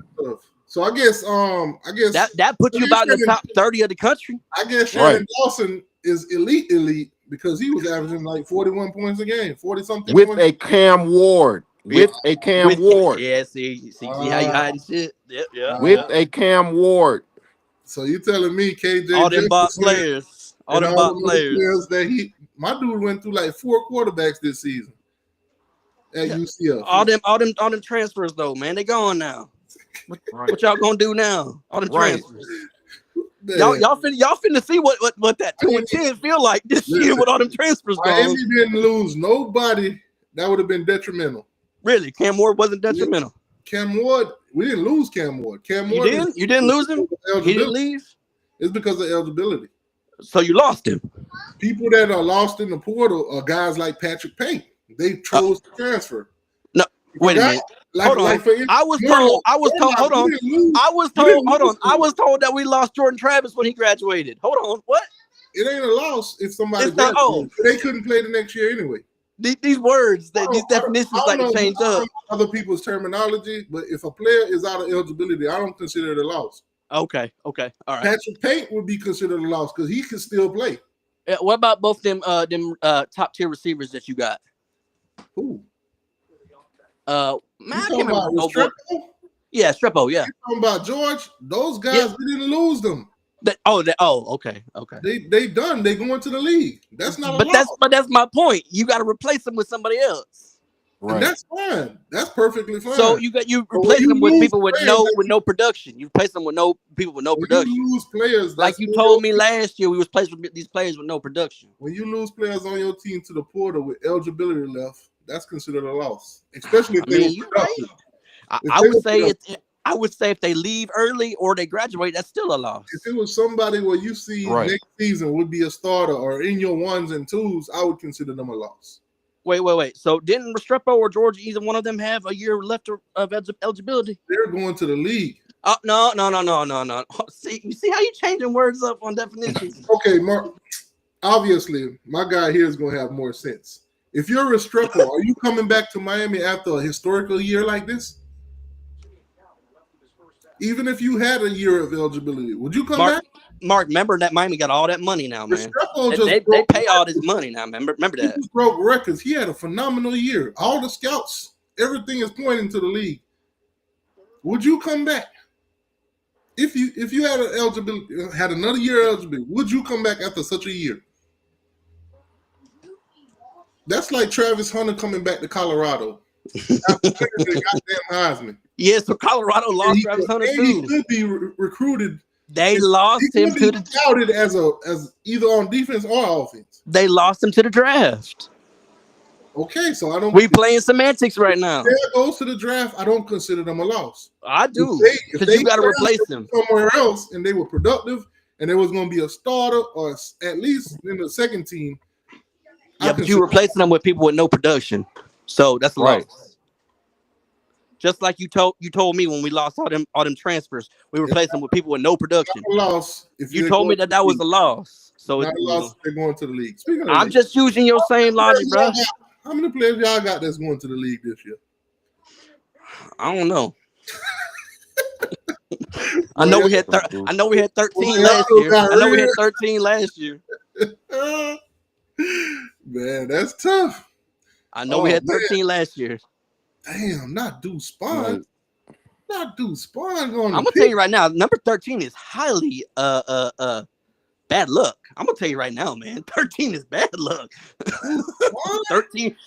So I guess that puts you about in the top 30 of the country. I guess Shannon Dawson is elite because he was averaging like 41 points a game, 40-something with points. a Cam Ward. Yeah, how see how you hiding shit. Yeah. With a Cam Ward. So you telling me KJ all them bot players. All them bot players that my dude went through like 4 quarterbacks this season at UCF. All them transfers though, man. They gone now. What y'all gonna do now? All them transfers. Y'all finna see what that 2-10 feel like this year with all them transfers gone. Miami didn't lose nobody that would have been detrimental. Really, Cam Ward wasn't detrimental. Cam Ward, we didn't lose Cam Ward. You didn't lose him. He didn't leave. It's because of eligibility. So you lost him. People that are lost in the portal are guys like Patrick Payne. They chose to transfer. No, wait a minute. Hold on. I was told that we lost Jordan Travis when he graduated. Hold on. What? It ain't a loss if somebody they couldn't play the next year anyway. These words, these definitions like to change up. Other people's terminology, but if a player is out of eligibility, I don't consider it a loss. Okay. All right. Patrick Payne would be considered a loss because he can still play. What about both them top tier receivers that you got? Who? Man, I can't remember. Strepo? Yeah, Strepo. Yeah. You talking about George? Those guys, we didn't lose them. Okay. They done. They going to the league. That's not a loss. That's my point. You got to replace them with somebody else. Right. And that's fine. That's perfectly fine. So you replace them with people with no production. You replace them with people with no production. You lose players, like you told me last year, we was placed with these players with no production. When you lose players on your team to the portal with eligibility left, that's considered a loss, especially if they were productive. I would say if they leave early or they graduate, that's still a loss. If it was somebody where you see next season would be a starter or in your 1s and 2s, I would consider them a loss. Wait. So didn't Restrepo or Georgia, either one of them, have a year left of eligibility? They're going to the league. No. See, you see how you changing words up on definitions? Okay, Mark. Obviously, my guy here is going to have more sense. If you're Restrepo, are you coming back to Miami after a historical year like this? Even if you had a year of eligibility, would you come back? Mark, remember that Miami got all that money now, man. They pay all this money now. Remember that. He broke records. He had a phenomenal year. All the scouts, everything is pointing to the league. Would you come back? If you had another year eligibility, would you come back after such a year? That's like Travis Hunter coming back to Colorado after winning the goddamn Heisman. Yeah, so Colorado lost Travis Hunter too. He could be recruited. They lost him to the scouted as either on defense or offense. They lost him to the draft. Okay, so I don't. We playing semantics right now. If they goes to the draft, I don't consider them a loss. I do, because you got to replace them somewhere else, and they were productive, and there was going to be a starter or at least in the second team. Yeah, but you replacing them with people with no production, so that's a loss. Just like you told me when we lost all them transfers, we replaced them with people with no production. Not a loss. You told me that was a loss. So not a loss. They're going to the league. I'm just using your same logic, bro. How many players y'all got that's going to the league this year? I don't know. I know we had 13 last year. I know we had 13 last year. Man, that's tough. I know we had 13 last year. Damn, not Deuce Spawn. Not Deuce Spawn going. I'm gonna tell you right now, number 13 is highly bad luck. I'm gonna tell you right now, man. 13 is bad luck.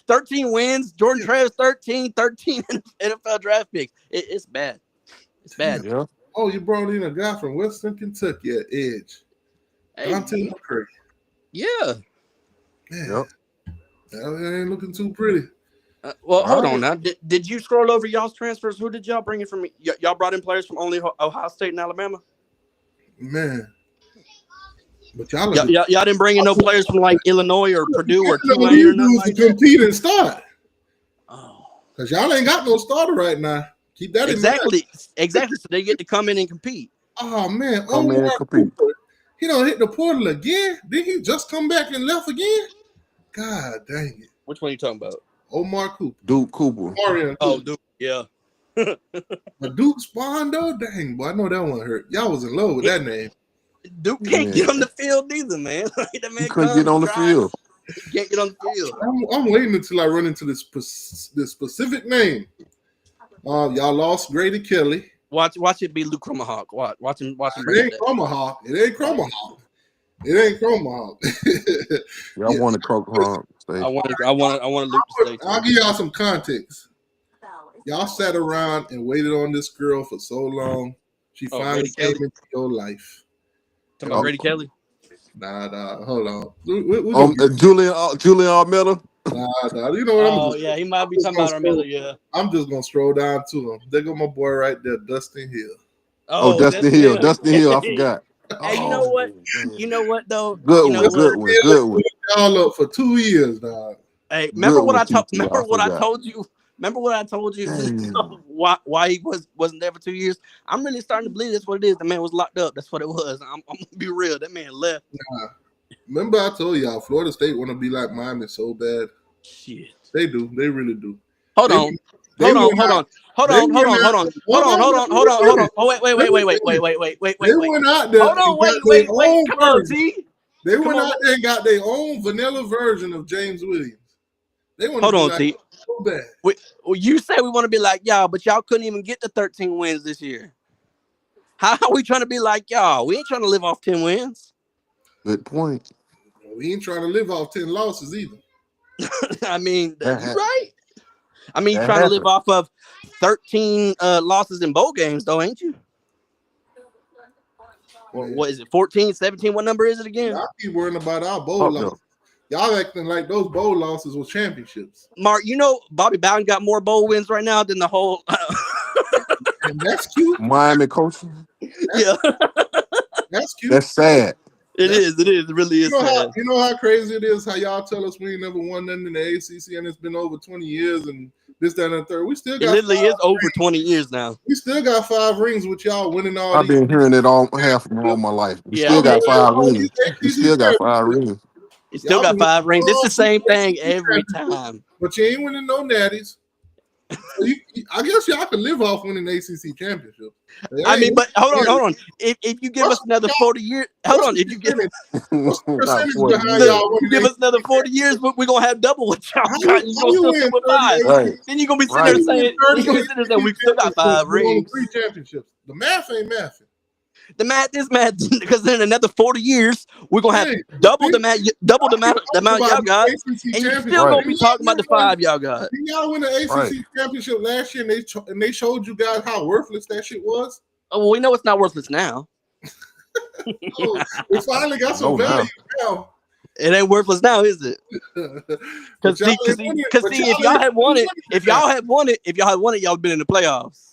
13 wins. Jordan Travis 13 NFL draft picks. It's bad. It's bad. Yeah. Oh, you brought in a guy from Western Kentucky at edge. Dante McCray. Yeah. Man, that ain't looking too pretty. Hold on now. Did you scroll over y'all's transfers? Who did y'all bring in from? Y'all brought in players from only Ohio State and Alabama? Man. But y'all didn't bring in no players from like Illinois or Purdue or Tulane or nothing like that? Compete and start. Oh. Because y'all ain't got no starter right now. Keep that in mind. Exactly. So they get to come in and compete. Oh, man. He don't hit the portal again? Did he just come back and left again? God dang it. Which one are you talking about? Omar Cooper. Duke Cooper. Duke. Yeah. But Duke Spawn, though? Dang, boy. I know that one hurt. Y'all was in love with that name. Duke can't get on the field either, man. That man couldn't get on the field. He can't get on the field. I'm waiting until I run into this specific name. Y'all lost Grady Kelly. Watch it be Luke Cromahawk. Watch him. It ain't Cromahawk. Y'all want to Cromahawk. I want Luke to stay. I'll give y'all some context. Y'all sat around and waited on this girl for so long. She finally came into your life. Talking about Grady Kelly? Nah. Hold on. Julian Almeida? Nah. You know what he might be talking about Almeida, yeah. I'm just going to scroll down to him. There go my boy right there, Dustin Hill. Oh, Dustin Hill. Dustin Hill, I forgot. Hey, you know what? You know what, though? Good one. Y'all up for 2 years, dog. Hey, remember what I told you? Remember what I told you? Why he wasn't there for 2 years? I'm really starting to believe that's what it is. The man was locked up. That's what it was. I'm gonna be real. That man left. Nah. Remember I told y'all Florida State want to be like Miami so bad. Shit. They do. They really do. Hold on. Oh, wait. They went out there. Hold on, wait. Come on, T. They went out there and got their own vanilla version of James Williams. They want to be like T. So bad. You say we want to be like y'all, but y'all couldn't even get the 13 wins this year. How are we trying to be like y'all? We ain't trying to live off 10 wins. Good point. We ain't trying to live off 10 losses either. I mean, that's right. I mean, you're trying to live off of 13 losses in bowl games, though, ain't you? Well, what is it, 14, 17? What number is it again? Y'all keep worrying about our bowl losses. Y'all acting like those bowl losses were championships. Mark, you know Bobby Bowden got more bowl wins right now than the whole. And that's cute. Miami coaching. Yeah. That's cute. That's sad. It is. It really is. You know how crazy it is how y'all tell us we ain't never won nothing in the ACC and it's been over 20 years and this, that, and the third. We still got. It literally is over 20 years now. We still got 5 rings with y'all winning all. I've been hearing it all my life. We still got 5 rings. We still got 5 rings. You still got 5 rings. It's the same thing every time. But you ain't winning no natties. I guess y'all can live off winning the ACC championship. I mean, but hold on. If you give us another 40 years, hold on. If you give what's the percentage behind look, y'all winning? give us another 40 years, we're gonna have double what y'all got. You're gonna still sit with 5. Right. Then you're gonna be sitting there saying, we still got 5 rings. 3 championships. The math ain't mathing. The math is math because in another 40 years, we're gonna have double the amount y'all got, and you're still gonna be talking about the 5 y'all got. Did y'all win the ACC championship last year, and they showed you guys how worthless that shit was? Oh, well, we know it's not worthless now. We finally got some value now. It ain't worthless now, is it? Because if y'all had won it, y'all had won it, y'all would been in the playoffs.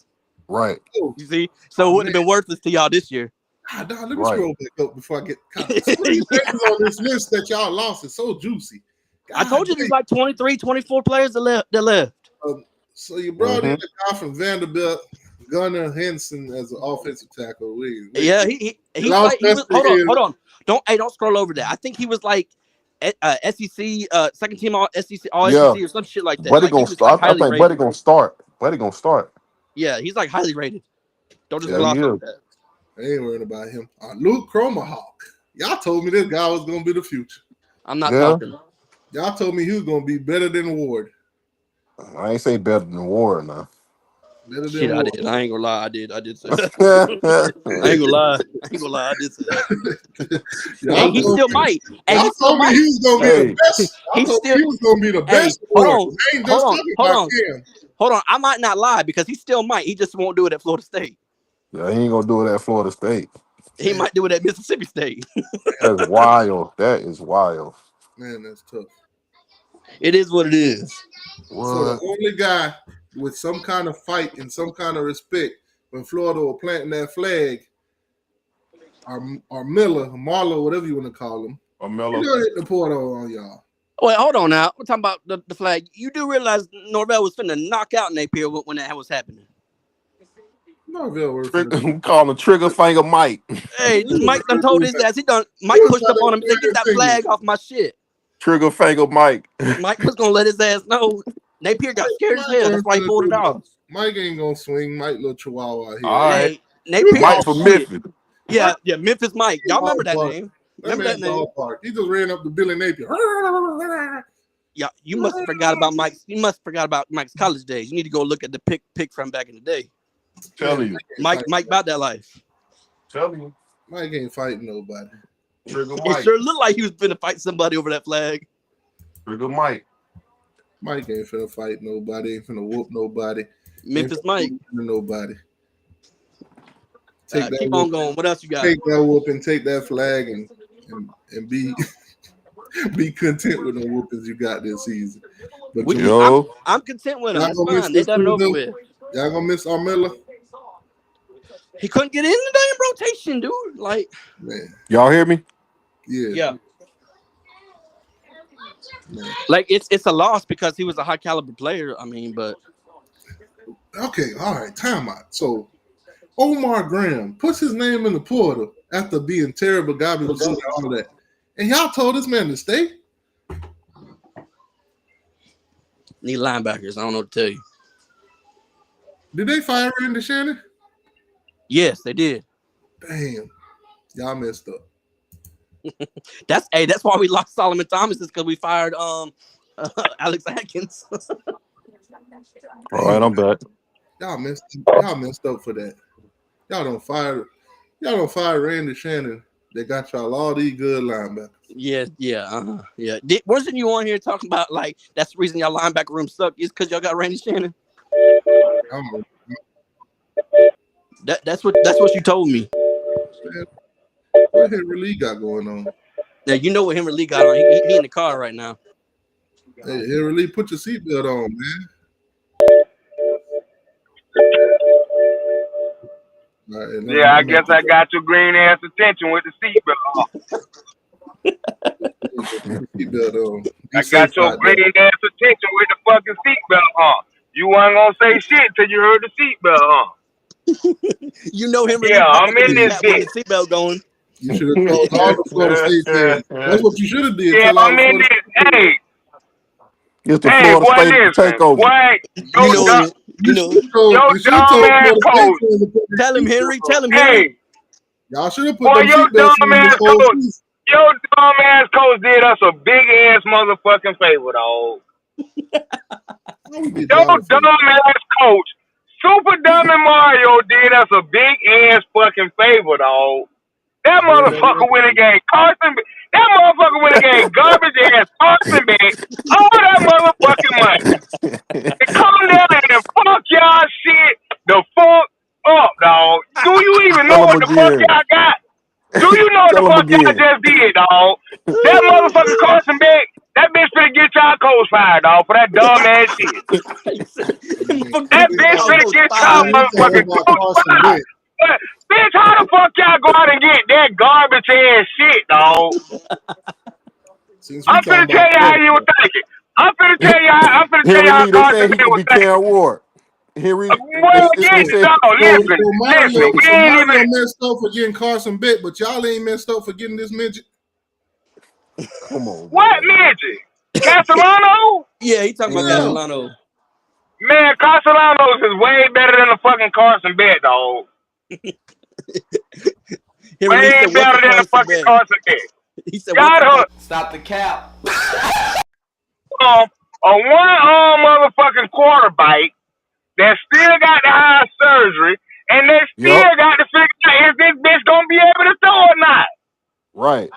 Right. You see? So it wouldn't have been worthless to y'all this year. Let me scroll back up before I get caught. So many things on this list that y'all lost is so juicy. I told you there's like 23, 24 players that left. So you brought in a guy from Vanderbilt, Gunnar Henson, as an offensive tackle. Yeah, he was, hold on. Don't scroll over that. I think he was like SEC, second team all SEC or some shit like that. Buddy gonna start. I think Buddy gonna start. Yeah, he's like highly rated. Don't just gloss over that. I ain't worried about him. Luke Cromahawk. Y'all told me this guy was gonna be the future. I'm not talking. Y'all told me he was gonna be better than Ward. I ain't say better than Ward now. Shit, I did. I ain't gonna lie. I did say that. I ain't gonna lie. I did say that. And he still might. And he still might. He was gonna be the best. He was gonna be the best. Hold on. I might not lie because he still might. He just won't do it at Florida State. Yeah, he ain't gonna do it at Florida State. He might do it at Mississippi State. That's wild. That is wild. Man, that's tough. It is what it is. What? So the only guy with some kind of fight and some kind of respect when Florida were planting that flag are Marlo, whatever you want to call him. Or Miller. You hit the portal on y'all. Wait, hold on now. We're talking about the flag. You do realize Norvell was finna knock out Napier when that was happening. Norvell was call him Trigger Finger Mike. Hey, Mike done told his ass. Mike pushed up on him and said, "Get that flag off my shit." Trigger Finger Mike. Mike was gonna let his ass know. Napier got scared as hell. That's why he pulled it off. Mike ain't gonna swing. Mike little chihuahua here. All right. Hey, Napier Mike from Memphis. Yeah, Memphis Mike. Y'all remember that name? Remember that name? He just ran up to Billy Napier. Yeah, you must have forgot about Mike. You must have forgot about Mike's college days. You need to go look at the pick from back in the day. Tell you, Mike about that life. Tell you, Mike ain't fighting nobody. Trigger Mike. It sure looked like he was finna fight somebody over that flag. Trigger Mike. Mike ain't finna fight nobody. Ain't finna whoop nobody. Memphis Mike. Nobody. Keep on going. What else you got? Take that whoop and take that flag and be be content with the whoopings you got this season. But I'm content with them. That's fine. They done it over with. Y'all gonna miss Armilla? He couldn't get in the damn rotation, dude. Like, man. Y'all hear me? Yeah. Man. Like it's a loss because he was a high caliber player. I mean, but okay, all right, timeout. So Omar Graham puts his name in the portal after being terrible garbage and all that. And y'all told this man to stay? Need linebackers. I don't know what to tell you. Did they fire Randy Shannon? Yes, they did. Damn. Y'all messed up. That's why we lost Solomon Thomas is because we fired Alex Atkins. All right, I'm back. Y'all messed up for that. Y'all don't fire Randy Shannon. They got y'all all these good linebackers. Yeah. Wasn't you on here talking about like that's the reason y'all linebacker room suck is because y'all got Randy Shannon? That's what you told me. What Henry Lee got going on? Now you know what Henry Lee got on. He in the car right now. Hey, Henry Lee, put your seatbelt on, man. Right, I guess I got your green ass attention with the seatbelt on. I got your green ass attention with the fucking seatbelt on. You weren't gonna say shit till you heard the seatbelt on. You know him. Yeah, I'm in this bitch. Seatbelt going. You should have told all the Florida State fans. That's what you should have did. Yeah, I'm in this. Hey, It's the Hey, Florida boy, State listen, takeover. boy, You know it. You know it. your dumb ass coach. Tell him, Henry. Tell him, Henry. Hey, Y'all should have put boy, them your seatbelts dumb in ass this whole coach. season. Your dumb ass coach did us a big ass motherfucking favor, dog. How we did Your y'all a favor? dumb ass coach, Super Dumb and Mario did us a big ass fucking favor, dog. That motherfucker went and gave Carson. That motherfucker went and gave garbage ass Carson back all that motherfucking money. And come down and fuck y'all shit the fuck up, dog. Do you even know Tell what him the fuck again. y'all got? Do you know what the Tell him fuck y'all again. just did, dog? That motherfucker Carson Beck, that bitch finna get y'all coach fired, dog, for that dumb ass shit. That bitch finna get y'all motherfucking coach fired. But, bitch, how the fuck y'all go out and get that garbage ass shit, dog? I'm finna tell you how you were thinking. I'm finna tell you Henry how Lee, they Carson said he Beck could was be thinking. Cam Ward. Henry, Well, they yeah, said, no, listen, Mario, we ain't even. messed up for getting Carson Beck, but y'all ain't messed up for getting this midget. come on, What man. midget? Castellano? Yeah, he talking about Castellano. Man, Castellanos is way better than the fucking Carson Beck, dog. Henry Way said, "What's better the than the Carson fucking Beck?" Carson Beck. He said, Y'all done Stop the cap. a one-arm motherfucking quarterback that still got to have surgery, and they Yep. still got to figure out if this bitch gonna be able to throw or not. Right.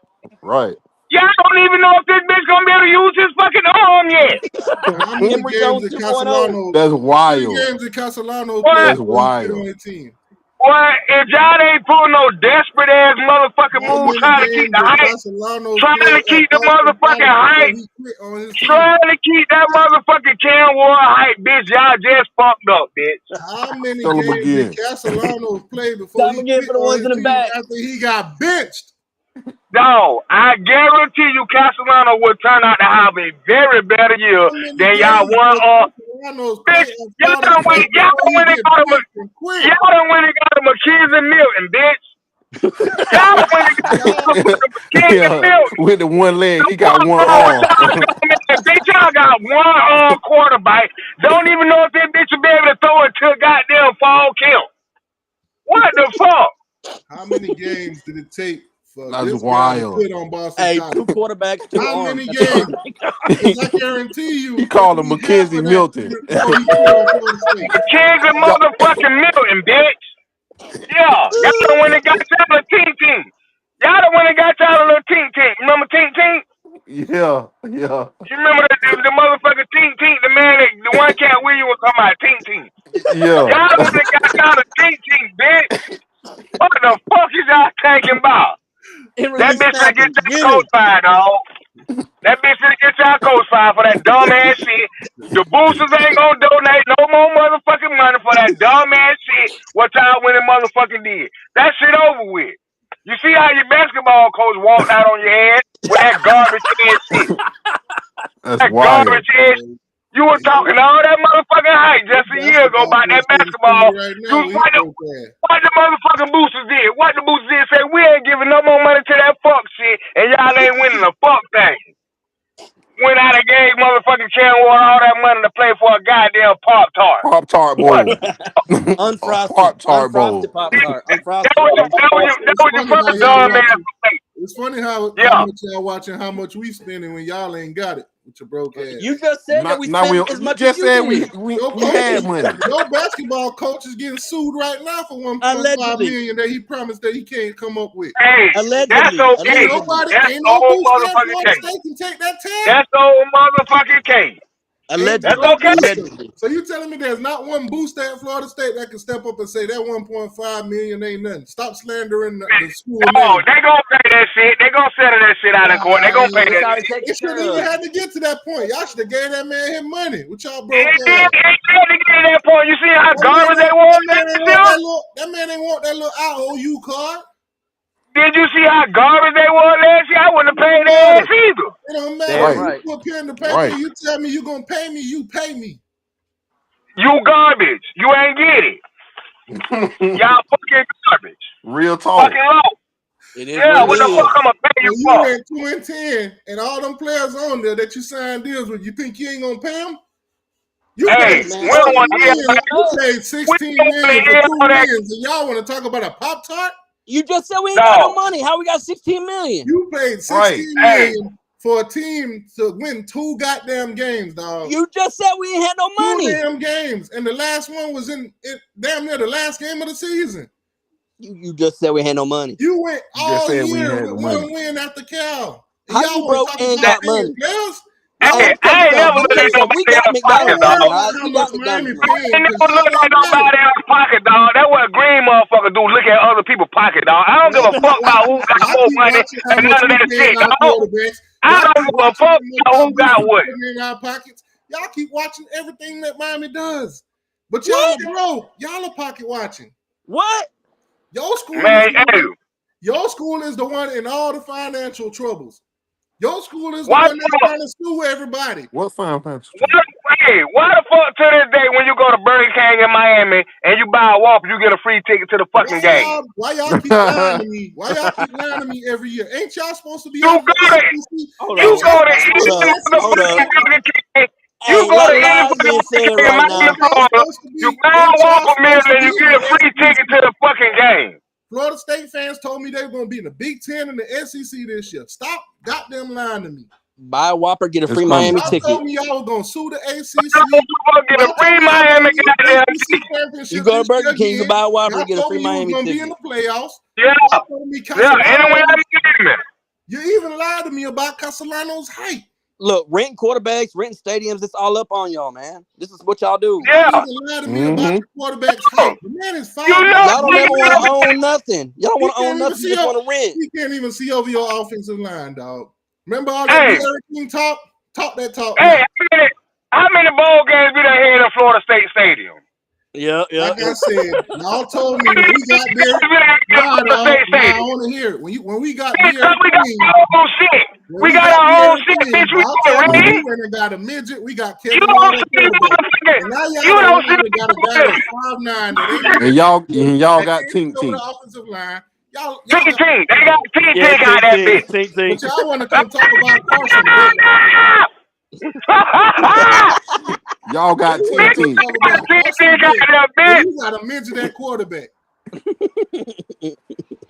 Y'all don't even know if this bitch gonna be able to use his fucking arm yet. How many Henry games Jones did 2.0. Castellano? That's How many wild. games did Castellano What? play That's before he put on wild. his team? Well, if y'all ain't pulling no desperate ass motherfucking How move, many trying to keep games the did height, Castellano trying play to at keep the Boston motherfucking College before height, he quit on his team? trying to keep that motherfucking Cam Ward height, bitch, y'all just fucked up, bitch. How many Tell him games did again. Castellano play before Time he again quit for the on ones his in the team back. after he got benched? No, I guarantee you Castellano will turn out to have a very better year How many than y'all games won. did Castellanos play Bitch, at y'all Florida done went, State before he get benched and quit? y'all done went and got a McKenzie Milton, bitch. Y'all done went and got a motherfucking McKenzie Yeah. Milton. With the one leg, The he got fuck one wrong with arm. y'all, man? Bitch, y'all got one quarterback. Don't even know if that bitch will be able to throw it to a goddamn fall kill. What the fuck? How many games did it take for That's this guy to wild. quit on Boston Hey, College? 2 quarterbacks, 2 How arms. many That's all. games? Because I guarantee you, He it called would him be half Mackenzie of that Milton. before he quit on Florida State. Kansas Y'all- motherfucking Milton, bitch. Yeah, y'all done went and got y'all a team. Y'all done went and got y'all a little team. Remember team? yeah. You remember the motherfucking team? The man, the one cat William was talking about team. Yeah. Y'all done went and got y'all a team, bitch. What the fuck is y'all thinking about? Henry That Lee bitch finna get snapping. y'all Get coach him. fired, dog. That bitch finna get y'all coach fired for that dumb ass shit. The boosters ain't gonna donate no more motherfucking money for that dumb ass shit what y'all went and motherfucking did. That shit over with. You see how your basketball coach walked out on your head with that garbage ass shit? That's That wild. garbage ass. You were talking all that motherfucking hype just a year ago Basketball about that coach getting basketball. sued right You now with his broke ass. what the motherfucking boosters did? What the boosters did say we ain't giving no more money to that fuck shit and y'all ain't winning a fuck thing. Went out and gave motherfucking Cam Ward all that money to play for a goddamn Pop Tart. Pop Tart What? Bowl. A Unfrosted. Pop Tart Unfrosted Bowl. Pop-Tart. That Unfrosted. It's was your funny how first y'all dumb ass watching. mistake. It's funny how Yeah. much y'all watching, how much we spending when y'all ain't got it with your broke ass. You just said that we Now we spent as you much as just you said did. Your we coach had is, money. your basketball coach is getting sued right now for 1.5 Allegedly. million that he promised that he can't come up with. Hey, that's Allegedly. okay. Allegedly. That's Ain't the no whole boost at motherfucking Florida case. State can take that tab. That's the whole motherfucking case. Ain't That's Allegedly. no okay. booster. Allegedly. So you telling me there's not one booster at Florida State that can step up and say that 1.5 million ain't nothing? Stop slandering the school No, name. they gonna pay that shit. They gonna settle that shit out in court. They gonna pay It's that already shit. taken It shouldn't care even of. had to get to that point. Y'all should have gave that man his money with y'all broke It ass. had to get to that point. You see how That man garbage they ain't, was that man this ain't year? want that little. That man ain't want that little IOU card. Did you see how garbage they was last year? I wouldn't have It paid don't their matter. ass either. It don't matter. Damn Right. You right. put pen to paper. Right. You tell me you gonna pay me. You pay me. You garbage. You ain't get it. Y'all fucking garbage. Real Fucking talk. low. It is Yeah, what what it the fuck is. I'm gonna pay you When for? you went 2-10, and all them players on there that you signed deals with, you think you ain't gonna pay them? You Hey, paid we 16 don't want to hear million. You paid we 16 don't want million to for hear 2 all that. wins, and y'all want to talk about a Pop Tart? You just said we ain't got no No. money. How we got 16 million? You paid 16 Right. million for a team to win 2 goddamn games, dog. You just said we ain't had no 2 money. damn games, and the last one was in damn near the last game of the season. You just said we had no money. You went You just all said we ain't year had with no one money. win after Cal. And How y'all you want to broke talk and about got paying money? players? Hey, Y'all let Hey, me want to tell talk you I ain't about never something. Let me looked tell at you money? something. We nobody got else's Don't pocket, McDonald's worry money. dog. All about right, how we much got Miami McDonald's money. I paying ain't because never y'all looked at don't got it. nobody else's pocket, dog. That's what Green motherfucker do. Look at other people's pocket, dog. I don't give a fuck about who got Y'all more keep money watching how and much none of we that paying shit, our dog. quarterbacks. I Y'all don't keep give a watching fuck how much about our who got boosters what. putting in our pockets. Y'all keep watching everything that Miami does. But y'all What? ain't broke. Y'all are pocket watching. What? Your school is Man, the hey, one. Your school is the one in all the financial troubles. Your school is the why one the that's fuck? trying to sue everybody. What fine purpose? Why the fuck to this day when you go to Burger King in Miami and you buy a Whopper, you get a free ticket to the fucking game? Why y'all keep lying to me? Why y'all keep lying to me every year? Ain't y'all supposed to be You off go the to SEC? Hold you Ain't on. go y'all to supposed to be Hold any in up. the Hold SEC? motherfucking up. Burger King. You Hey, go let to any lies fucking being Burger said King in right Miami, now. Ain't y'all Florida. supposed to You be? buy a Ain't y'all Whopper meal supposed to and be you in get a the free ticket to SEC? the fucking game. Florida State fans told me they were going to be in the Big Ten and the SEC this year. Stop goddamn lying to me. Buy a Whopper, get a It's free coming. Miami Y'all ticket. told me y'all were going to sue the Buy a ACC. Whopper, get a Y'all told free me y'all were Miami going to win the goddamn ACC ticket. You championship go to this year Burger King, you can again. buy a Whopper, Y'all get a told free me you was Miami going to be in ticket. the playoffs. Yeah, Y'all told me yeah, anyway Castellanos. I'm gaming. You even lied to me about Castellanos' height. Look, renting quarterbacks, renting stadiums, it's all up on y'all, man. This is what y'all do. You Yeah, even lied to me about Mm-hmm. the quarterback's height. The man is you 5'9". know, Y'all don't you ever want to know. own nothing. Y'all don't He want to own can't even nothing. You see just up. want to rent. He can't even see over your offensive line, dog. Remember all that Hey, Derek King talk? Talk that talk hey, now. how many bowl games we done had in Florida State Stadium? Yeah, yeah, Like yeah. I said, y'all told me How when many we got games Derek. we done had in Nah, Florida dog. State Nah, I Stadium? want to hear it. When we got Because Derek we got King, our own shit. when We we got got our own Derek shit, King, bitch. We y'all can't told me we read. went and got a midget. We got You Kevin don't White at see quarterback. motherfucker. And now You y'all don't went see out and got a guy that's 5'9" that ain't And even y'all that got can't see tink over the tink. offensive line. Y'all Tink got Tink. They got Tink Yeah, Tink out tink, that tink, bitch. tink, but tink. y'all want to come talk about Carson Beck. Y'all got You want tink to come tink. talk about Tink Carson Tink out Beck. that Well, bitch. you got a midget at quarterback.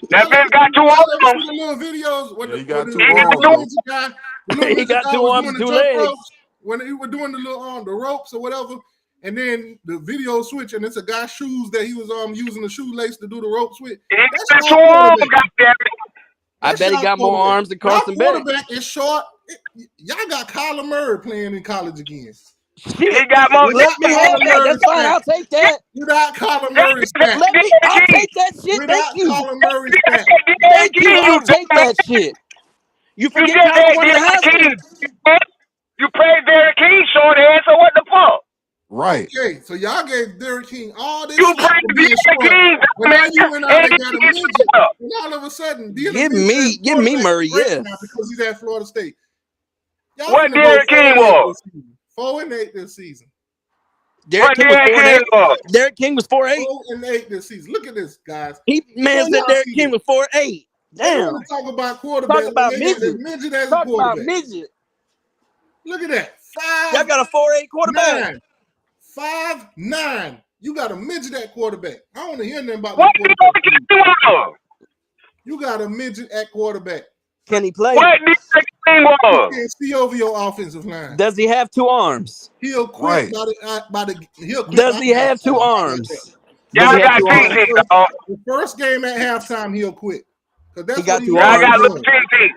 That bitch got two Y'all ever see arms. the little videos Yeah, he when got the, two He when the got arms little two. though. midget guy, the little He midget got guy two was arms doing and the two jump legs. ropes, when he was doing the ropes or whatever, and then the video switch and it's a guy's shoes that he was using the shoelace to do the ropes with. He That's got two y'all arms, quarterback. goddamn it. I That's bet he y'all got more quarterback. arms than Y'all Carson Beck. quarterback is short. Y'all got Kyler Murray playing in college again. He Shit. got more. Let Without me have Kyler that. Murray That's fine. stats. I'll take that. Without Kyler That's Murray stats. I'll Derek King. take that shit. Thank Without you. Kyler Murray stats. Derek Thank you. King, you I'll take dumb. that shit. You You forget just Kyler had won the Derek Heisman. King. You played Derek King short ass, so what the fuck? Right. Okay, so y'all gave Derek King all You this slack played for being Derek short, King, but now man, you went out and and he got a gets midget, up. and all of a sudden, being a Give midget as me quarterback is Murray, great yes. now because he's at Florida State. Y'all What finna go Derek King 4-8 was? this season. 4-8 this season. Derek What King was Derek 4 and King 8. was? Derek King was 4-8. 4-8 this season. Look at this, guys. Man All said y'all Derek see King this. was 4-8. They Damn. want to talk about Talk quarterbacks when about they got this midget. midget as a Talk about quarterback. midget. Look at that. Y'all got a 4-8 quarterback. 5'9". 5'9". You got a midget at quarterback. I don't want to hear nothing about no What quarterback. Derek King was? You got a midget at quarterback. Can he play? What Derek King He was? can't see over your offensive line. Does he have 2 arms? He'll quit Right. he'll quit Does by he have 2 halftime. How about that? arms? Does Y'all he have got 2 Tink arms? Tink, dog. The first game at halftime, he'll quit. Because He that's what got he 2 Y'all loves got arms. little doing. Tink Tink.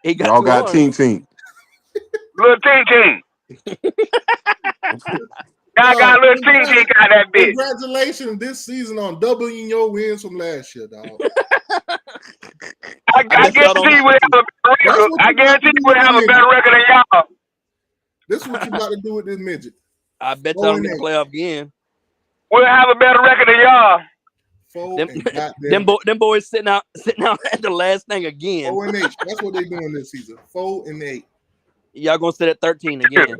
He got Y'all 2 got arms. tink tink. Little Tink Tink. Y'all got little Tink Tink out that bitch. Congratulations this season on doubling your wins from last year, dog. I I bet y'all don't. guarantee you we'll have a better That's record. what I you about to guarantee do you with we'll this have a midget. better record than y'all. This is what you about to do with this midget. I bet y'all don't get a 4-8. playoff game. We'll have a better record than y'all. 4 Them, and goddamn them boys sitting out at the last thing again. 4-8. That's what they doing this season. 4-8. Y'all gonna sit at 13 again.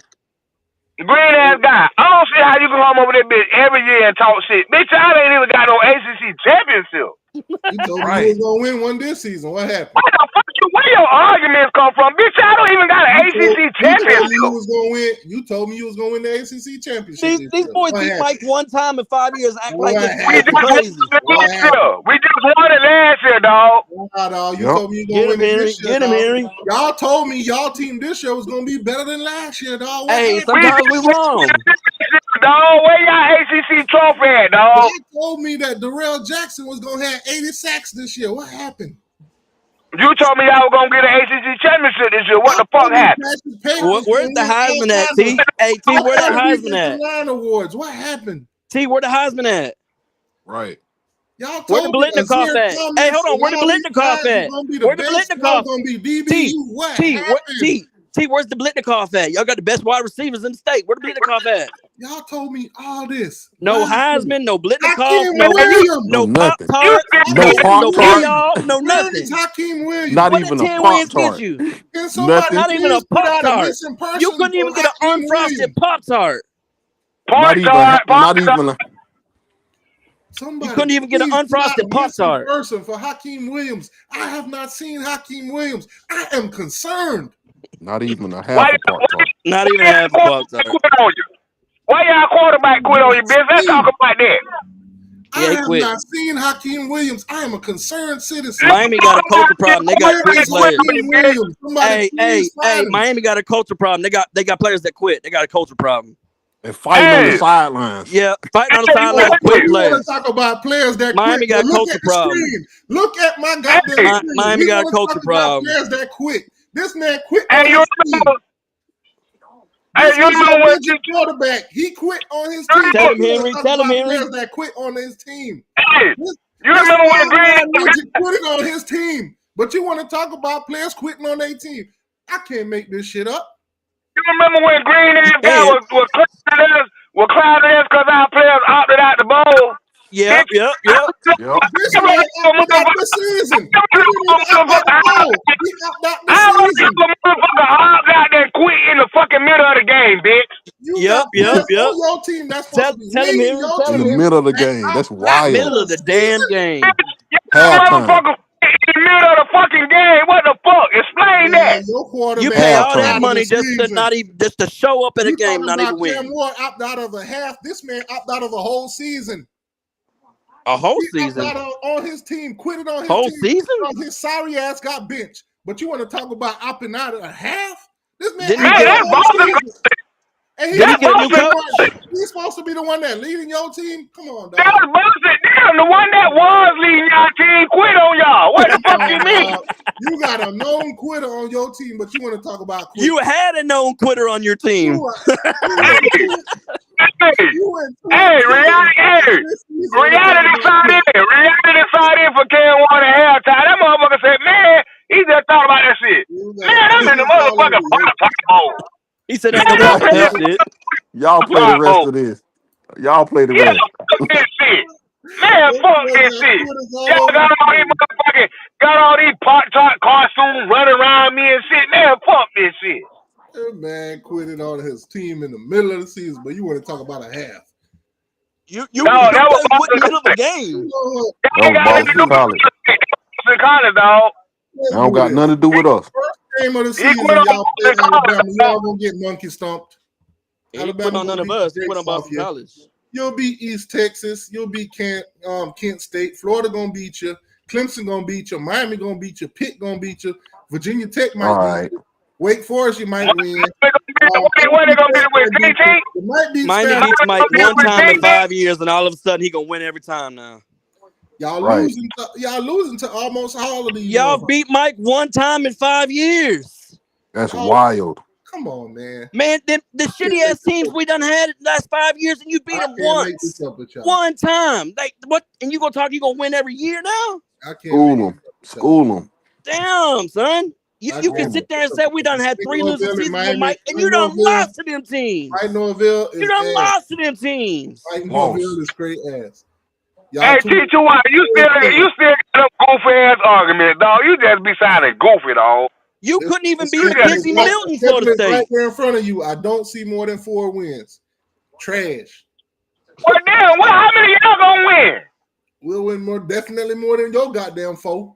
Green ass guy. I don't see how you can come over that bitch every year and talk shit. Bitch, y'all ain't even got no ACC championship. You told me you was gonna win one this season. What happened? Where your arguments come from, bitch? I don't even got an ACC championship. You told me you was gonna win the ACC championship. These boys beat Mike one time in 5 years. Act like it's crazy. We just won it last year, dog. You told me you was gonna win this year. Get him, Henry. Y'all told me y'all team this year was gonna be better than last year, dog. Hey, sometimes we wrong. Dog, where y'all ACC trophy at, dog? Y'all told me that Darrell Jackson was gonna have 80 sacks this year. What happened? You told me y'all were gonna get an ACC championship this year. What the fuck happened? Where's the Heisman at, T? Hey, T, where the Heisman at? Line awards. What happened? T, where the Heisman at? Right. Y'all where the Blitnikoff at? Hey, hold on. Where the Blitnikoff at? Where the Blitnikoff? Gonna be DB. T, where's the Blitnikoff at? Y'all got the best wide receivers in the state. Where the Blitnikoff at? Y'all told me all this. No Heisman, no Blitnikoff, no nothing. Pop-Tart, no nothing. Hakeem Williams. Not What even did a 10 wins Pop-Tart. get you? Nothing. Not even a Pop-Tart. You couldn't even get an unfrosted Pop-Tart. Not even. Somebody, you couldn't even get an unfrosted Pop-Tart. Person for Hakeem Williams. I have not seen Hakeem Williams. I am concerned. Not even a half a Pop-Tart. Not even a half a Pop-Tart. Why y'all quarterback quit on your business? Let's talk about that. I have not seen Hakeem Williams. I am a concerned citizen. Miami got a culture problem. They got great players. Hey, Miami got a culture problem. They got players that quit. They got a culture problem. And fighting on the sidelines. Yeah, fighting on the sidelines. Quit players. Want to talk about players that Miami quit. got a culture problem. Look at my goddamn screen. Miami got a culture problem. Players that quit. This man quit. Hey, you know what? Quarterback. He quit on his team. Tell him, Henry. Tell him, Henry. Players that quit on his team. Hey, you remember when Green quitting on his team? But you want to talk about players quitting on their team? I can't make this shit up. You remember when Green was clouded us because our players opted out the bowl? Yep. This man opted out the season. He opted out the season. Opt out there quit in the fucking middle of the game, bitch. Yep. Your team, that's tell him, in the middle of the game. That's wild. Middle of the damn game. Halftime. In the middle of the fucking game. What the fuck? Explain that. You pay all that money just to show up at a game, not even win. Cam Ward opt out of a half. This man opt out of a whole season. A whole season on his team, quitted on his whole team season. His sorry ass got benched. But you want to talk about opting out of a half? This man didn't he get a new coach? He's supposed to be the one that leading your team. Come on, dog. That was bullshit. Damn, the one that was leading your team quit on y'all. What the fuck you mean? You got a known quitter on your team, but you want to talk about quitting. You had a known quitter on your team. Reality side in for Cam Ward at halftime. That motherfucker said, man, he just thought about that shit. Man, I'm in the motherfucking bowl. He said, ain't nobody about that shit. Y'all play the rest of this. Y'all play the rest. Man, fuck this shit. Y'all got all these Pop-Tart Carson running around me and shit. Man, fuck this shit. That man quitted on his team in the middle of the season, but you want to talk about a half. That was in the middle of the game. Boston College. Dog. That don't got nothing to do with us. First game of the season, y'all play Alabama. Y'all gonna get monkey stomped. He put on none of us. He put on Boston College. You'll beat East Texas. You'll beat Kent State. Florida gonna beat you. Clemson gonna beat you. Miami gonna beat you. Pitt gonna beat you. Virginia Tech might beat you. Wake Forest, you might win. What they gonna be with DT? Miami beats Mike one time in 5 years, and all of a sudden he gonna win every time now. Y'all losing to almost all of these. Y'all beat Mike one time in 5 years. That's wild. Come on, man. Man, the shitty ass teams we done had the last 5 years, and you beat them once. One time. Like what? And you gonna win every year now? I can't. School them. Damn, son. You can sit there and say we done had 3 losing seasons with Mike, and you done lost to them teams. Mike Norville is you done lost to them teams. Mike Norville is straight ass. Hey, teacher, why you still got a goofy ass argument, dog? You just be sounding goofy, dog. You couldn't even beat Dizzy Milton, Florida State. Right there in front of you, I don't see more than 4 wins. Trash. Well, damn, how many of y'all gonna win? We'll win definitely more than your goddamn 4.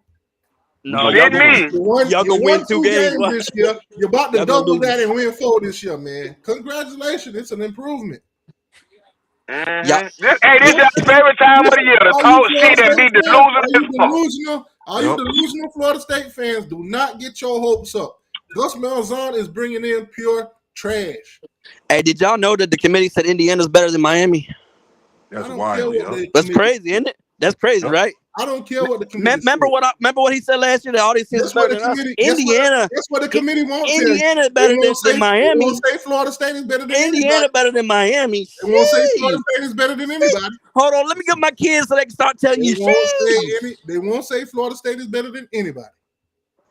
No, y'all me. gonna win 2 games this year. You're about to double lose. that and win 4 this year, man. Congratulations. It's an improvement. Mm-hmm. This is your favorite time of the year to talk shit and be delusional. All you delusional Florida State fans, do not get your hopes up. Gus Malzahn is bringing in pure trash. Hey, did y'all know that the committee said Indiana's better than Miami? That's wild. That's crazy, isn't it? That's crazy, right? I don't care what the committee remember what he said last year that all these teams are better than us. Indiana. That's what the committee wants. Indiana is better than Miami. They won't say Florida State is better than Indiana anybody. better than Miami. They won't say Florida State is better than anybody. Hold on, let me get my kids so they can start telling you shit. They won't say Florida State is better than anybody.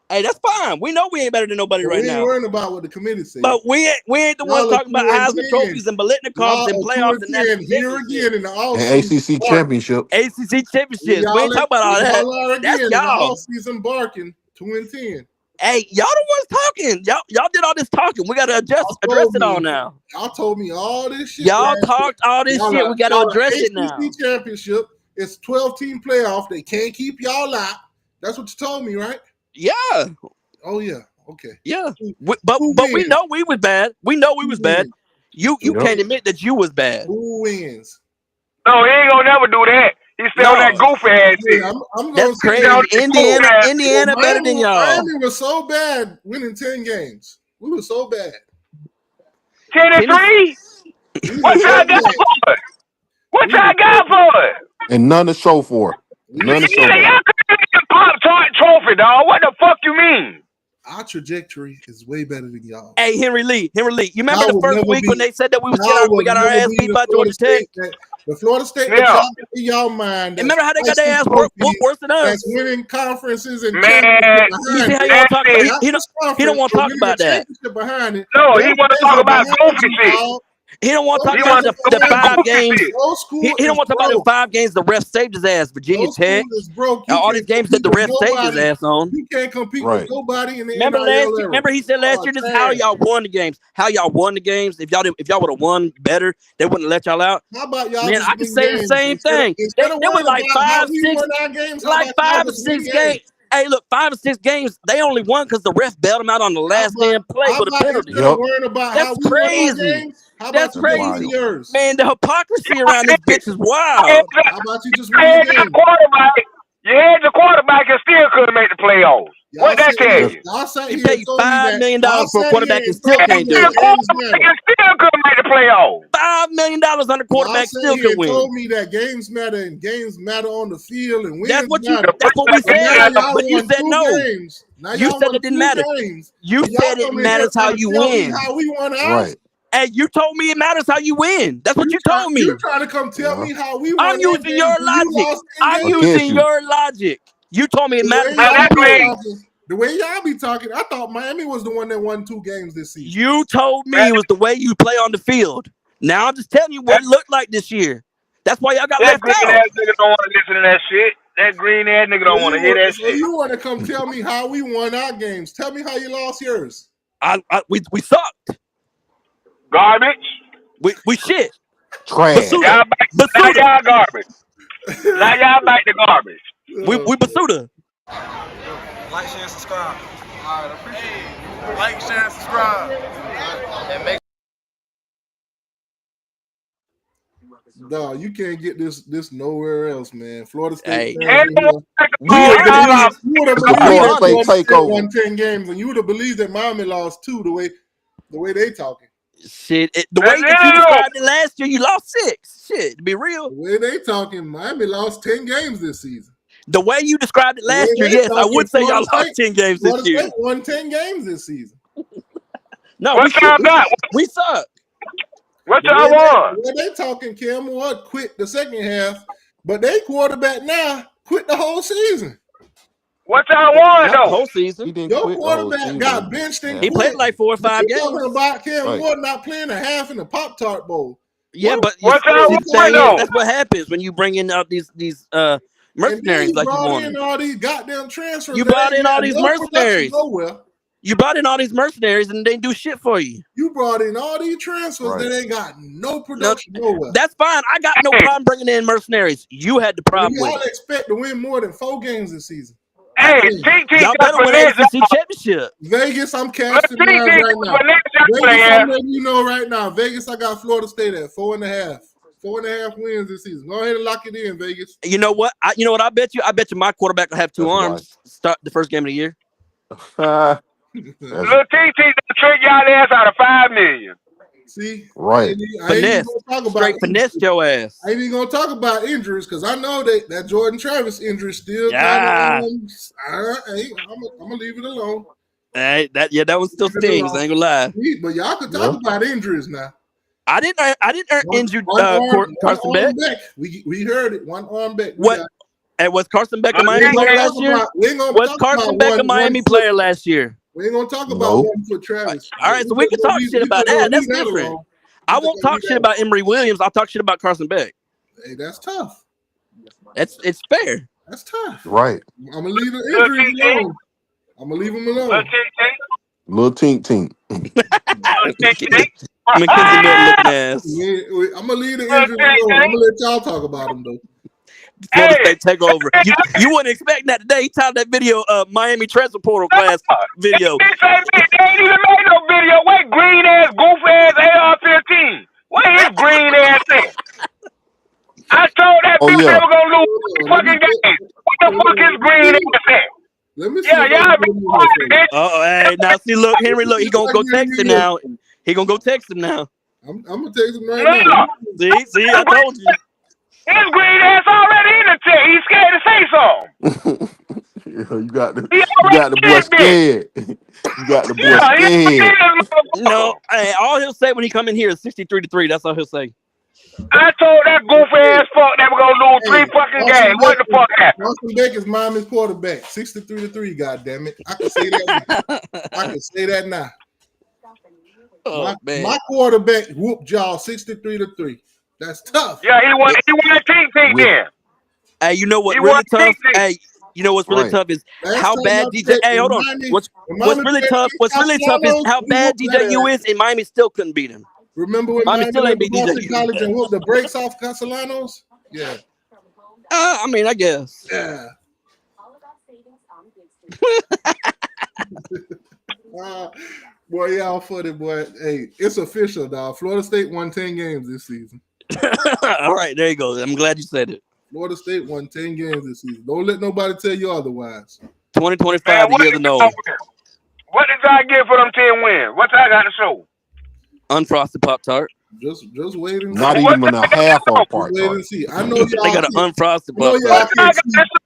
Hey, that's fine. We know we ain't better than nobody right now. We ain't worrying about what the committee says. But we ain't the ones talking about Heisman trophies and Biletnikovs and playoffs and national here again in the ACC championship. ACC championships. We ain't talking about all that. That's y'all. All season barking 2-10. Hey, y'all the ones talking. Y'all did all this talking. We gotta address it all now. Y'all told me all this shit. Y'all talked all this shit. We gotta address it now. ACC championship. It's 12-team playoff. They can't keep y'all out. That's what you told me, right? Yeah. Oh yeah. Okay. Yeah. But we know we was bad. We know we was bad. You can't admit that you was bad. Who wins? No, he ain't gonna never do that. He's still that goofy ass shit. That's crazy. Indiana better than y'all. Miami was so bad winning 10 games. We were so bad. 10-3? What y'all got for it? What y'all got for it? And none to show for it. None to show for it. Y'all couldn't get a Pop-Tart trophy, dog. What the fuck you mean? Our trajectory is way better than y'all. Hey, Henry Lee. You remember the first week when they said that we got our ass beat by Georgia Tech? The Florida State in y'all mind. Remember how they got their ass worse than us? That's winning conferences and you see how y'all talk about he don't want to talk about that. No, he want to talk about goofy shit. He don't want to talk about the 5 games. He don't want to talk about the 5 games the ref saved his ass. Virginia Tech. All these games that the ref saved his ass on. You can't compete with nobody in the Remember he said last year, this is how y'all won the games. How y'all won the games. If y'all would have won better, they wouldn't let y'all out. How about y'all? Man, I can say the same thing. There was like 5 or 6 games. Hey, look, 5 or 6 games, they only won because the ref bailed them out on the last damn play with a penalty. That's crazy. That's crazy. Man, the hypocrisy around this bitch is wild. How about you just win the game? You had the quarterback and still couldn't make the playoffs. What that tell you? He paid $5 million for a quarterback and still can't do it. Still couldn't make the playoffs. $5 million on the quarterback still could win. Told me that games matter and games matter on the field and wins. That's what we said. But you said no. You said it didn't matter. You said it matters how you win. How we won right. Hey, you told me it matters how you win. That's what you told me. You're trying to come tell me how we won. I'm using your logic. I'm using your logic. You told me it matters. The way y'all be talking, I thought Miami was the one that won 2 games this season. You told me it was the way you play on the field. Now I'm just telling you what it looked like this year. That's why y'all got left out. That green ass nigga don't want to listen to that shit. That green ass nigga don't want to hear that shit. You want to come tell me how we won our games. Tell me how you lost yours. We sucked. Garbage. We shit. Trash. Now y'all garbage. Now y'all bite the garbage. We Basuda. Like, share, and subscribe. All right, appreciate it. Like, share, and subscribe. And make No, you can't get this nowhere else, man. Florida State. Florida State takeover. Won 10 games, and you would have believed that Miami lost 2 the way they talking. Shit, the way that you described it last year, you lost 6. Shit, to be real. The way they talking, Miami lost 10 games this season. The way you described it last year, yes, I would say y'all lost 10 games this year. State won 10 games this season. No, what y'all got? We suck. What y'all won? When they talking, Cam Ward quit the second half, but they quarterback now quit the whole season. What y'all won though? The whole season. Your quarterback got benched and he played like 4 or 5 games. Talking about Cam Ward not playing a half in the Pop-Tart Bowl. Yeah, but what y'all won though? That's what happens when you bring in these mercenaries like you want. In all these goddamn transfers. You brought in all these mercenaries. Nowhere. You brought in all these mercenaries and they do shit for you. You brought in all these transfers that ain't got no production nowhere. That's fine. I got no problem bringing in mercenaries. You had the problem with y'all expect to win more than 4 games this season. Hey, y'all better win ACC championship. Vegas, I'm casting mine right now. Vegas, I'm letting you know right now. Vegas, I got Florida State at 4.5. 4.5 wins this season. Go ahead and lock it in, Vegas. You know what? I bet you. I bet you my quarterback will have 2 arms. Start the first game of the year. Little TT trick y'all ass out of $5 million. See, right? Finesse your ass. I ain't even gonna talk about injuries because I know that Jordan Travis injury still. Yeah. I'm gonna leave it alone. Hey, that was still stings. I ain't gonna lie. But y'all could talk about injuries now. I didn't injure Carson Beck. We heard it. One arm Beck. What? And was Carson Beck a Miami player last year? Was Carson Beck a Miami player last year? We ain't gonna talk about 1 foot Travis. All right, so we can talk shit about that. That's different. I won't talk shit about Emory Williams. I'll talk shit about Carson Beck. Hey, that's tough. It's fair. That's tough. Right. I'm gonna leave the injuries alone. I'm gonna leave him alone. Little tink tink. McKenzie Milton looking ass. I'm gonna leave the injuries alone. I'm gonna let y'all talk about them though. Florida State take over. You wouldn't expect that today. He timed that video, Miami transfer portal class video. They ain't even made no video. Wait, green ass, goof ass AR-15. Where his green ass at? I told that bitch they were gonna lose fucking game. What the fuck is green ass at? Let me see. Y'all be quiet, bitch. Hey, now see, look, Henry, look, he gonna go text him now. He gonna go text him now. I'm gonna text him right now. See, I told you. His green ass already in the chat. He's scared to say something. You got the boy scared. You got the boy scared. No, hey, all he'll say when he come in here is 63-3. That's all he'll say. I told that goofy ass fuck that we're gonna lose 3 fucking games. What the fuck happened? Carson Beck is Miami's quarterback. 63-3. God damn it! I can say that. I can say that now. Oh, my quarterback whooped y'all 63-3. That's tough. Yeah, he won a team then. Hey, you know what really tough? Hey, you know what's really tough is how bad DJ. Hey, hold on. What's really tough? What's really tough is how bad DJU is, and Miami still couldn't beat him. Remember when Miami still ain't beat DJU college and whooped the brakes off Castellanos? Yeah. I mean, I guess. Yeah. Boy, y'all funny, boy. Hey, it's official, dog. Florida State won 10 games this season. All right, there you go. I'm glad you said it. Florida State won 10 games this season. Don't let nobody tell you otherwise. 2025, the year of the no. What did y'all get for them 10 wins? What y'all got to show? Unfrosted Pop-Tart. Just wait and see. Not even a half on part. Wait and see. I know y'all they got an unfrosted Pop-Tart. I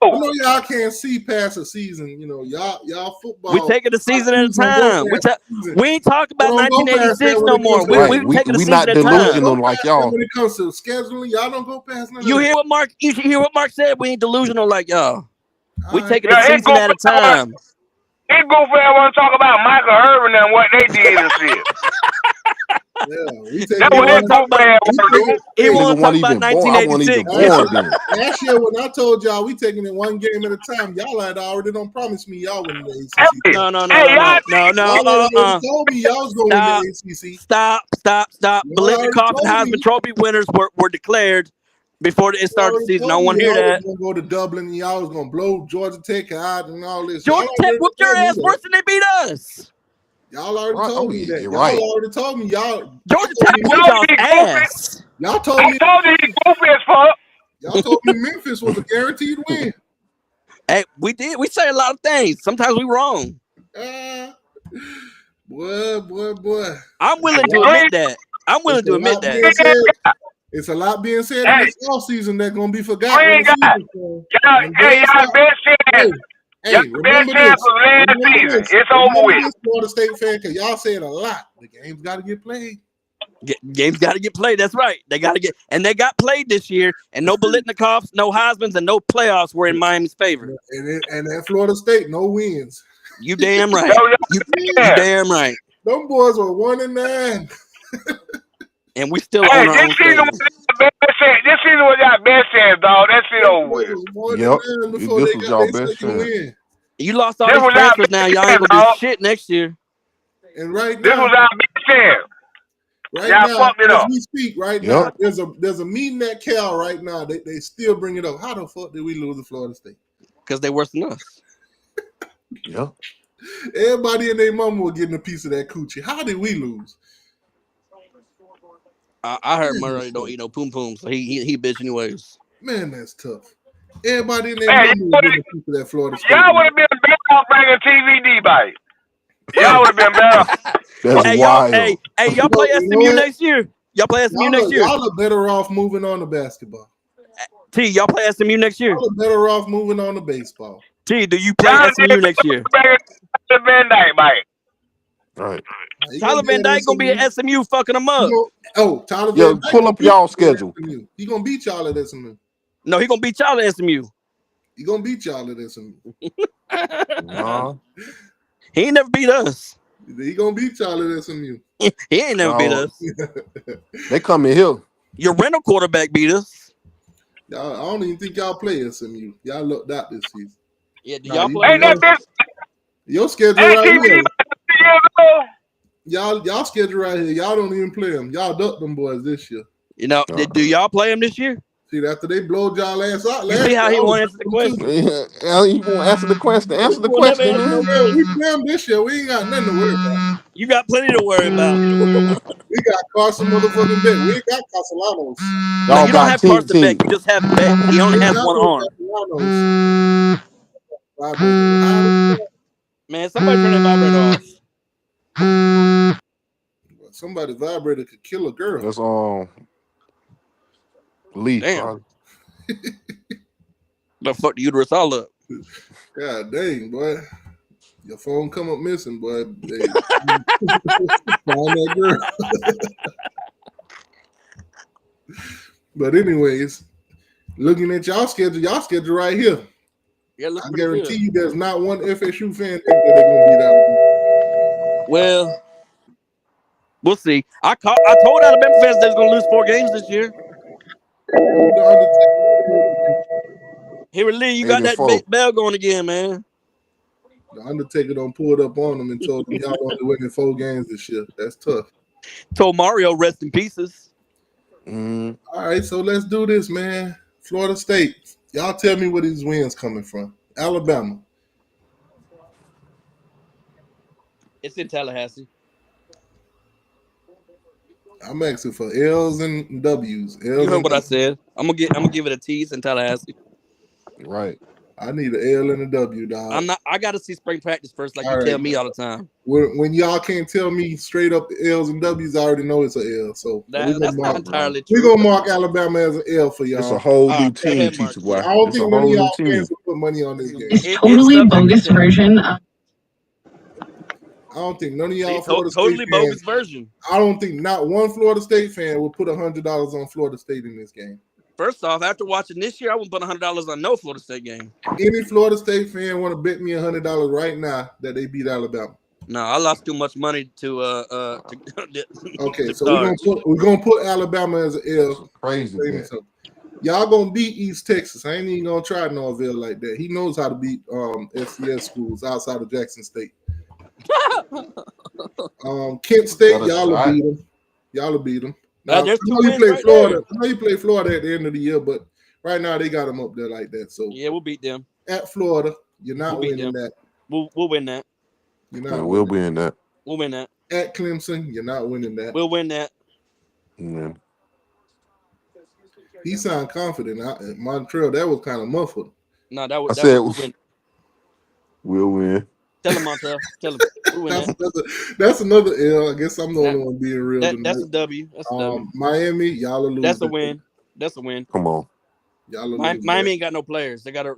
know y'all can't see past a season. You know, y'all football. We take it a season at a time. We ain't talking about 1986 no more. We take it a season at a time. We not delusional like y'all. When it comes to scheduling, y'all don't go past none of You that. hear what Mark said? We ain't delusional like y'all. We take it a season at a time. He goofy want to talk about Michael Irvin and what they did and shit. Yeah, he want to talk about 1986. Last year when I told y'all we taking it 1 game at a time, y'all had already don't promise me y'all win the ACC. No. Y'all told me y'all was going to win the ACC. Stop. Biletnikoff and Heisman Trophy winners were declared before it started the season. I don't want to hear that. Y'all was going to go to Dublin and y'all was going to blow Georgia Tech out and all this. Georgia Tech whooped your ass worse than they beat us. Y'all already told me that. Y'all already told me y'all. Georgia Tech whooped y'all's ass. Y'all told me. He goofy as fuck. Y'all told me Memphis was a guaranteed win. Hey, we did. We say a lot of things. Sometimes we wrong. Boy. I'm willing to admit that. It's a lot being said in this offseason that's gonna be forgotten. Y'all best chance. Hey, remember this. It's over with. Florida State fan, because y'all said a lot. The game's got to get played. Games got to get played. That's right. They got played this year, and no Biletnikoffs, no Heismans, and no playoffs were in Miami's favor. And at Florida State, no wins. You damn right. You damn right. Them boys were 1-9. And we still on our own this season was y'all best chance, dog. That shit over with. Yep. This was y'all best chance. You lost all these transfers now. Y'all ain't gonna do shit next year. And right This now, was our big chance. right Y'all now, fucked it as up. we speak, right now, there's a meeting at Cal right now. They still bring it up. How the fuck did we lose to Florida State? Because they worse than us. Yeah. Everybody and their mama were getting a piece of that coochie. How did we lose? I heard Murray don't eat no poom poom, so he bitch anyways. Man, that's tough. Everybody and their mama was getting a piece of that Florida State. Y'all would have been better off bringing TVD back. Y'all would have been better off. That's wild. Y'all play SMU next year. Y'all play SMU next year. Y'all are better off moving on to basketball. T, y'all play SMU next year. Y'all are better off moving on to baseball. T, do you play SMU next year? Van Dyke, Mike. Right. Tyler Van Dyke gonna be at SMU fucking them up. Tyler Van Dyke. Pull up y'all schedule. He gonna beat y'all at SMU. No, he gonna beat y'all at SMU. He gonna beat y'all at SMU. Nah. He ain't never beat us. He gonna beat y'all at SMU. He ain't never beat us. They come in here. Your rental quarterback beat us. Y'all, I don't even think y'all play SMU. Y'all looked out this season. Yeah, do y'all play? Your schedule right here. Y'all schedule right here. Y'all don't even play them. Y'all ducked them boys this year. You know, do y'all play them this year? See, after they blowed y'all ass out, you see how he won't answer the question? He won't answer the question. Answer the question, man. We play them this year. We ain't got nothing to worry about. You got plenty to worry about. We got Carson motherfucking Beck. We ain't got Castellanos. No, you don't have Carson Beck. You just have Beck. He only has one arm. Man, somebody turn that vibrator off. Somebody's vibrator could kill a girl. That's Lee. Damn. The fuck the uterus all up. God dang, boy. Your phone come up missing, boy. Find that girl. But anyways, looking at y'all schedule right here. Yeah, I guarantee you there's not one FSU fan think that they're gonna beat Alabama. Well, we'll see. I told Alabama fans they're gonna lose 4 games this year. Here, Lee, you got that bell going again, man. The Undertaker done pulled up on them and told them y'all only winning 4 games this year. That's tough. Told Mario rest in pieces. All right, so let's do this, man. Florida State. Y'all tell me where these wins coming from. Alabama. It's in Tallahassee. I'm asking for L's and W's. You heard what I said. I'm gonna give it a T. It's in Tallahassee. Right. I need an L and a W, dog. I gotta see spring practice first, like you tell me all the time. When y'all can't tell me straight up the L's and W's, I already know it's an L. So that's not entirely true. We're gonna mark Alabama as an L for y'all. It's a whole new team, teacher. I don't think none of y'all fans will put money on this game. It's totally bogus version. I don't think none of y'all Florida totally State bogus fans, version. I don't think not one Florida State fan will put $100 on Florida State in this game. First off, after watching this year, I wouldn't put $100 on no Florida State game. Any Florida State fan want to bet me $100 right now that they beat Alabama? No, I lost too much money to okay, so we're gonna put Alabama as an L. Crazy. Y'all gonna beat East Texas. I ain't even gonna try Norville like that. He knows how to beat FCS schools outside of Jackson State. Kent State, y'all will beat them. Y'all will beat them. Now, I know you play Florida. I know you play Florida at the end of the year, but right now they got them up there like that. So yeah, we'll beat them. At Florida, you're not winning that. We'll win that. You're not. We'll win that. We'll win that. At Clemson, you're not winning that. We'll win that. Yeah. He sounded confident. Montreal, that was kind of muffled. No, that was. We'll win. Tell him, Montreal. Tell him. We'll that's another L. I guess I'm the only one being real. That's a W. That's a W. Miami, y'all will lose. That's a win. That's a win. Come on. Y'all will Miami ain't got no players. They got to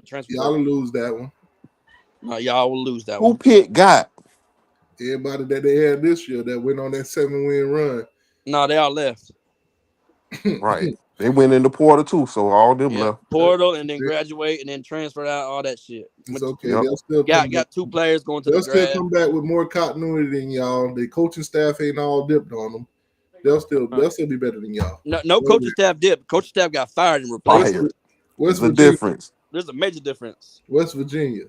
transfer. Y'all will lose that one. No, y'all will lose that one. Who Pitt got? Everybody that they had this year that went on that 7-win run. No, they all left. Right. They went into Porter too, so all them left. Portal and then graduate and then transfer out, all that shit. It's okay. Yep. They'll still got 2 players going to the draft. They'll still come back with more continuity than y'all. The coaching staff ain't all dipped on them. They'll still be better than y'all. No coaching staff dipped. Coaching staff got fired and replaced. What's the difference? There's a major difference. West Virginia.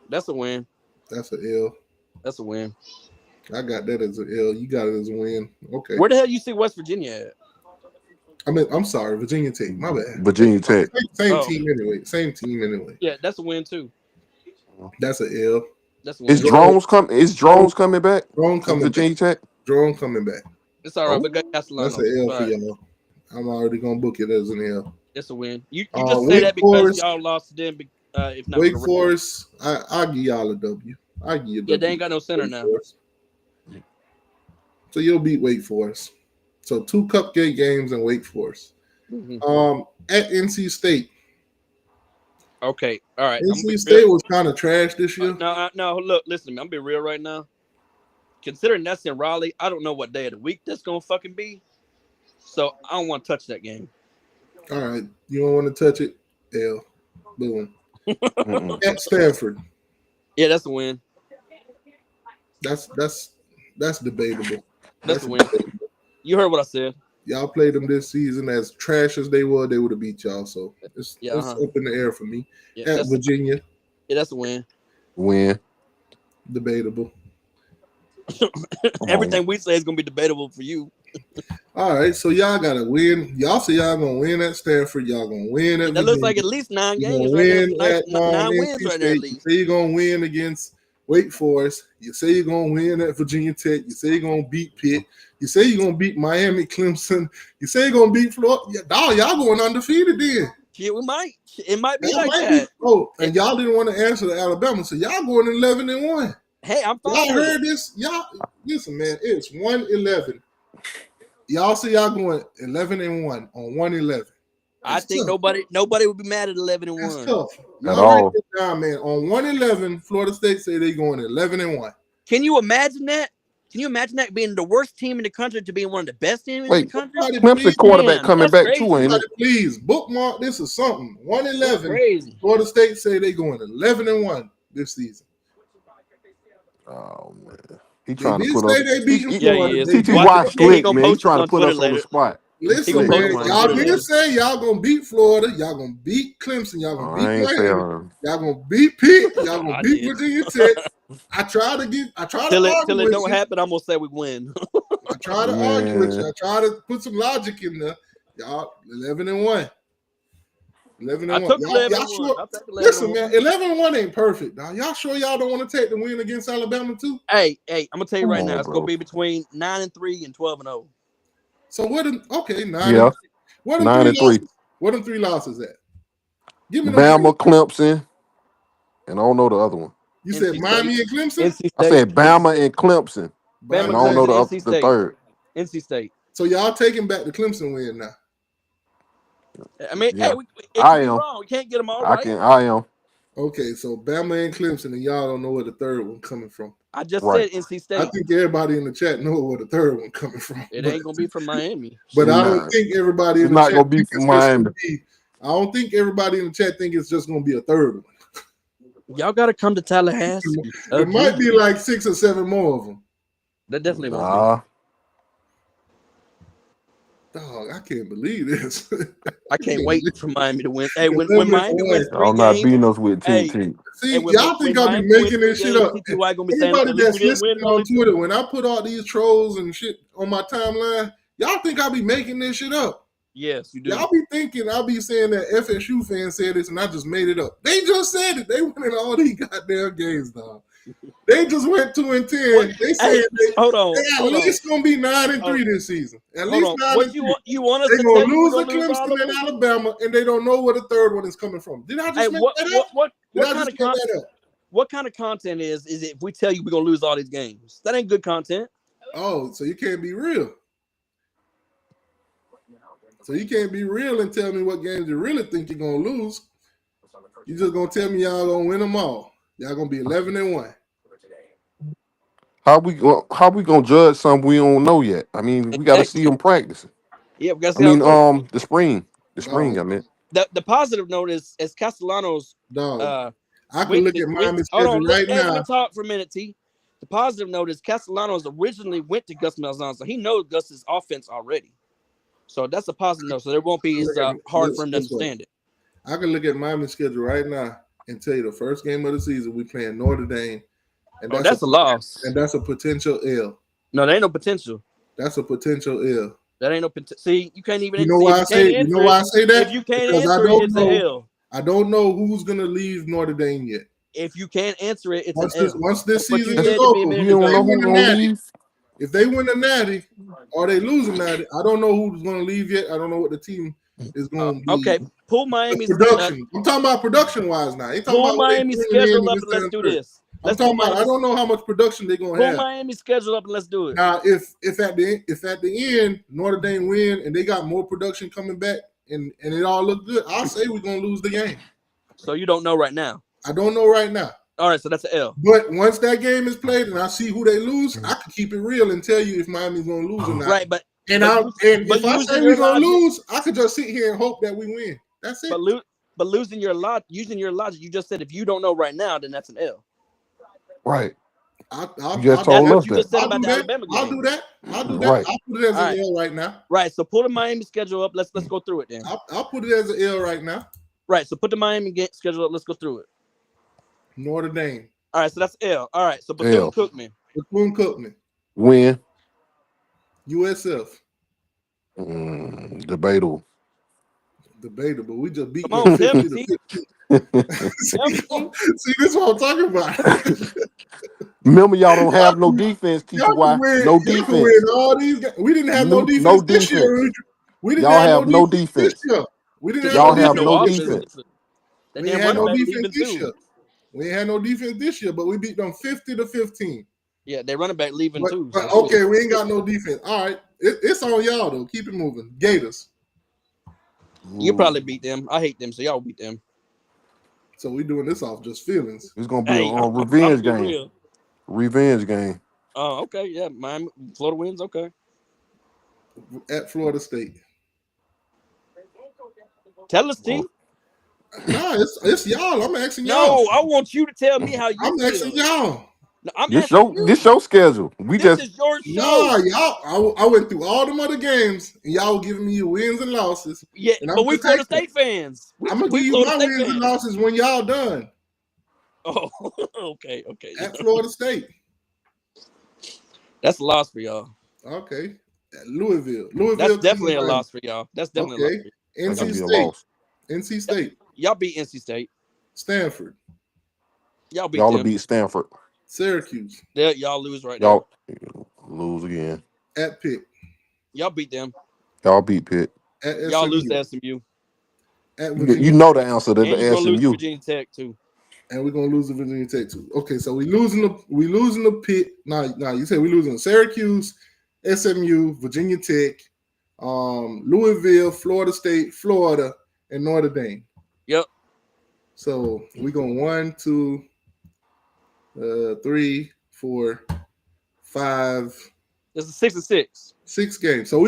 That's a win. That's an L. That's a win. I got that as an L. You got it as a win. Okay. Where the hell you see West Virginia at? I mean, I'm sorry, Virginia Tech. My bad. Virginia Tech. Same team anyway. Same team anyway. Yeah, that's a win too. That's an L. That's a win. Is Drones coming back? Drone coming Virginia back. Tech. Drone coming back. It's all right. We got Castellano. That's an L for y'all. I'm already gonna book it as an L. It's a win. You just say that because y'all lost to them. If not Wake Forest, I'll give y'all a W. I give you a W. Yeah, they ain't got no center now. So you'll beat Wake Forest. So 2 cupcake games in Wake Forest. Mm-hmm. At NC State. Okay, all right. NC State was kind of trash this year. No. Look, listen to me. I'm being real right now. Considering that's in Raleigh, I don't know what day of the week that's gonna fucking be. So I don't want to touch that game. All right, you don't want to touch it. L. Boom. At Stanford. Yeah, that's a win. That's debatable. That's a win. Debatable. You heard what I said. Y'all played them this season as trash as they would have beat y'all. So it's up in the air for me. Yeah, at Virginia. That's a win. Win. Debatable. Everything we say is gonna be debatable for you. All right, so y'all gotta win. Y'all say y'all gonna win at Stanford. Y'all gonna win at. That looks like at least 9 games. Win right at 9 wins right there. At least. You say you're gonna win against Wake Forest. You say you're gonna win at Virginia Tech. You say you're gonna beat Pitt. You say you're gonna beat Miami, Clemson. You say you're gonna beat Florida. Y'all going undefeated then. Yeah, we might. It might be like that. And y'all didn't want to answer the Alabama, so y'all going 11-1. Hey, I'm fine. Y'all heard this? Y'all listen, man. It's 1-11. Y'all see y'all going 11-1 on 1-11. I think nobody would be mad at 11-1. That's tough. Y'all write it down, man. On 1-11, Florida State say they going 11-1. Can you imagine that? Can you imagine that being the worst team in the country to being one of the best teams in the country? Clemson quarterback coming back too, ain't it? Please bookmark this or something. 1-11. Florida State say they going 11-1 this season. Oh man, he trying to put up. They beating Florida. TTY slick, man. He trying to put us on the spot. Listen, man, y'all did say y'all gonna beat Florida, y'all gonna beat Clemson, y'all gonna beat Miami, y'all gonna beat Pitt, y'all gonna beat Virginia Tech. I try to till it don't happen. I'm gonna say we win. I try to argue with you. I try to put some logic in there. Y'all 11-1. 11-1. Listen, man, 11-1 ain't perfect. Now, y'all sure y'all don't want to take the win against Alabama too? Hey, I'm gonna tell you right now, it's gonna be between 9-3 and 12-0. So what? 9. Yeah. What 9-3. What them 3 losses at? Give me Bama, Clemson, and I don't know the other one. You said Miami and Clemson? I said Bama and Clemson. Bama, and I don't know the third. NC State. So y'all taking back the Clemson win now? I mean, yeah. Hey, I am. Wrong. We can't get them all right. I am. Okay, so Bama and Clemson, and y'all don't know where the third one coming from. I just said NC State. I think everybody in the chat know where the third one coming from. It ain't gonna be from Miami. But I don't think everybody in the chat gonna be from Miami. I don't think everybody in the chat think it's just gonna be a third one. Y'all gotta come to Tallahassee. It might be like 6 or 7 more of them. That definitely won't be. Dog, I can't believe this. I can't wait for Miami to win. Hey, when Miami wins 3 games, not beating us with team. See, y'all think I'll be making this shit up. Anybody that's listening on Twitter, when I put all these trolls and shit on my timeline, y'all think I'll be making this shit up. Yes, you do. Y'all be thinking I'll be saying that FSU fan said this and I just made it up. They just said it. They went in all these goddamn games, dog. They just went 2-10. They said they at least gonna be 9-3 this season. At least 9-3. You want us to gonna lose to Clemson and Alabama, and they don't know where the third one is coming from. Did I just make that up? What kind of content is it if we tell you we're gonna lose all these games? That ain't good content. Oh, so you can't be real. So you can't be real and tell me what games you really think you're gonna lose. You just gonna tell me y'all gonna win them all. Y'all gonna be 11-1. How we gonna judge something we don't know yet? I mean, we got to see them practicing. Yeah, we got to see. The spring. I mean, the positive note is as Castellanos. I can look at Miami's schedule right now. Let me talk for a minute, T. The positive note is Castellanos originally went to Gus Malzahn, so he knows Gus's offense already. So that's a positive note. So there won't be as hard for him to understand it. I can look at Miami's schedule right now. and tell you the first game of the season we playing Notre Dame, and that's a loss. And that's a potential L. No, there ain't no potential. That's a potential L. That ain't no potential. See, you can't even. You know why I say? You know why I say that? If you can't answer it, it's an L. I don't know who's gonna leave Notre Dame yet. If you can't answer it, it's once an L. Once this season is over, if they win a natty or they lose a natty, I don't know who's gonna leave yet. I don't know what the team is going to be. Okay, pull Miami's production. I'm talking about production wise now. Pull Miami's schedule up and let's do this. I'm talking about. I don't know how much production they're gonna have. Pull Miami's schedule up and let's do it. Now, if at the end Notre Dame win and they got more production coming back and it all look good, I'll say we're gonna lose the game. So you don't know right now. I don't know right now. All right, so that's an L. But once that game is played and I see who they lose, I can keep it real and tell you if Miami's gonna lose or not. Right, but if I say we're gonna lose, I could just sit here and hope that we win. That's it. But using your logic, you just said if you don't know right now, then that's an L. Right. I'll you just told us that. I'll do that. Right. I'll put it as an L right now. Right. So pull the Miami schedule up. Let's go through it then. I'll put it as an L right now. Right. So put the Miami schedule up. Let's go through it. Notre Dame. All right. So that's L. All right. So Bethune-Cookman. Bethune-Cookman. Win. USF. Debatable. Debatable. We just beat them 50 to 50. See, this is what I'm talking about. Remember, y'all don't have no defense. No defense. All these guys. We didn't have no defense this year. We didn't have no defense. We didn't have no defense. We ain't had no defense this year. We ain't had no defense this year, but we beat them 50 to 15. Yeah, they running back leaving too. But okay, we ain't got no defense. All right, it's on y'all though. Keep it moving. Gators. You probably beat them. I hate them, so y'all beat them. So we doing this off just feelings. It's gonna be a revenge game. Real. Revenge game. Oh, okay, yeah. Miami, Florida wins. Okay. At Florida State. Tell us, T. No, it's y'all. I'm asking y'all. No, I want you to tell me how you. I'm asking y'all. No, this your schedule. This is your show. No, y'all. I went through all them other games, and y'all giving me your wins and losses. Yeah, but we Florida State fans. I'm gonna give you my wins and losses when y'all done. Oh, okay. At Florida State. That's a loss for y'all. Okay. At Louisville. That's definitely a loss for y'all. That's definitely a loss for y'all. NC State. NC State. Y'all beat NC State. Stanford. Y'all beat Stanford. Syracuse. Yeah, y'all lose right now. Y'all lose again. At Pitt. Y'all beat them. Y'all beat Pitt. Y'all lose to SMU. You know the answer to the SMU. Lose to Virginia Tech too. And we're gonna lose to Virginia Tech too. Okay, so we losing the Pitt. Now you said we losing to Syracuse, SMU, Virginia Tech, Louisville, Florida State, Florida, and Notre Dame. Yep. So we're going 1, 2, 3, 4, 5. It's a 6 and 6. 6 games. So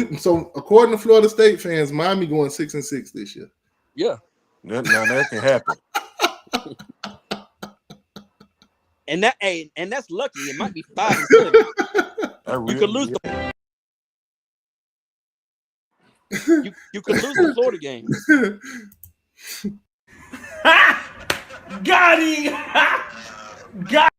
according to Florida State fans, Miami going 6 and 6 this year. Yeah. Now that can happen. And that's lucky. It might be 5 and 7. You could lose you could lose the Florida game. Got him. Got.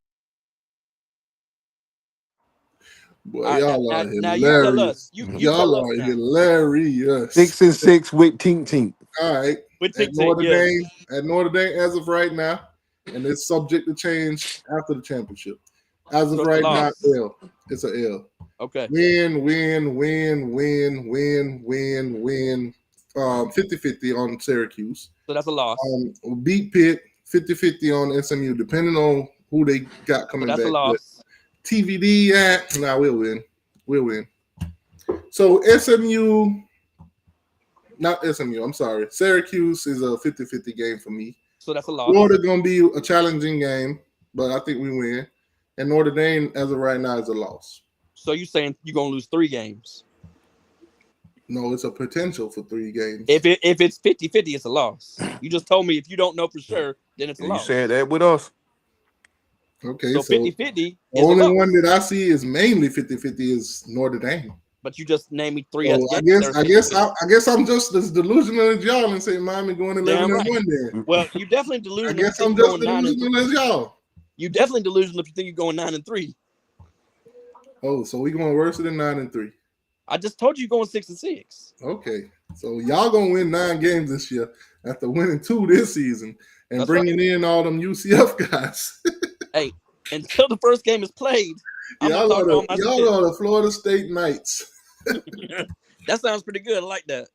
Boy, y'all are hilarious. Y'all are hilarious. 6 and 6 with Tink. All right. At Notre Dame, as of right now, and it's subject to change after the championship. As of right now, L. It's an L. Okay. Win. 50-50 on Syracuse. So that's a loss. Beat Pitt 50-50 on SMU, depending on who they got coming back. That's a loss. TVD, we'll win. We'll win. So I'm sorry. Syracuse is a 50-50 game for me. So that's a loss. Florida going to be a challenging game, but I think we win. And Notre Dame, as of right now, is a loss. So you're saying you're going to lose 3 games? No, it's a potential for 3 games. If it's 50-50, it's a loss. You just told me if you don't know for sure, then it's a loss. You said that with us. Okay, so 50-50. The only one that I see is mainly 50-50 is Notre Dame. But you just named me 3 So other I games. guess I'm just as delusional as y'all and say Miami going 11-1 right. then. Well, you definitely delusional. I guess I'm just delusional as y'all. You definitely delusional if you think you're going 9-3. Oh, so we going worse than 9-3. I just told you you're going 6-6. Okay, so y'all gonna win 9 games this year after winning 2 this season and bringing in all them UCF guys. Hey, until the first game is played, y'all are the Florida State Knights. That sounds pretty good. I like that.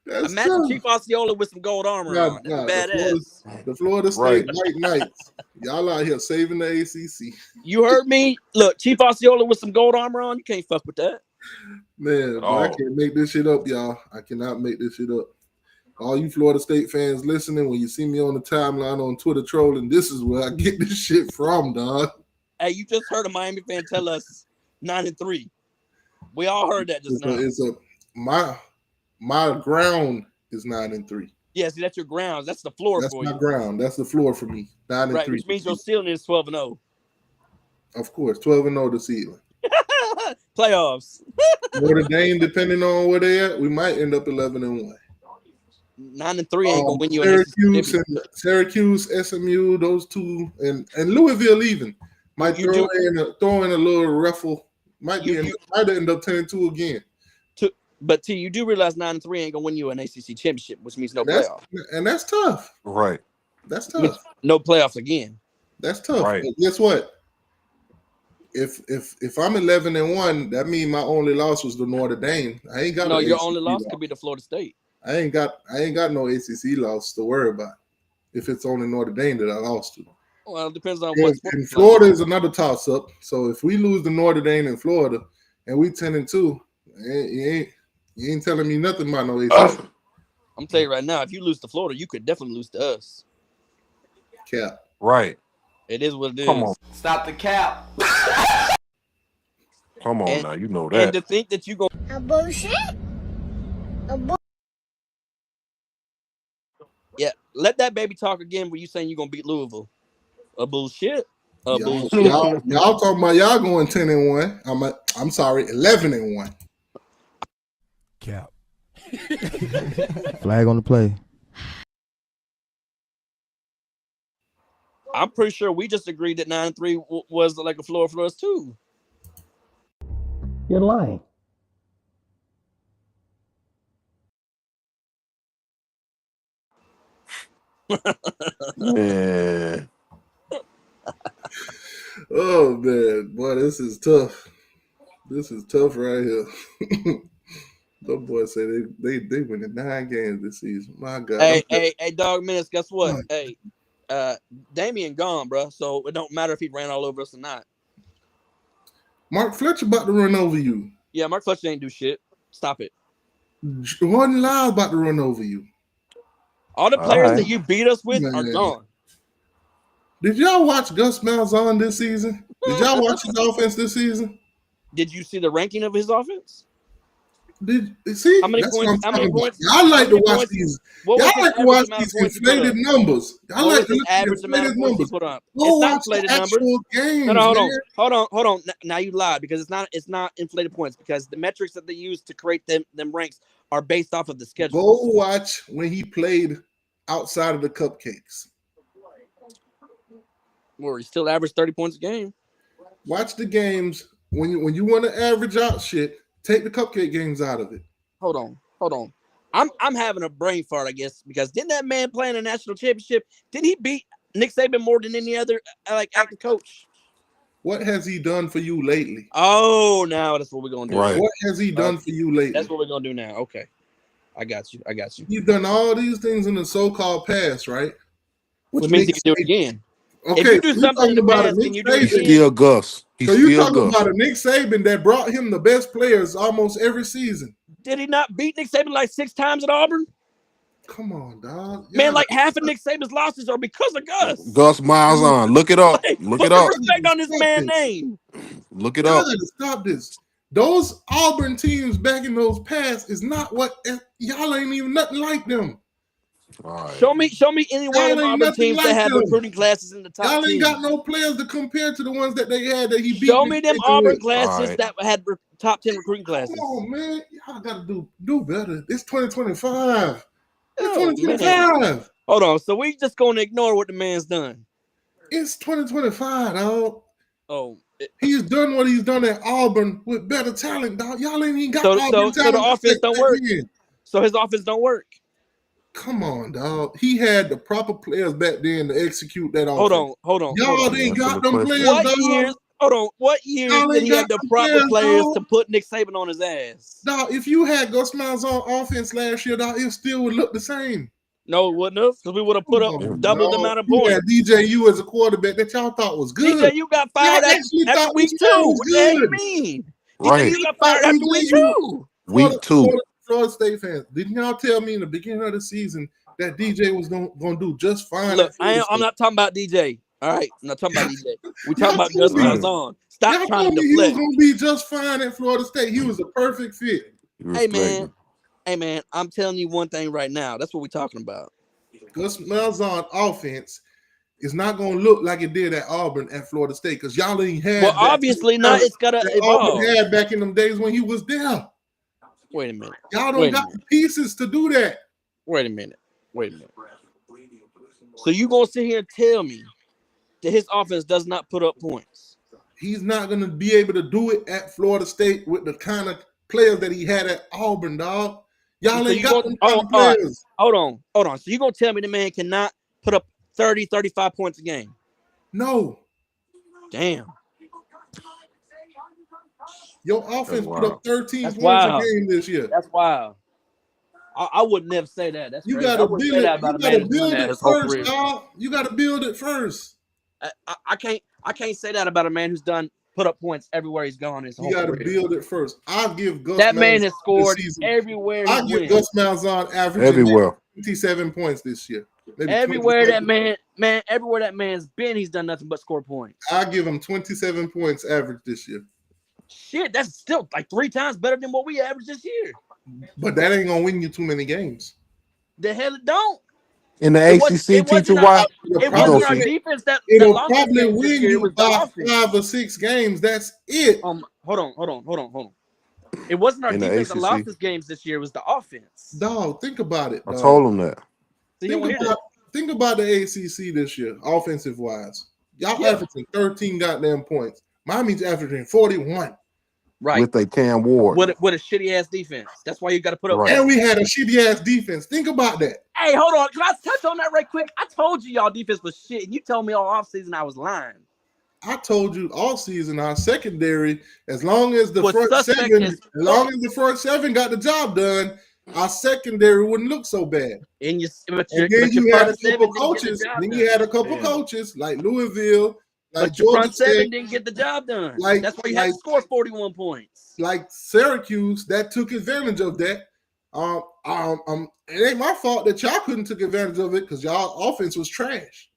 That's Imagine tough. Chief Osceola with some gold armor on. That's badass. The Florida State White Knights. Y'all out here saving the ACC. You heard me? Look, Chief Osceola with some gold armor on. You can't fuck with that. Man, I can't make this shit up, y'all. I cannot make this shit up. All you Florida State fans listening, when you see me on the timeline on Twitter trolling, this is where I get this shit from, dog. Hey, you just heard a Miami fan tell us 9-3. We all heard that just now. My ground is 9-3. Yeah, see, that's your ground. That's the floor that's for my you. ground. That's the floor for me. 9-3. Right, which means your ceiling is 12-0. Of course, 12-0 the ceiling. Playoffs. Notre Dame, depending on where they at, we might end up 11-1. 9-3 ain't gonna win you. Syracuse, SMU, those two, and Louisville even might throw in a little ruffle. Might end up 10-2 again. But you do realize 9-3 ain't gonna win you an ACC championship, which means no playoff. And that's tough. Right. That's tough. No playoffs again. That's tough. Right. But guess what? If I'm 11-1, that means my only loss was the Notre Dame. I ain't got your only loss could be the Florida State. I ain't got no ACC loss to worry about. If it's only Notre Dame that I lost to. Well, it depends on what. And Florida is another toss up. So if we lose to Notre Dame in Florida and we 10-2, you ain't telling me nothing about no ACC. I'm telling you right now, if you lose to Florida, you could definitely lose to us. Cap. Right. It is what it is. Come on. Stop the cap. Come on now, you know that. And to think that you go A bullshit? Yeah, let that baby talk again where you saying you're gonna beat Louisville. A bullshit. Bullshit. Y'all talking about y'all going 10-1. I'm sorry, 11-1. Cap. Flag on the play. I'm pretty sure we just agreed that 9-3 was like a floor for us too. You're lying. Yeah. Oh man, boy, this is tough. This is tough right here. The boys say they winning 9 games this season. My God. Hey, Dog Minutes, guess what? Hey, Damian gone, bro. So it don't matter if he ran all over us or not. Mark Fletcher about to run over you. Yeah, Mark Fletcher ain't do shit. Stop it. Jordan Lyles about to run over you. All the players that you beat us with are gone. Did y'all watch Gus Malzahn this season? Did y'all watch his offense this season? Did you see the ranking of his offense? How many points? How many points? Y'all like to watch these. Y'all like to watch these inflated numbers. Y'all like to look at inflated numbers. Go watch the actual games. Hold on. Now you lied because it's not inflated points because the metrics that they use to create them ranks are based off of the schedule. Go watch when he played outside of the cupcakes. Where he still averaged 30 points a game. Watch the games when you want to average out shit. Take the cupcake games out of it. Hold on. I'm having a brain fart, I guess, because didn't that man play in a national championship? Did he beat Nick Saban more than any other active coach? What has he done for you lately? Oh, now that's what we're gonna do. Right. What has he done for you lately? That's what we're gonna do now. Okay, I got you. He's done all these things in the so-called past, right? Which means he can do it again. Okay, if you do something in the past, can you do it again? Still Gus. So you talking about a Nick Saban that brought him the best players almost every season? Did he not beat Nick Saban like 6 times at Auburn? Come on, dog. Man, like half of Nick Saban's losses are because of Gus. Gus Malzahn. Look it up. Look it up. Put respect on this man's name. Look it up. Stop this. Those Auburn teams back in those past is not what y'all ain't even nothing like them. Right. Show me any one of them Auburn teams that had recruiting classes in the top 10. Y'all ain't got no players to compare to the ones that they had that he beat. Show me them Auburn classes that had top 10 recruiting classes. Come on, man. Y'all got to do better. It's 2025. It's Oh, 2025. Man. Hold on. So we just going to ignore what the man's done. It's 2025, dog. Oh. He's done what he's done at Auburn with better talent, dog. Y'all ain't even got Auburn talent. So the offense don't work. So his offense don't work. Come on, dog. He had the proper players back then to execute that offense. Hold on. Y'all ain't got them players, What years did he have the proper players to put Nick Saban on his ass? Dog, if you had Gus Miles on offense last year, dog, it still would look the same. No, it wouldn't have, because we would have put up double the amount of points. Yeah, DJU as a quarterback that y'all thought was good. DJU got fired after week 2. What the hell you mean? Right. DJU got fired after week 2. Week 2. Florida State fans, didn't y'all tell me in the beginning of the season that DJ was going to do just fine? Look, I'm not talking about DJ. All right, I'm not talking about DJ. We're talking about Gus Malzahn. Stop trying to deflect. He was going to be just fine at Florida State. He was a perfect fit. Hey, man, I'm telling you one thing right now. That's what we're talking about. Gus Malzahn offense is not going to look like it did at Auburn at Florida State because y'all ain't had. Well, obviously not. It's got to evolve. Auburn had back in them days when he was there. Wait a minute. Y'all don't got the pieces to do that. Wait a minute. So you gonna sit here and tell me that his offense does not put up points? He's not gonna be able to do it at Florida State with the kind of players that he had at Auburn, dog. Y'all ain't got them kind of players. Hold on. So you gonna tell me the man cannot put up 30, 35 points a game? No. Damn. Your offense put up 13 points a game this year. That's wild. I would never say that. That's you crazy. gotta build it. You gotta build it first. I can't say that about a man who's put up points everywhere he's gone. You gotta build it first. I'll give Gus. That man has scored everywhere. I'll give Gus Malzahn average everywhere 27 points this year. Everywhere that everywhere that man's been, he's done nothing but score points. I give him 27 points average this year. Shit, that's still like 3 times better than what we averaged this year. But that ain't gonna win you too many games. The hell it don't. In the ACC, teacher, why? It wasn't our defense that it'll probably win you by 5 or 6 games. That's it. Hold on. It wasn't our defense that lost us games this year. It was the offense. Dog, think about it. I told him that. Think about the ACC this year, offensive wise. Y'all averaging 13 goddamn points. Miami's averaging 41. Right. With a Cam Ward. With a shitty ass defense. That's why you got to put up. Right. And we had a shitty ass defense. Think about that. Hey, hold on. Can I touch on that right quick? I told you y'all defense was shit. And you told me all offseason I was lying. I told you all season our secondary, as long as the front seven got the job done, our secondary wouldn't look so bad. And you had a couple coaches. Then you had a couple coaches like Louisville. Like but your front seven didn't get the job done. That's why you had to score 41 points. Like Syracuse, that took advantage of that. It ain't my fault that y'all couldn't take advantage of it because y'all offense was trash.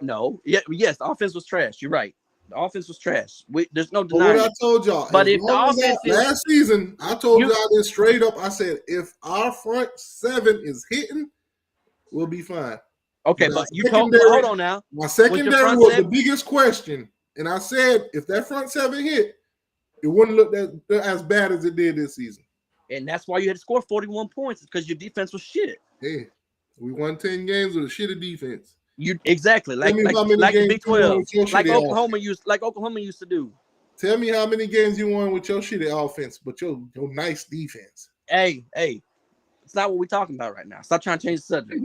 No. Yes, the offense was trash. You're right. The offense was trash. There's no denying. What I told y'all. But if the offense last season, I told y'all this straight up. I said if our front seven is hitting, we'll be fine. Okay, but you told me, hold on now. My secondary was the biggest question. And I said, if that front seven hit, it wouldn't look as bad as it did this season. And that's why you had to score 41 points, because your defense was shit. Hey, we won 10 games with a shitty defense. Exactly. Like the Big 12. Like Oklahoma used to do. Tell me how many games you won with your shitty offense, but your nice defense. Hey. It's not what we're talking about right now. Stop trying to change the subject.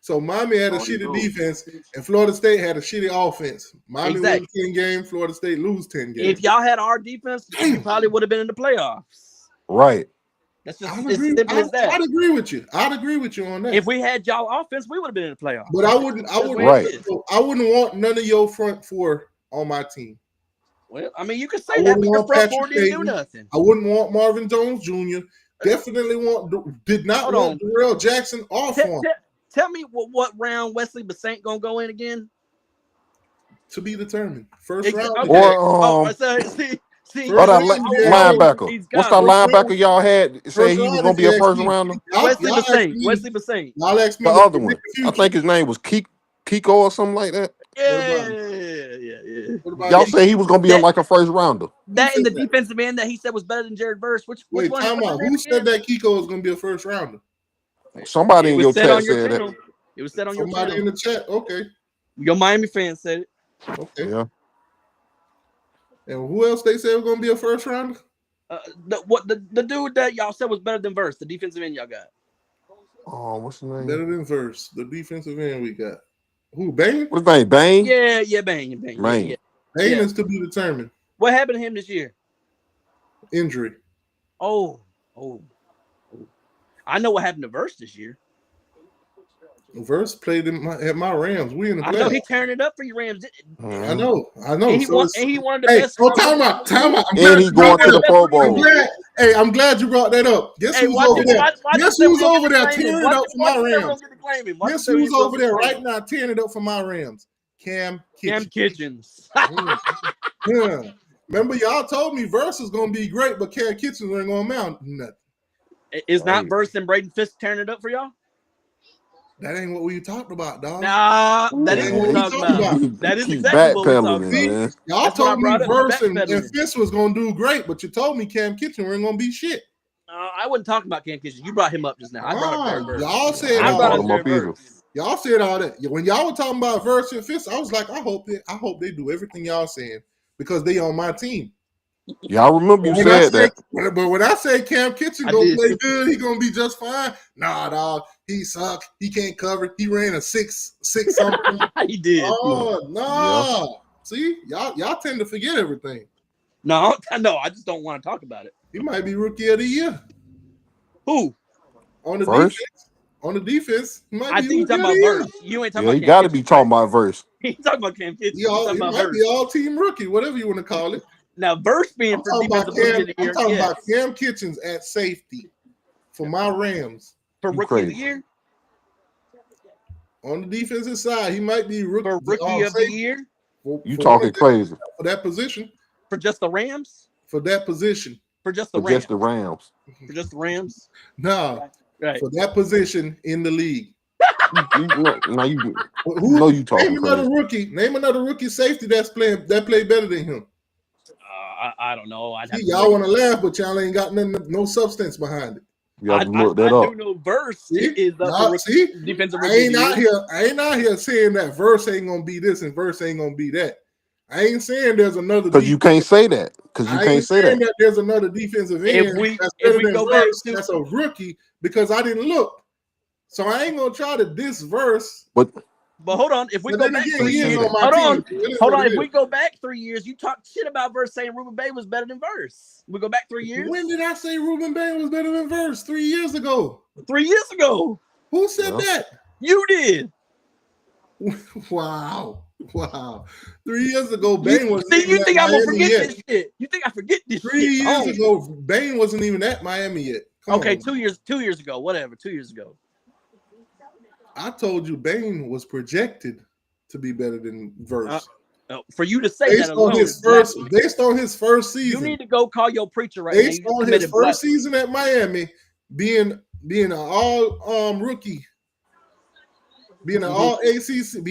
So Miami had a shitty defense, and Florida State had a shitty offense. Miami win 10 games, Florida State lose 10 games. If y'all had our defense, you probably would have been in the playoffs. Right. That's just as simple as that. I'd agree with you. On that. If we had y'all offense, we would have been in the playoffs. But I wouldn't want none of your front four on my team. Well, I mean, you could say that, but your front four didn't do nothing. I wouldn't want Marvin Jones Jr. Definitely did not want Darrell Jackson off on. Tell me what round Wesley Bassant gonna go in again? To be determined. First round. Okay. See, Oh, that oh, linebacker. he's What's gone. that linebacker y'all had say he was gonna be a first rounder? Wesley Bassing. Wesley Bassing. Y'all asked me The other one. I think his name was Kiko or something like that. Yeah. Y'all say he was gonna be like a first rounder. That in the defensive end that he said was better than Jared Verse. Which Wait, one? time out. Who said that Kiko was gonna be a first rounder? Somebody in your chat said that. It was said on your channel. Somebody in the chat. Okay. Your Miami fans said it. Okay. Yeah. And who else they said was gonna be a first rounder? The dude that y'all said was better than Verse, the defensive end y'all got. Oh, what's the name? Better than Verse, the defensive end we got. Who, Bain? What's his name? Bain? Yeah, Bain. Bain is to be determined. What happened to him this year? Injury. Oh. I know what happened to Verse this year. Verse played at my Rams. We in the playoffs. I know he tearing it up for you Rams. I know. And he won the best. Time out. And he going to the Pro Bowl. I'm glad you brought that up. Guess who's over there? Guess who's over there tearing it up for my Rams? Guess who's over there right now tearing it up for my Rams? Cam Kitchens. Yeah. Remember, y'all told me Verse is going to be great, but Cam Kitchens ain't going to amount nothing. Is not Verse and Braden Fisk tearing it up for y'all? That ain't what we talked about, dog. Nah, that is what we talked about. That is exactly what we talked about. Y'all told me Verse and Fisk was going to do great, but you told me Cam Kitchen weren't going to be shit. I wasn't talking about Cam Kitchen. You brought him up just now. I brought up y'all said y'all said all that. When y'all were talking about Verse and Fisk, I was like, I hope they do everything y'all saying because they on my team. Yeah, I remember you said that. But when I say Cam Kitchen gonna play good, he gonna be just fine. Nah, dog, he suck. He can't cover. He ran a six something. He did. Oh no! Yeah. See, y'all tend to forget everything. No, I just don't want to talk about it. He might be rookie of the year. Who? On the defense. On the defense, I think you're talking about Verse. You ain't talking about. You got to be talking about Verse. He talking about Cam Kitchen. He might be all team rookie, whatever you want to call it. Now, Verse being for defensive rookie of the year. I'm talking about Cam Kitchens at safety for my Rams. For rookie of the year? On the defensive side, he might be rookie of the year. You talking crazy. For that position. For just the Rams? For that position. For just the Rams. Just the Rams. For just the Rams? No. Right. For that position in the league. you talking name another rookie. Name another rookie safety that played better than him. I don't know. Y'all want to laugh, but y'all ain't got no substance behind it. I do know Verse is the defensive rookie. I ain't out here saying that Verse ain't gonna be this and Verse ain't gonna be that. I ain't saying there's another. Because you can't say that. Because you can't say that. There's another defensive end that's better than Verse. That's a rookie because I didn't look. So I ain't gonna try to diss Verse. But hold on, if we go back 3 years, hold on. If we go back 3 years, you talked shit about Verse saying Ruben Bay was better than Verse. We go back 3 years. When did I say Ruben Bay was better than Verse? 3 years ago. 3 years ago. Who said that? You did. Wow. 3 years ago, Bain wasn't. You think I'm gonna forget this shit? You think I forget this 3 years ago, Bain wasn't even at Miami yet. Come on. 2 years ago, whatever. 2 years ago. I told you Bain was projected to be better than Verse. For you to say that alone, based on his first season, you need to go call your preacher right based now. On his first season at Miami, being an all rookie, being an all ACC,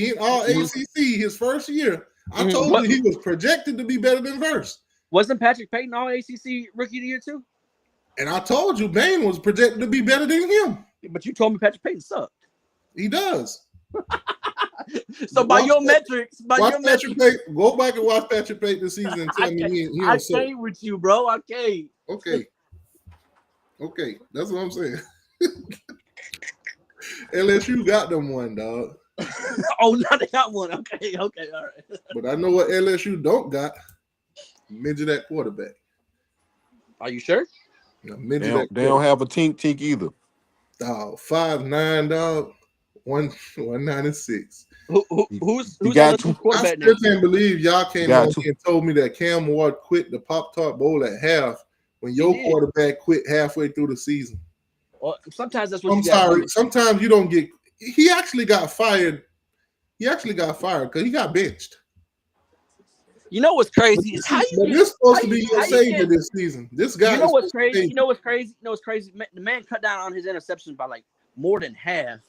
his first year. I told you he was projected to be better than Verse. Wasn't Patrick Payton all ACC rookie of the year too? And I told you Bain was projected to be better than him. But you told me Patrick Payton sucked. He does. So by your metrics, go back and watch Patrick Payton this season and tell me he I can't with you, bro. I can't. Okay, that's what I'm saying. LSU got them one, dog. Oh, now they got one. Okay, all right. But I know what LSU don't got. Midget at quarterback. Are you sure? They don't have a tink either. Dog, 5'9", dog. 196. Who's the quarterback? I still can't believe y'all came on and told me that Cam Ward quit the Pop-Tart Bowl at half when your quarterback quit halfway through the season. Well, sometimes that's what I'm sorry. Sometimes you don't get. He actually got fired. He actually got fired because he got benched. You know what's crazy is how you. But this supposed to be your savior this season. This guy. You know what's crazy? You know what's crazy? The man cut down on his interceptions by like more than half,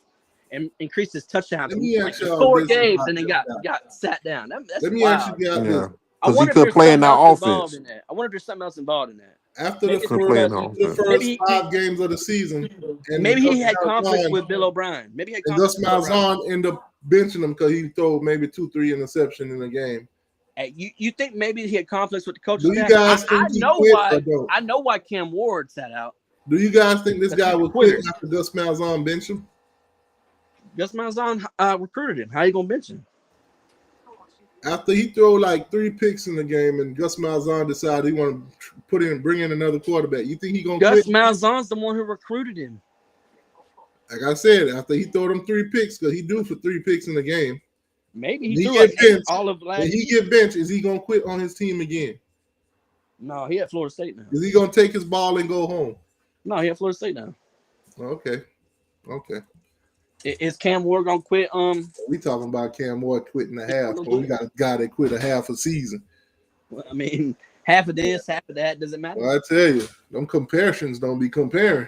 and increased his touchdowns like 4 games, and then got sat down. That's Let me wild. ask you guys this. Because he could play in that offense. I wonder if there's something else involved in that. After the first 5 games of the season, and maybe he had conflicts with Bill O'Brien. Maybe he had conflicts with Gus Malzahn ended up benching him because he threw maybe 2-3 interceptions in the game. Hey, you think maybe he had conflicts with the coach? Do you guys think he quit or don't? I know why Cam Ward sat out. Do you guys think this guy would quit after Gus Malzahn bench him? Gus Malzahn recruited him. How you gonna bench him? After he threw like 3 picks in the game, and Gus Malzahn decided he want to bring in another quarterback, you think he gonna quit? Gus Malzahn's the one who recruited him. Like I said, after he threw them 3 picks, because he due for 3 picks in the game. Maybe he threw like all of last. When he get benched, is he gonna quit on his team again? No, he at Florida State now. Is he gonna take his ball and go home? No, he at Florida State now. Okay. Is Cam Ward gonna quit? We talking about Cam Ward quitting a half, but we got a guy that quit a half a season. Well, I mean, half of this, half of that. Does it matter? Well, I tell you, them comparisons don't be comparing.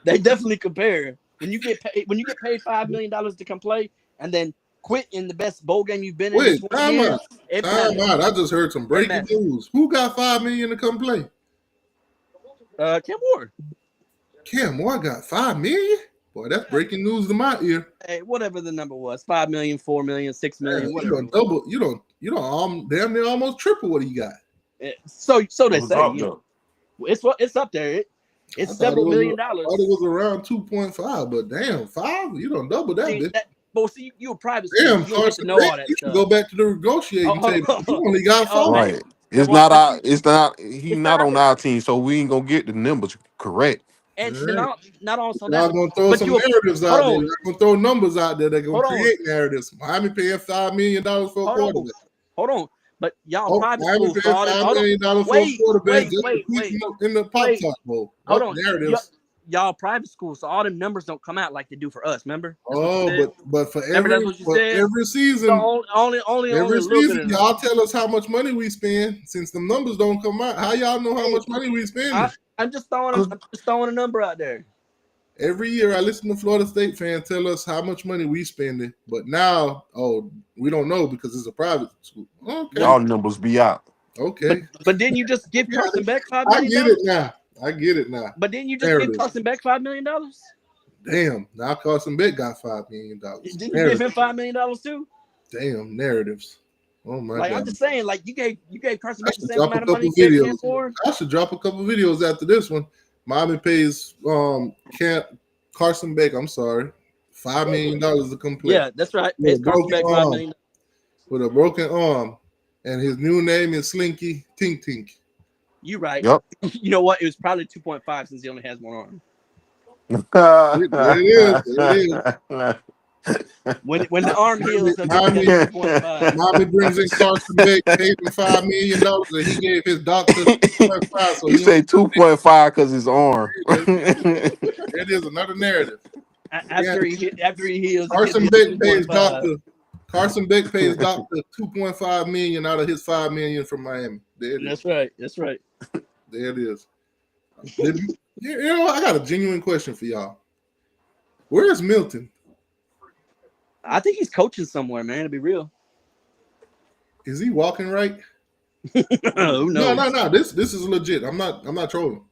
They definitely compare. When you get paid $5 million to come play, and then quit in the best bowl game you've been in. Wait, time out. I just heard some breaking news. Who got $5 million to come play? Cam Ward. Cam Ward got $5 million? Boy, that's breaking news to my ear. Hey, whatever the number was, 5 million, 4 million, 6 million, whatever. You don't double. You don't damn near almost triple what he got. So they say. It's up there. It's several $1 million. I thought it was around 2.5, but damn, 5. You don't double that. See, see, you a private school. Damn, you don't get to know all that stuff. Go back to the negotiating table. You only got 4. Right. He's not on our team, so we ain't gonna get the numbers correct. And not also that. Y'all gonna throw some narratives out there. Y'all gonna throw numbers out there that gonna create narratives. Miami paying $5 million for a quarterback. Hold on. But y'all private schools paying $5 million for a quarterback in the Pop-Top Bowl. Hold on. Narratives. Y'all private schools, so all them numbers don't come out like they do for us. Remember? But for every season, so only every season, y'all tell us how much money we spend. Since the numbers don't come out, how y'all know how much money we spend? I'm just throwing a number out there. Every year, I listen to Florida State fans tell us how much money we spending, but now, we don't know because it's a private school. Okay, y'all numbers be out. Okay, but didn't you just give Carson Beck $5 million? I get it now. But didn't you just give Carson Beck $5 million? Damn, now Carson Beck got $5 million. Didn't you give him $5 million too? Damn, narratives. Oh my God. I'm just saying, like you gave Carson Beck the same amount of money he gave Cam Ward. I should drop a couple videos after this one. Miami pays Carson Beck, $5 million to come play. Yeah, that's right. Pays Carson Beck $5 million. With a broken arm. And his new name is Slinky Tink Tink. You right. Yep. You know what? It was probably 2.5 since he only has one arm. It is. When the arm heals, Mommy brings in Carson Beck, paid him $5 million, and he gave his doctor 2.5. So you say 2.5 because his arm. It is another narrative. After he heals, Carson Beck pays doctor. Carson Beck pays doctor $2.5 million out of his $5 million from Miami. That's right. There it is. I got a genuine question for y'all. Where is Milton? I think he's coaching somewhere, man. To be real, is he walking right? Who knows? No. This is legit. I'm not trolling.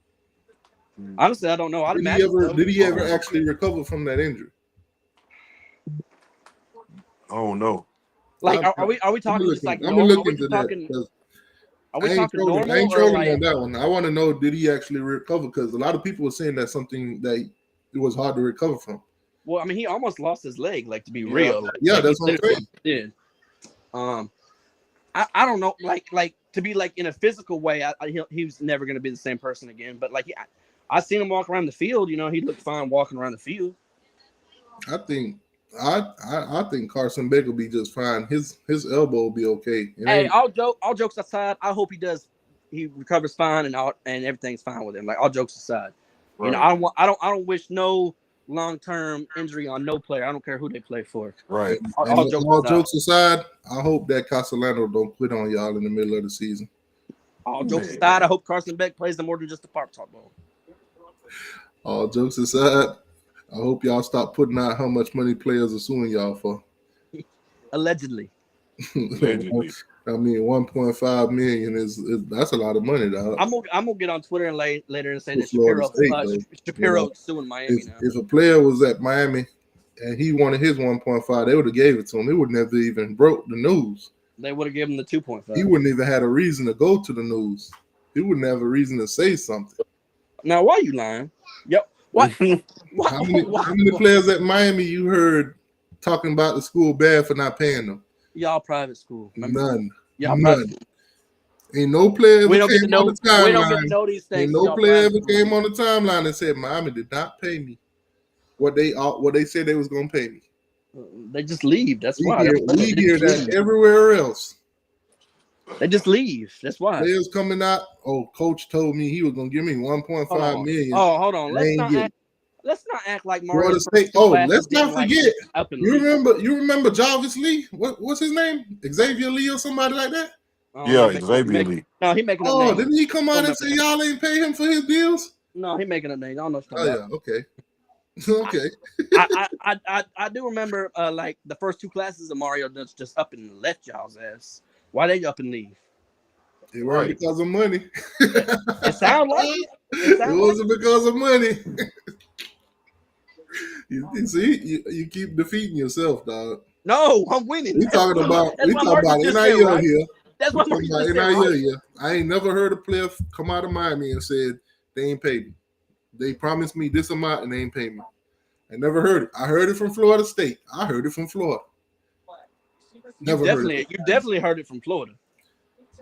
Honestly, I don't know. Did he ever actually recover from that injury? Oh no. Like, are we talking just like? I'm gonna look into that. Are we talking normal? I ain't trolling on that one. I want to know, did he actually recover? Because a lot of people were saying that's something that it was hard to recover from. Well, I mean, he almost lost his leg. Like, to be real. That's what I'm saying. Did. I don't know. Like to be like in a physical way, he was never going to be the same person again. But like, I seen him walk around the field. You know, he looked fine walking around the field. I think Carson Beck will be just fine. His elbow will be okay. Hey, all jokes aside, I hope he recovers fine and everything's fine with him. Like, all jokes aside, right. You know, I don't wish no long-term injury on no player. I don't care who they play for. Right. All jokes aside, I hope that Castellano don't quit on y'all in the middle of the season. All jokes aside, I hope Carson Beck plays them more than just the Park Talk Bowl. All jokes aside, I hope y'all stop putting out how much money players are suing y'all for. Allegedly. I mean, 1.5 million is that's a lot of money, dog. I'm gonna get on Twitter and later and say that Shapiro suing Miami now. If a player was at Miami and he wanted his 1.5, they would have gave it to him. It would never even broke the news. They would have given him the 2.5. He wouldn't even had a reason to go to the news. He wouldn't have a reason to say something. Now, why are you lying? Yep. What? How many players at Miami you heard talking about the school bad for not paying them? Y'all private school. None. Y'all private school. Ain't no player ever we don't came get to know, on the timeline. We don't get to know these things. Ain't no player ever came on the timeline and said Miami did not pay me what they said they was gonna pay me. They just leave. That's why. We hear that everywhere else. They just leave. That's why. Players coming out. Oh, coach told me he was gonna give me 1.5 million. Oh, hold on. Let's not act like Florida State. Oh, let's not forget. You remember Jarvis Lee? What's his name? Xavier Lee or somebody like that? Xavier Lee. No, he making. Oh, didn't he come out and say y'all ain't pay him for his deals? No, he making a name. I don't know. Okay. Okay. I do remember like the first two classes of Mario just up and left y'all's ass. Why they up and leave? It wasn't because of money. It sounds like it. It wasn't because of money. You see, you keep defeating yourself, dog. No, I'm winning. We talking about NIL here. That's what I'm talking about NIL here. I ain't never heard a player come out of Miami and said they ain't paid me. They promised me this amount and they ain't paid me. I never heard it. I heard it from Florida State. I heard it from Florida. You definitely heard it from Florida.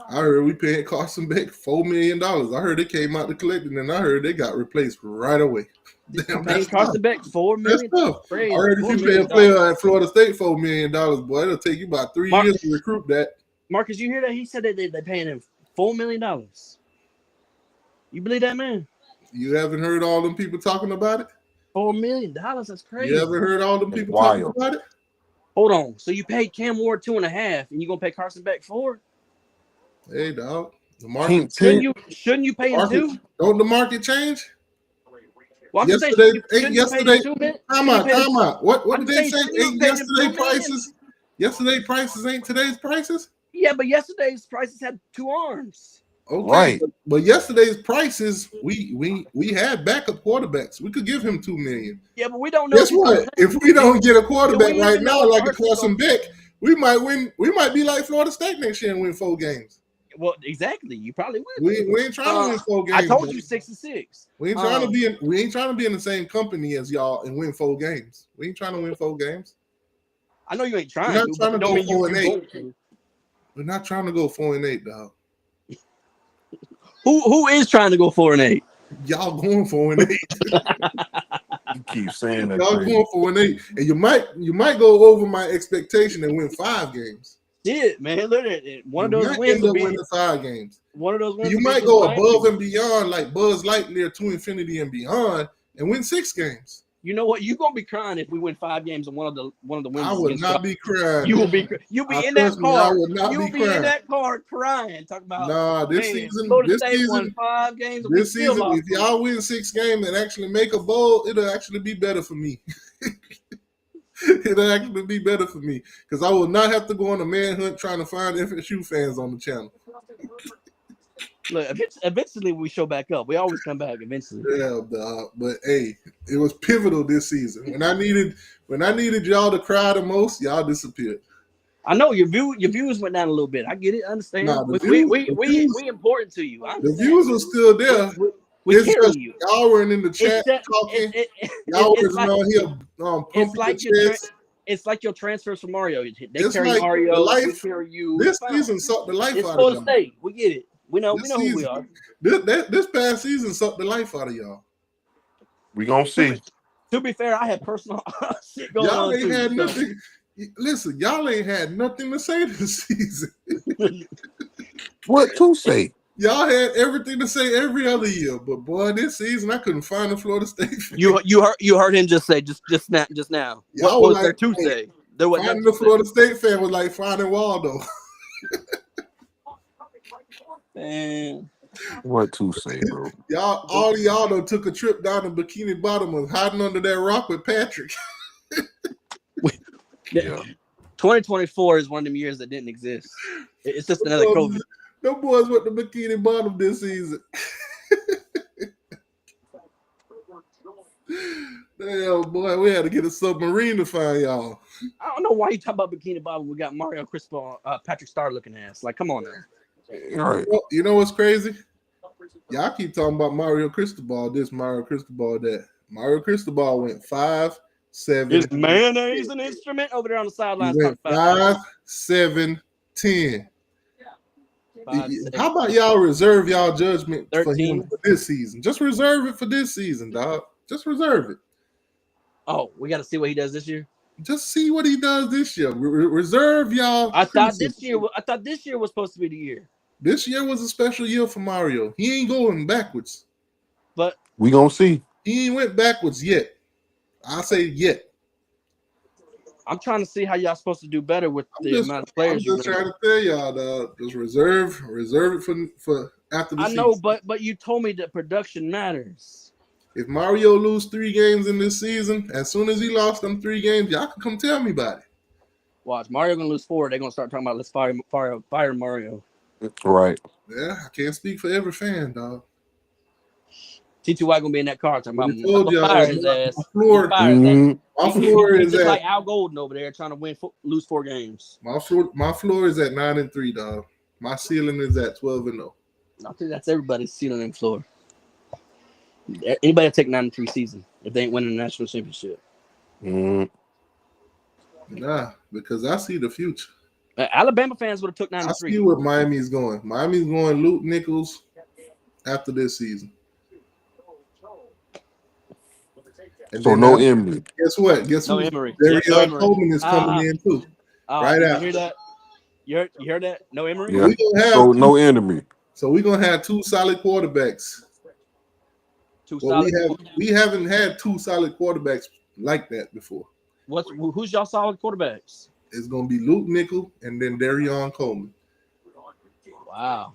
I heard we paid Carson Beck $4 million. I heard it came out to collect, and then I heard they got replaced right away. Damn, paying Carson Beck $4 million. That's tough. I heard if you pay a player at Florida State $4 million, boy, it'll take you about 3 years to recruit that. Marcus, you hear that? He said that they're paying him $4 million. You believe that, man? You haven't heard all them people talking about it? $4 million. That's crazy. You haven't heard all them people talking about it? Hold on. So you paid Cam Ward 2.5, and you gonna pay Carson Beck 4? Hey, dog. The market shouldn't you pay him 2? Don't the market change? Well, yesterday. Time out. What did they say? Ain't yesterday prices? Yesterday prices ain't today's prices? Yeah, but yesterday's prices had 2 arms. Okay, right. But yesterday's prices, we had backup quarterbacks. We could give him $2 million. Yeah, but we don't know. Guess what? If we don't get a quarterback right now, like a Carson Beck, we might win. We might be like Florida State next year and win 4 games. Well, exactly. You probably will. We ain't trying to win 4 games. I told you 6-6. We ain't trying to be. We ain't trying to be in the same company as y'all and win 4 games. We ain't trying to win 4 games. I know you ain't trying. We're not trying to go 4-8. We're not trying to go 4-8, dog. Who is trying to go 4-8? Y'all going 4-8. You keep saying that. Y'all going 4-8, and you might go over my expectation and win 5 games. Yeah, man. Look at it. One of those wins end up winning 5 games. One of those wins. You might go above and beyond, like Buzz Lightyear to infinity and beyond, and win 6 games. You know what? You're gonna be crying if we win 5 games and one of the wins. I would not be crying. You will be. You'll be in that car. You'll be in that car crying, talking about. This season, won 5 games. This season, if y'all win 6 games and actually make a bowl, it'll actually be better for me. It'll actually be better for me because I will not have to go on a manhunt trying to find FSU fans on the channel. Look, eventually we show back up. We always come back eventually. Yeah, but hey, it was pivotal this season. When I needed y'all to cry the most, y'all disappeared. I know your views went down a little bit. I get it. I understand. We important to you. The views are still there. We carry you. Y'all weren't in the chat talking. Y'all was around here pumping It's like your transfers from Mario. They carry Mario. We carry you. This season sucked the life out of Florida State. We get it. We know who we are. This past season sucked the life out of y'all. We gonna see. To be fair, I had personal shit going y'all on. Ain't had nothing. Listen, y'all ain't had nothing to say this season. What to say? Y'all had everything to say every other year, but boy, this season I couldn't find a Florida State fan. You heard him just say just now. What was there to say? There was finding the Florida State fan was like finding Waldo. Man. What to say, bro? All of y'all though took a trip down to Bikini Bottom and hiding under that rock with Patrick. Yeah. 2024 is one of them years that didn't exist. It's just another COVID. No boys went to Bikini Bottom this season. Damn, boy, we had to get a submarine to find y'all. I don't know why you talk about Bikini Bottom. We got Mario Cristobal, Patrick Star looking ass. Like, come on now. All right. You know what's crazy? Y'all keep talking about Mario Cristobal this, Mario Cristobal that. Mario Cristobal went 5-7. Is mayonnaise an instrument over there on the sidelines? 5-7-10. How about y'all reserve y'all judgment 13. for him for this season? Just reserve it for this season, dog. Just reserve it. Oh, we got to see what he does this year. Just see what he does this year. Reserve y'all. I thought this year was supposed to be the year. This year was a special year for Mario. He ain't going backwards. But we gonna see. He ain't went backwards yet. I say yet. I'm trying to see how y'all supposed to do better with the amount of players. I'm just trying to tell y'all, dog. Just reserve it for after the season. I know, but you told me that production matters. If Mario lose 3 games in this season, as soon as he lost them 3 games, y'all can come tell me about it. Watch, Mario gonna lose 4. They're gonna start talking about let's fire Mario. Right. Yeah, I can't speak for every fan, dog. T.T.Y. gonna be in that car talking about fire his ass. My floor is just at, like Al Golden over there trying to lose 4 games. My floor is at 9-3, dog. My ceiling is at 12-0. I think that's everybody's ceiling and floor. Anybody take 9-3 season if they ain't winning the national championship? Nah, because I see the future. Alabama fans would have took 9-3. I see where Miami's going. Miami's going Luke Nichols after this season. And so no Emory. Guess what? Guess no who? Emory. Darius Coleman is coming in too. Right you out. Hear that? You heard that? No Emory. Yeah. So no enemy. So we're gonna have 2 solid quarterbacks. We haven't had 2 solid quarterbacks like that before. Who's y'all solid quarterbacks? It's gonna be Luke Nickel and then Darius Coleman. Wow.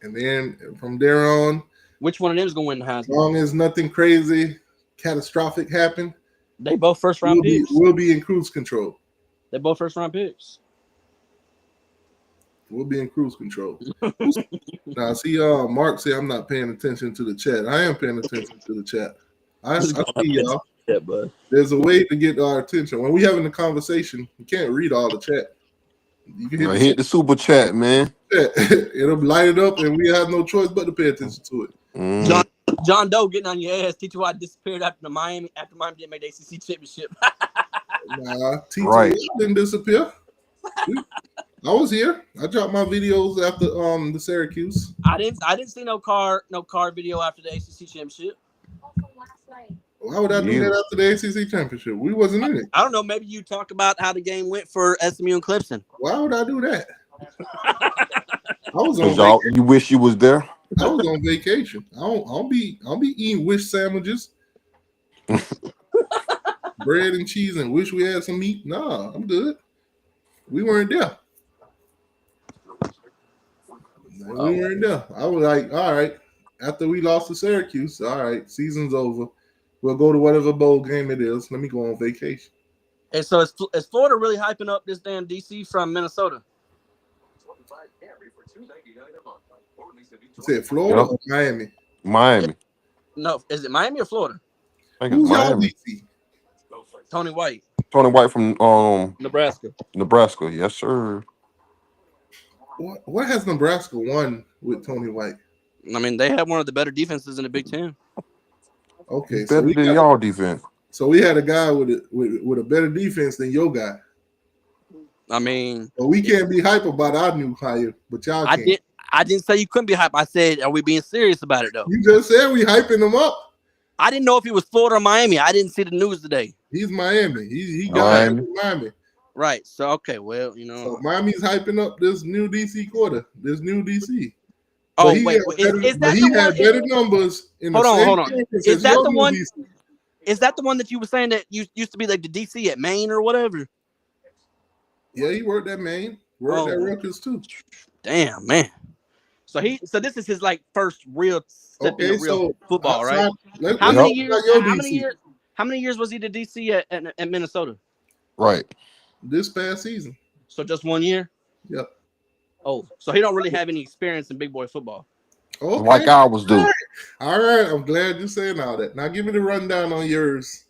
And then from there on, which one of them is gonna win the Heisman? As long as nothing crazy, catastrophic happen, they both first round picks. We'll be in cruise control. They're both first round picks. We'll be in cruise control. Now, see, Mark say I'm not paying attention to the chat. I am paying attention to the chat. I see y'all. Yeah, bud. There's a way to get our attention. When we having a conversation, you can't read all the chat. You can hit the super chat, man. It'll light it up, and we have no choice but to pay attention to it. John Doe getting on your ass. T.T.Y. disappeared after Miami didn't make the ACC championship. Nah, T.T.Y. didn't disappear. I was here. I dropped my videos after the Syracuse. I didn't see no car video after the ACC championship. Why would I do that after the ACC championship? We wasn't in it. I don't know. Maybe you talked about how the game went for SMU and Clemson. Why would I do that? I was on vacation. You wish you was there. I was on vacation. I'll be eating wish sandwiches, bread and cheese, and wish we had some meat. Nah, I'm good. We weren't there. We weren't there. I was like, all right. After we lost to Syracuse, all right, season's over. We'll go to whatever bowl game it is. Let me go on vacation. And so is Florida really hyping up this damn DC from Minnesota? You said Florida or Miami? Miami. No, is it Miami or Florida? I think it's Miami. Tony White. Tony White from Nebraska. Nebraska, yes, sir. What has Nebraska won with Tony White? I mean, they have one of the better defenses in the Big Ten. Okay, better than y'all defense. So we had a guy with a better defense than your guy. I mean, but we can't be hype about our new hire, but y'all can't. I didn't say you couldn't be hype. I said, are we being serious about it though? You just said we hyping him up. I didn't know if he was Florida or Miami. I didn't see the news today. He's Miami. He got Miami. Right. So okay, well, you know. So Miami's hyping up this new DC quarter, this new DC. Oh, he wait. Is that the one? better numbers in the same conference Is as that the your one? DC. Is that the one that you were saying that used to be like the DC at Maine or whatever? Yeah, he worked at Maine. Worked at Rutgers too. Damn, man. So this is his like first real step into real football, right? How many years? How many years was he the DC at Minnesota? Right. This past season. So just 1 year? Yep. Oh, so he don't really have any experience in big boy football. Okay. Like I was doing. All right. I'm glad you're saying all that. Now give me the rundown on yours.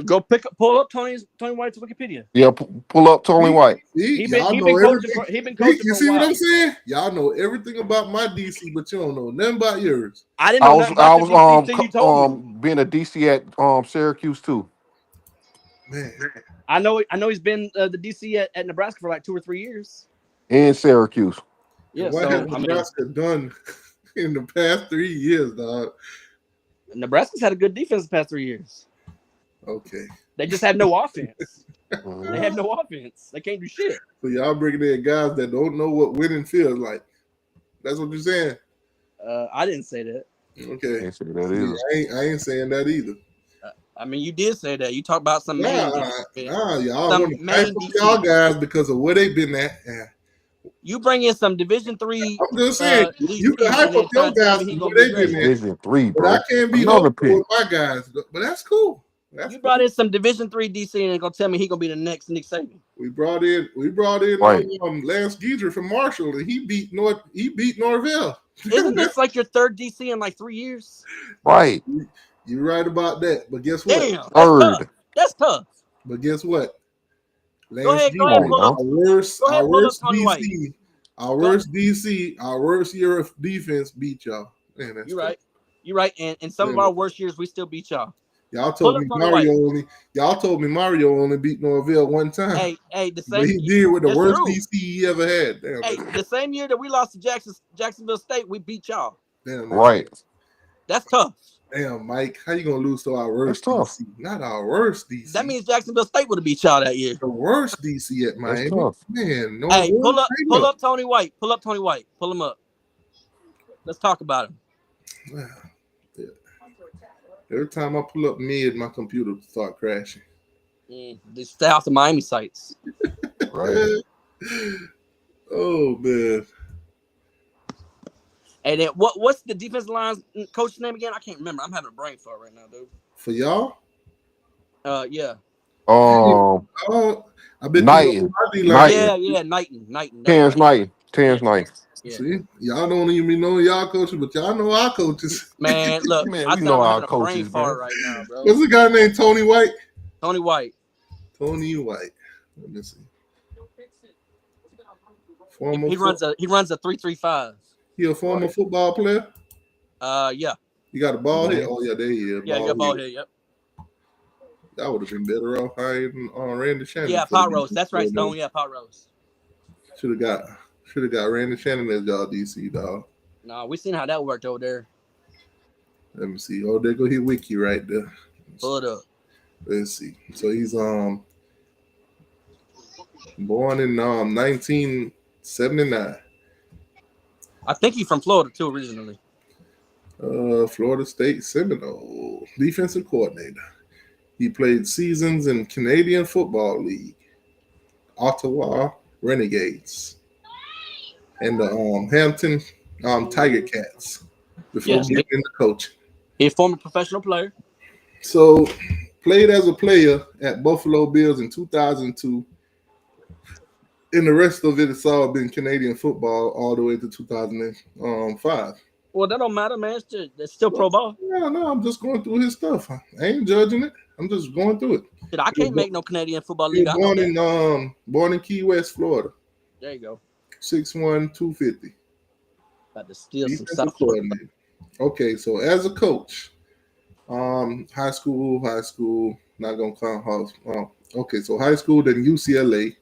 Go pull up Tony White's Wikipedia. Yeah, pull up Tony White. He been coaching for you see a while. what I'm saying? Y'all know everything about my DC, but you don't know nothing about yours. I didn't know nothing about your DC until you told me. Being a DC at Syracuse too. Man, I know he's been the DC at Nebraska for like 2 or 3 years. In Syracuse. Yeah. What has Nebraska done in the past 3 years, dog? Nebraska's had a good defense the past 3 years. Okay. They just have no offense. They have no offense. They can't do shit. So y'all bringing in guys that don't know what winning feels like. That's what you're saying? I didn't say that. Okay. I ain't saying that either. I ain't saying that either. I mean, you did say that. You talked about some main y'all want to hype up y'all guys because of where they've been at. Yeah. You bring in some Division III. I'm just saying, you can hype up your guys because where they've been at. Division III, bro. But I can't be hopeful with my guys. But that's cool. You brought in some Division III DC and they're gonna tell me he's gonna be the next Nick Saban. We brought in right. Lance Geedrick from Marshall, and he beat Norvell. Isn't this like your third DC in like 3 years? Right. You're right about that. But guess what? Damn, that's tough. But guess what? Go ahead, pull up. Our worst DC, our worst year of defense beat y'all. Man, that's You're right. You're right. And in some of our worst years, we still beat y'all. Y'all told me Mario only beat Norvell one time. Hey, the same. But he did with the worst DC he ever had. Damn, the same year that we lost to Jacksonville State, we beat y'all. Damn, right. That's tough. Damn, Mike, how you gonna lose to our worst DC? Not our worst DC. That means Jacksonville State would have beat y'all that year. The worst DC at Miami. Man, no. Hey, pull up Tony White. Pull up Tony White. Pull him up. Let's talk about him. Wow. Yeah. Every time I pull up mid, my computer start crashing. They stay off the Miami sites. Right. Oh man. And then what's the defensive line coach's name again? I can't remember. I'm having a brain fart right now, dude. For y'all? Yeah. I've been Knighton. Yeah, Knighton. Terrence Knighton. Yeah. See, y'all don't even know y'all coaches, but y'all know our coaches. Man, look, man, I know our having coaches, a brain fart right now, bro. What's the guy named Tony White? Tony White. Let me see. He runs a 3-3-5. He a former football player? Yeah. You got a ball head? Oh yeah, there he is. Yeah, you got ball head. Yep. That would have been better off hiring Randy Shannon. Yeah, Pot Rose. That's right, Stone. Yeah, Pot Rose. Should have got Randy Shannon as y'all DC dog. No, we seen how that worked over there. Let me see. Oh, there go his wiki right there. Pull it up. Let's see. So he's born in 1979. I think he's from Florida too originally. Florida State Seminole defensive coordinator. He played seasons in Canadian Football League, Ottawa Renegades, and the Hampton Tiger Cats before getting into coaching. He's a former professional player. So, played as a player at Buffalo Bills in 2002. And the rest of it has all been Canadian football all the way to 2005. Well, that don't matter, man. It's still pro ball. No, I'm just going through his stuff. I ain't judging it. I'm just going through it. Dude, I can't make no Canadian football league. Born in Key West, Florida. There you go. 6'1", 250. About to steal some South Florida. Okay, so as a coach, high school, not gonna count house. Okay, so high school, then UCLA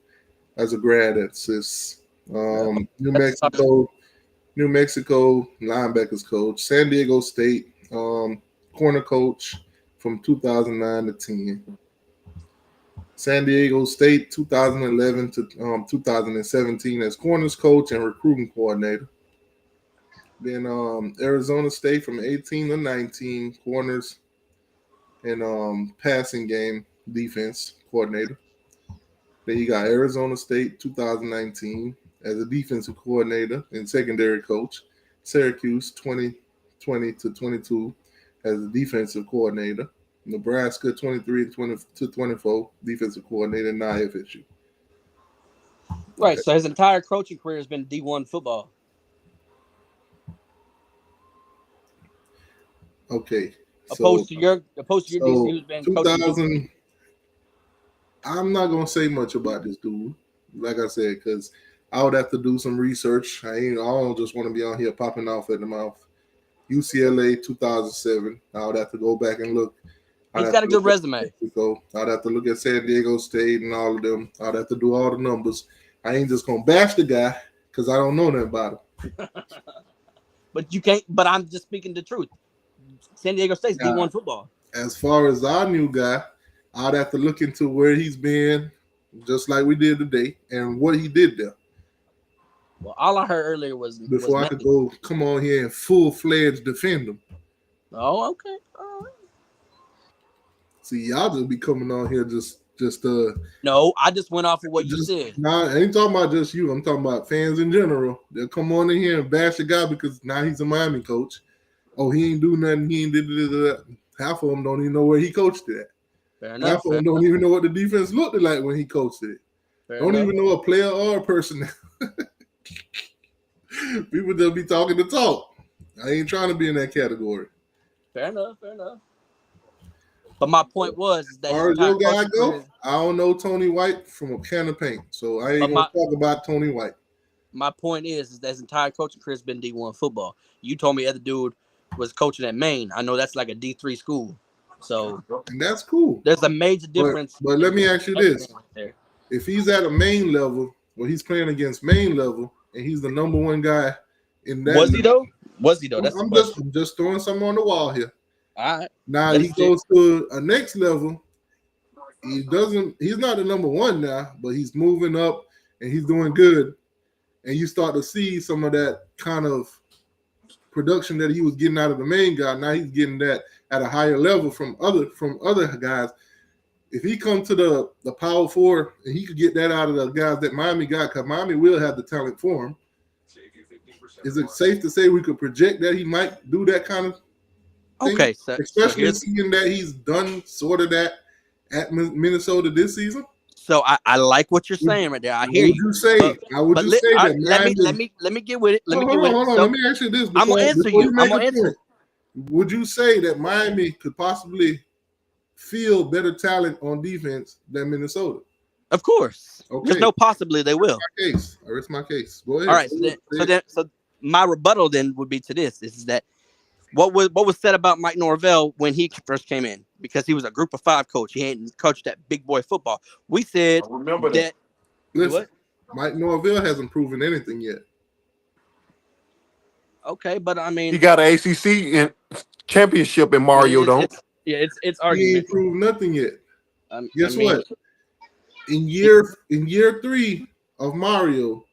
as a grad at SIS. New Mexico linebackers coach, San Diego State corner coach from 2009 to 10. San Diego State 2011 to 2017 as corners coach and recruiting coordinator. Then Arizona State from 18 to 19, corners and passing game defense coordinator. Then you got Arizona State 2019 as a defensive coordinator and secondary coach. Syracuse 2020 to 22 as a defensive coordinator. Nebraska 23 to 24 defensive coordinator, now FSU. Right. So his entire coaching career has been D1 football. Okay. Opposed to your DC, who's been 2000. I'm not gonna say much about this dude, like I said, because I would have to do some research. I don't just want to be on here popping off at the mouth. UCLA 2007. I would have to go back and look. He's got a good resume. I'd have to look at San Diego State and all of them. I'd have to do all the numbers. I ain't just gonna bash the guy because I don't know nothing about him. But you can't. But I'm just speaking the truth. San Diego State's D1 football. As far as our new guy, I'd have to look into where he's been, just like we did today, and what he did there. Well, all I heard earlier was before I could go come on here and full-fledged defend him. Oh, okay. All right. See, y'all just be coming on here just No, I just went off of what you said. Nah, I ain't talking about just you. I'm talking about fans in general. They'll come on in here and bash the guy because now he's a Miami coach. Oh, he ain't do nothing. He ain't did that. Half of them don't even know where he coached it at. Fair enough. Half of them don't even know what the defense looked like when he coached it. Don't even know a player or a person. People just be talking to talk. I ain't trying to be in that category. Fair enough. But my point was that as far as your guy go, I don't know Tony White from a can of paint, so I ain't gonna talk about Tony White. My point is that his entire coaching career has been D1 football. You told me the other dude was coaching at Maine. I know that's like a D3 school, so and that's cool. There's a major difference. But let me ask you this: if he's at a Maine level, where he's playing against Maine level, and he's the number one guy in that, was he though? I'm just throwing something on the wall here. All right. Now he goes to a next level. He's not the number one now, but he's moving up and he's doing good. And you start to see some of that kind of production that he was getting out of the main guy. Now he's getting that at a higher level from other guys. If he comes to the Power Four and he could get that out of the guys that Miami got, because Miami will have the talent for him. Is it safe to say we could project that he might do that kind of thing? Okay, so especially seeing that he's done sort of that at Minnesota this season. So I like what you're saying right there. I hear you. How would you say that? Let me get with it. Hold on. Let me ask you this. I'm gonna answer you. I'm gonna answer. Would you say that Miami could possibly field better talent on defense than Minnesota? Of course. Okay. There's no possibly they will. That's my case. Go ahead. All right. So my rebuttal then would be to this. This is that what was said about Mike Norvell when he first came in, because he was a group of 5 coach. He hadn't coached that big boy football. We said that. Listen, Mike Norvell hasn't proven anything yet. Okay, but I mean, he got an ACC championship in Mario. It's argument. He ain't proved nothing yet. Guess what? In year 3 of Mario,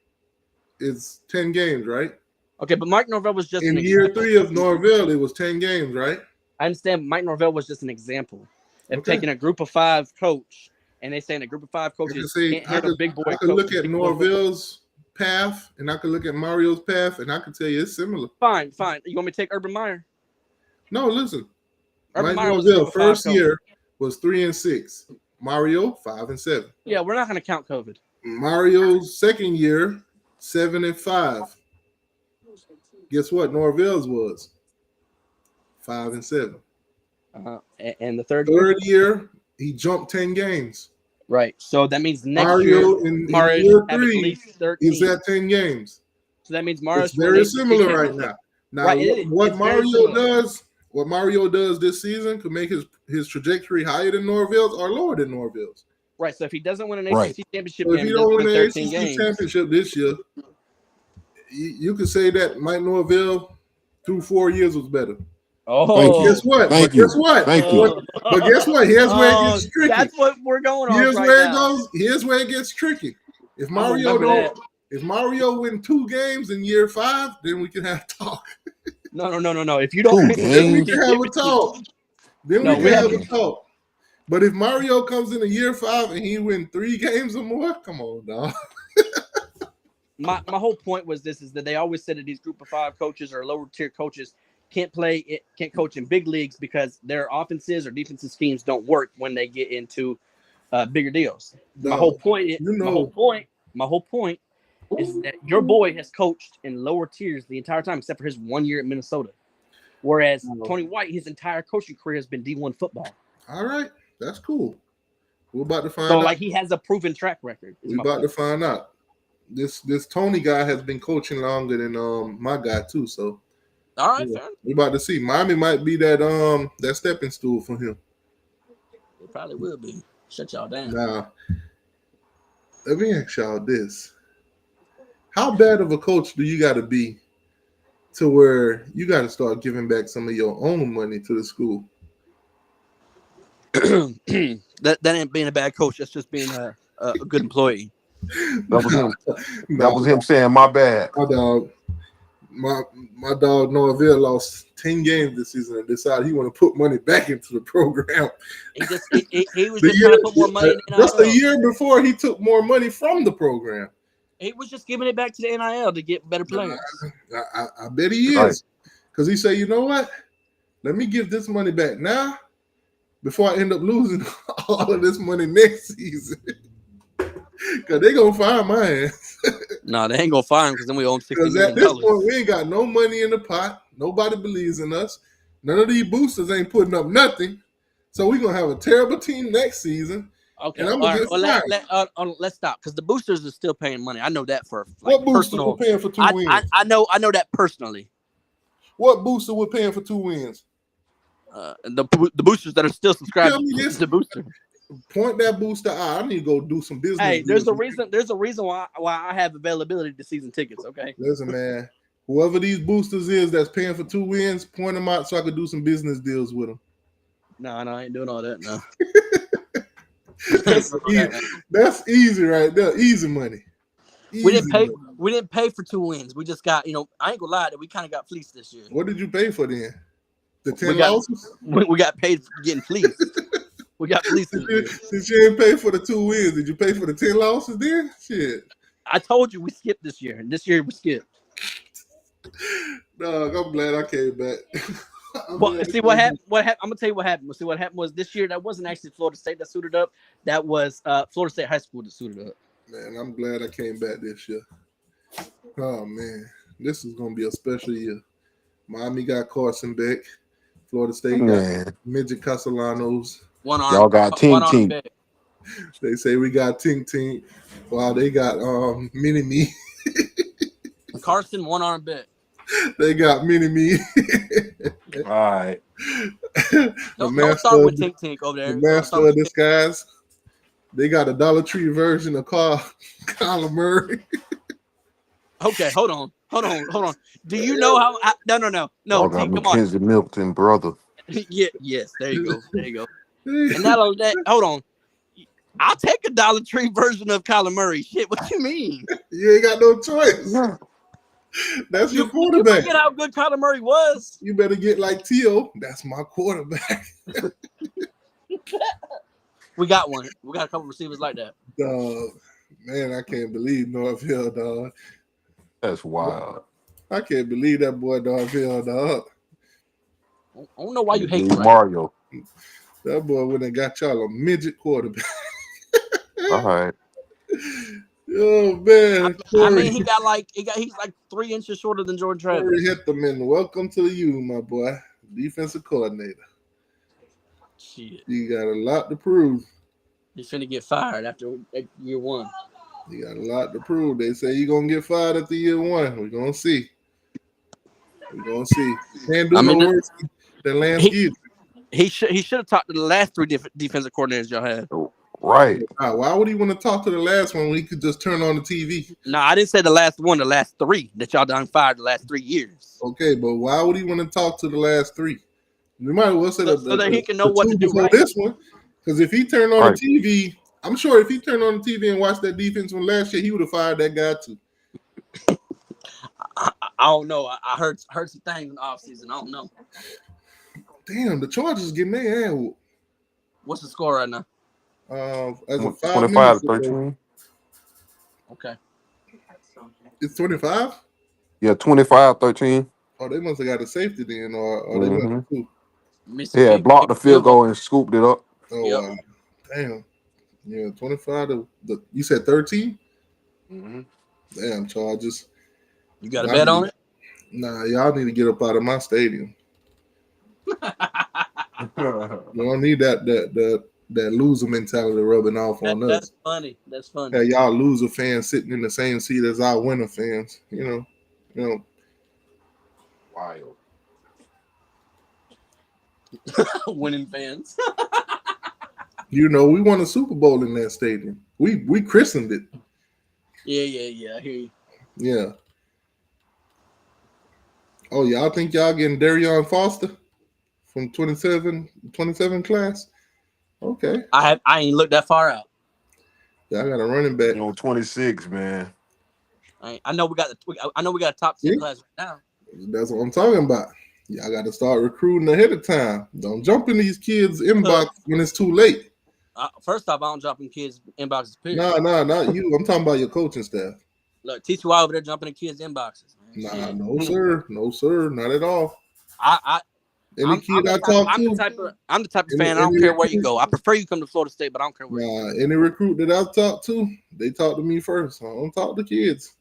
it's 10 games, right? Okay, but Mike Norvell was just in year 3 of Norvell. It was 10 games, right? I understand. Mike Norvell was just an example of taking a group of 5 coach, and they saying a group of 5 coaches can't handle big boy. I could look at Norvell's path, and I could look at Mario's path, and I could tell you it's similar. Fine. You want me to take Urban Meyer? No, listen. Urban Mike Meyer Norvell first year was 3-6. Mario 5-7. Yeah, we're not going to count COVID. Mario's second year 7-5. Guess what? Norvell's was 5-7. And the third year, he jumped 10 games. Right. So that means next Mario year, in Mario year 3 is at 10 games. So that means Mario's very similar right now. Now, right, what Mario does this season could make his trajectory higher than Norvell's or lower than Norvell's. Right. So if he doesn't win an ACC championship, if he don't win an ACC championship this year, you could say that Mike Norvell through 4 years was better. Oh, guess what? Thank you. But guess what? Here's where it gets tricky. That's what we're going on. Here's where it gets tricky. If Mario win 2 games in year 5, then we can have talk. No. If you don't 2 win the Then we games. can have a talk. Then we can have a talk. But if Mario comes in a year 5 and he win 3 games or more, come on, dog. My whole point was this: is that they always said that these group of 5 coaches or lower tier coaches can't coach in big leagues because their offenses or defensive schemes don't work when they get into bigger deals. My whole point is that your boy has coached in lower tiers the entire time, except for his 1 year at Minnesota. Whereas Tony White, his entire coaching career has been D1 football. All right, that's cool. We're about to find So, out. like, he has a proven track record. We're about to find out. This Tony guy has been coaching longer than my guy too. So, all right, fair. We're about to see. Miami might be that stepping stool for him. It probably will be. Shut y'all down. Now, let me ask y'all this: how bad of a coach do you got to be to where you got to start giving back some of your own money to the school? that ain't being a bad coach. That's just being a good employee. That was him. That was him saying, "My bad." My dog Norville lost 10 games this season and decided he want to put money back into the program. He was just trying to put more money in the NIL. Just a year before, he took more money from the program. He was just giving it back to the NIL to get better players. I bet he is. Because he said, you know what? Let me give this money back now before I end up losing all of this money next season. Because they're going to fire my ass. No, they ain't going to fire him because then we owe him $60 million. At this point, we ain't got no money in the pot. Nobody believes in us. None of these boosters ain't putting up nothing. So we're going to have a terrible team next season. Okay, all right. Well, let's stop because the boosters are still paying money. I know that for what booster we're paying for 2 wins? I know that personally. What booster we're paying for 2 wins? The boosters that are still subscribed to the booster. Point that booster out. I need to go do some business. Hey, there's a reason why I have availability to season tickets. Okay. Listen, man. Whoever these boosters is that's paying for 2 wins, point them out so I could do some business deals with them. No, I ain't doing all that. No. That's easy right there. Easy money. We didn't pay for 2 wins. We just got, I ain't gonna lie that we kind of got fleeced this year. What did you pay for then? The 10 losses? We got paid for getting fleeced. We got fleeced. Since you didn't pay for the 2 wins, did you pay for the 10 losses then? Shit. I told you we skipped this year, and this year we skipped. Dog, I'm glad I came back. Well, see what happened. I'm gonna tell you what happened. See what happened was this year that wasn't actually Florida State that suited up. That was Florida State High School that suited up. Man, I'm glad I came back this year. Oh man, this is gonna be a special year. Miami got Carson Beck. Florida State got Midget Castellanos. Y'all got Tink. They say we got Tink. Wow, they got Mini Me. Carson 1-arm bet. They got Mini Me. All right. Don't start with Tink over there. The master of disguise. They got a Dollar Tree version of Kyler Murray. Okay, hold on. Do you know how? No. Tink, come on. Milton, brother. Yes. There you go. And hold on. I'll take a Dollar Tree version of Kyler Murray. Shit, what you mean? You ain't got no choice. Yeah. That's your quarterback. You forget how good Kyler Murray was. You better get like T.O. That's my quarterback. We got one. We got a couple receivers like that. Dog, man, I can't believe Norville, dog. That's wild. I can't believe that boy Norville, dog. I don't know why you hate Mario. That boy went and got y'all a midget quarterback. All right. Oh man. I mean, he's like 3 inches shorter than Jordan Travis. Corey Hetterman, welcome to you, my boy. Defensive coordinator. Shit. You got a lot to prove. He's finna get fired after year 1. You got a lot to prove. They say you're gonna get fired after year 1. We're gonna see. Can't do no worse than Lance Gibbs. He should have talked to the last 3 defensive coordinators y'all had. Right. Why would he want to talk to the last one when he could just turn on the TV? No, I didn't say the last one, the last 3 that y'all done fired the last 3 years. Okay, but why would he want to talk to the last 3? You might as well say so that he can know what to do right. This one, because if he turned on the TV, I'm sure if he turned on the TV and watched that defense from last year, he would have fired that guy too. I don't know. I heard some things in the offseason. I don't know. Damn, the Chargers getting their ass whooped. What's the score right now? As of 5 25 minutes to 13. Okay. It's 25? Yeah, 25-13. Oh, they must have got a safety then, or they Mm-hmm. went two. Yeah, blocked the field goal and scooped it up. Oh, wow. Damn. Yeah, 25 to you said 13? Mm-hmm. Damn, Chargers. You got a bet on it? Nah, y'all need to get up out of my stadium. You don't need that loser mentality rubbing off on us. That's funny. That's funny. Hey, y'all loser fans sitting in the same seat as our winner fans. You know. Wild. Winning fans. We won a Super Bowl in that stadium. We christened it. Yeah. I hear you. Yeah. Oh, y'all think y'all getting Darion Foster from 27 class? Okay. I ain't looked that far out. Yeah, I got a running back. 26, man. I know we got a top 10 class right now. That's what I'm talking about. Y'all got to start recruiting ahead of time. Don't jump in these kids' inbox when it's too late. First off, I don't jump in kids' inboxes. Nah, not you. I'm talking about your coaching staff. Look, TCY over there jumping in kids' inboxes. Man. Nah, no sir, not at all. I'm the type of fan. I don't care where you go. I prefer you come to Florida State, but I don't care where you go. Any recruit that I talk to, they talk to me first. I don't talk to kids.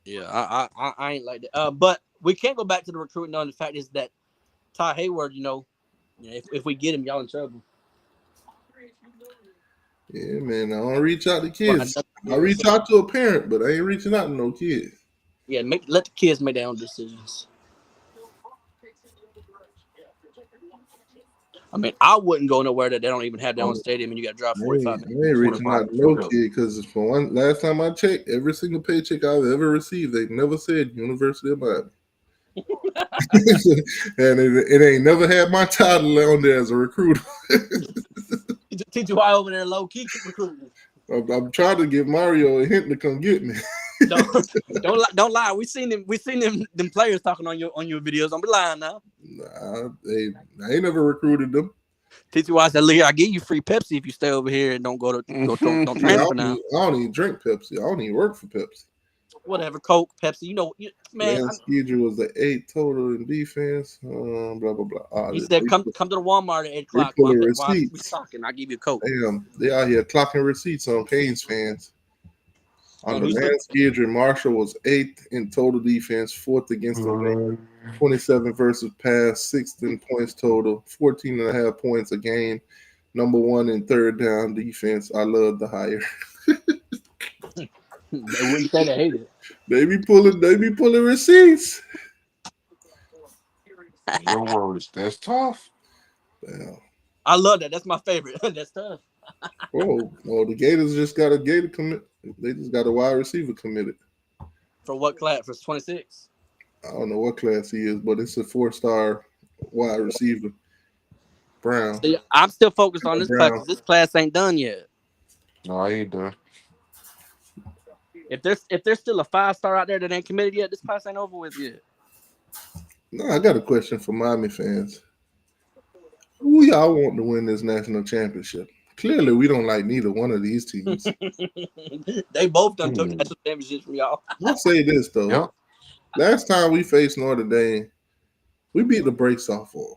Yeah, I ain't like that. But we can't go back to the recruiting. The fact is that Ty Hayward, if we get him, y'all in trouble. Yeah, man. I don't reach out to kids. I reach out to a parent, but I ain't reaching out to no kids. Yeah, let the kids make their own decisions. I mean, I wouldn't go nowhere that they don't even have their own stadium, and you got to drive 45 minutes. I ain't reaching out to no kid because last time I checked, every single paycheck I've ever received, they never said University of Miami. And it ain't never had my title on there as a recruiter. TGY over there low key recruiting. I'm trying to give Mario a hint to come get me. Don't lie. We seen them players talking on your videos. Don't be lying now. Nah, I ain't never recruited them. TGY said, "Look, I give you free Pepsi if you stay over here and don't don't transfer now." I don't even drink Pepsi. I don't even work for Pepsi. Whatever, Coke, Pepsi. Man. Schedule was the 8 total in defense. Blah blah blah. He said, "Come to the Walmart at 8 o'clock. While we talking, I give you a Coke." Damn, they out here clocking receipts on Canes fans. On the man schedule, Marshall was 8th in total defense, 4th against the run, 27 versus pass, 6th in points total, 14.5 points a game, number 1 in third down defense. I love the hire. They wouldn't say they hate it. They be pulling receipts. No worries. That's tough. Damn. I love that. That's my favorite. That's tough. The Gators just got a Gator commit. They just got a wide receiver committed. For what class? For 26? I don't know what class he is, but it's a 4-star wide receiver. Brown. See, I'm still focused on this class because this class ain't done yet. No, I ain't done. If there's still a 5-star out there that ain't committed yet, this class ain't over with yet. No, I got a question for Miami fans. Who y'all want to win this national championship? Clearly, we don't like neither one of these teams. They both done took national championships from y'all. I'll say this, though. Yep. Last time we faced Notre Dame, we beat the brakes off of them.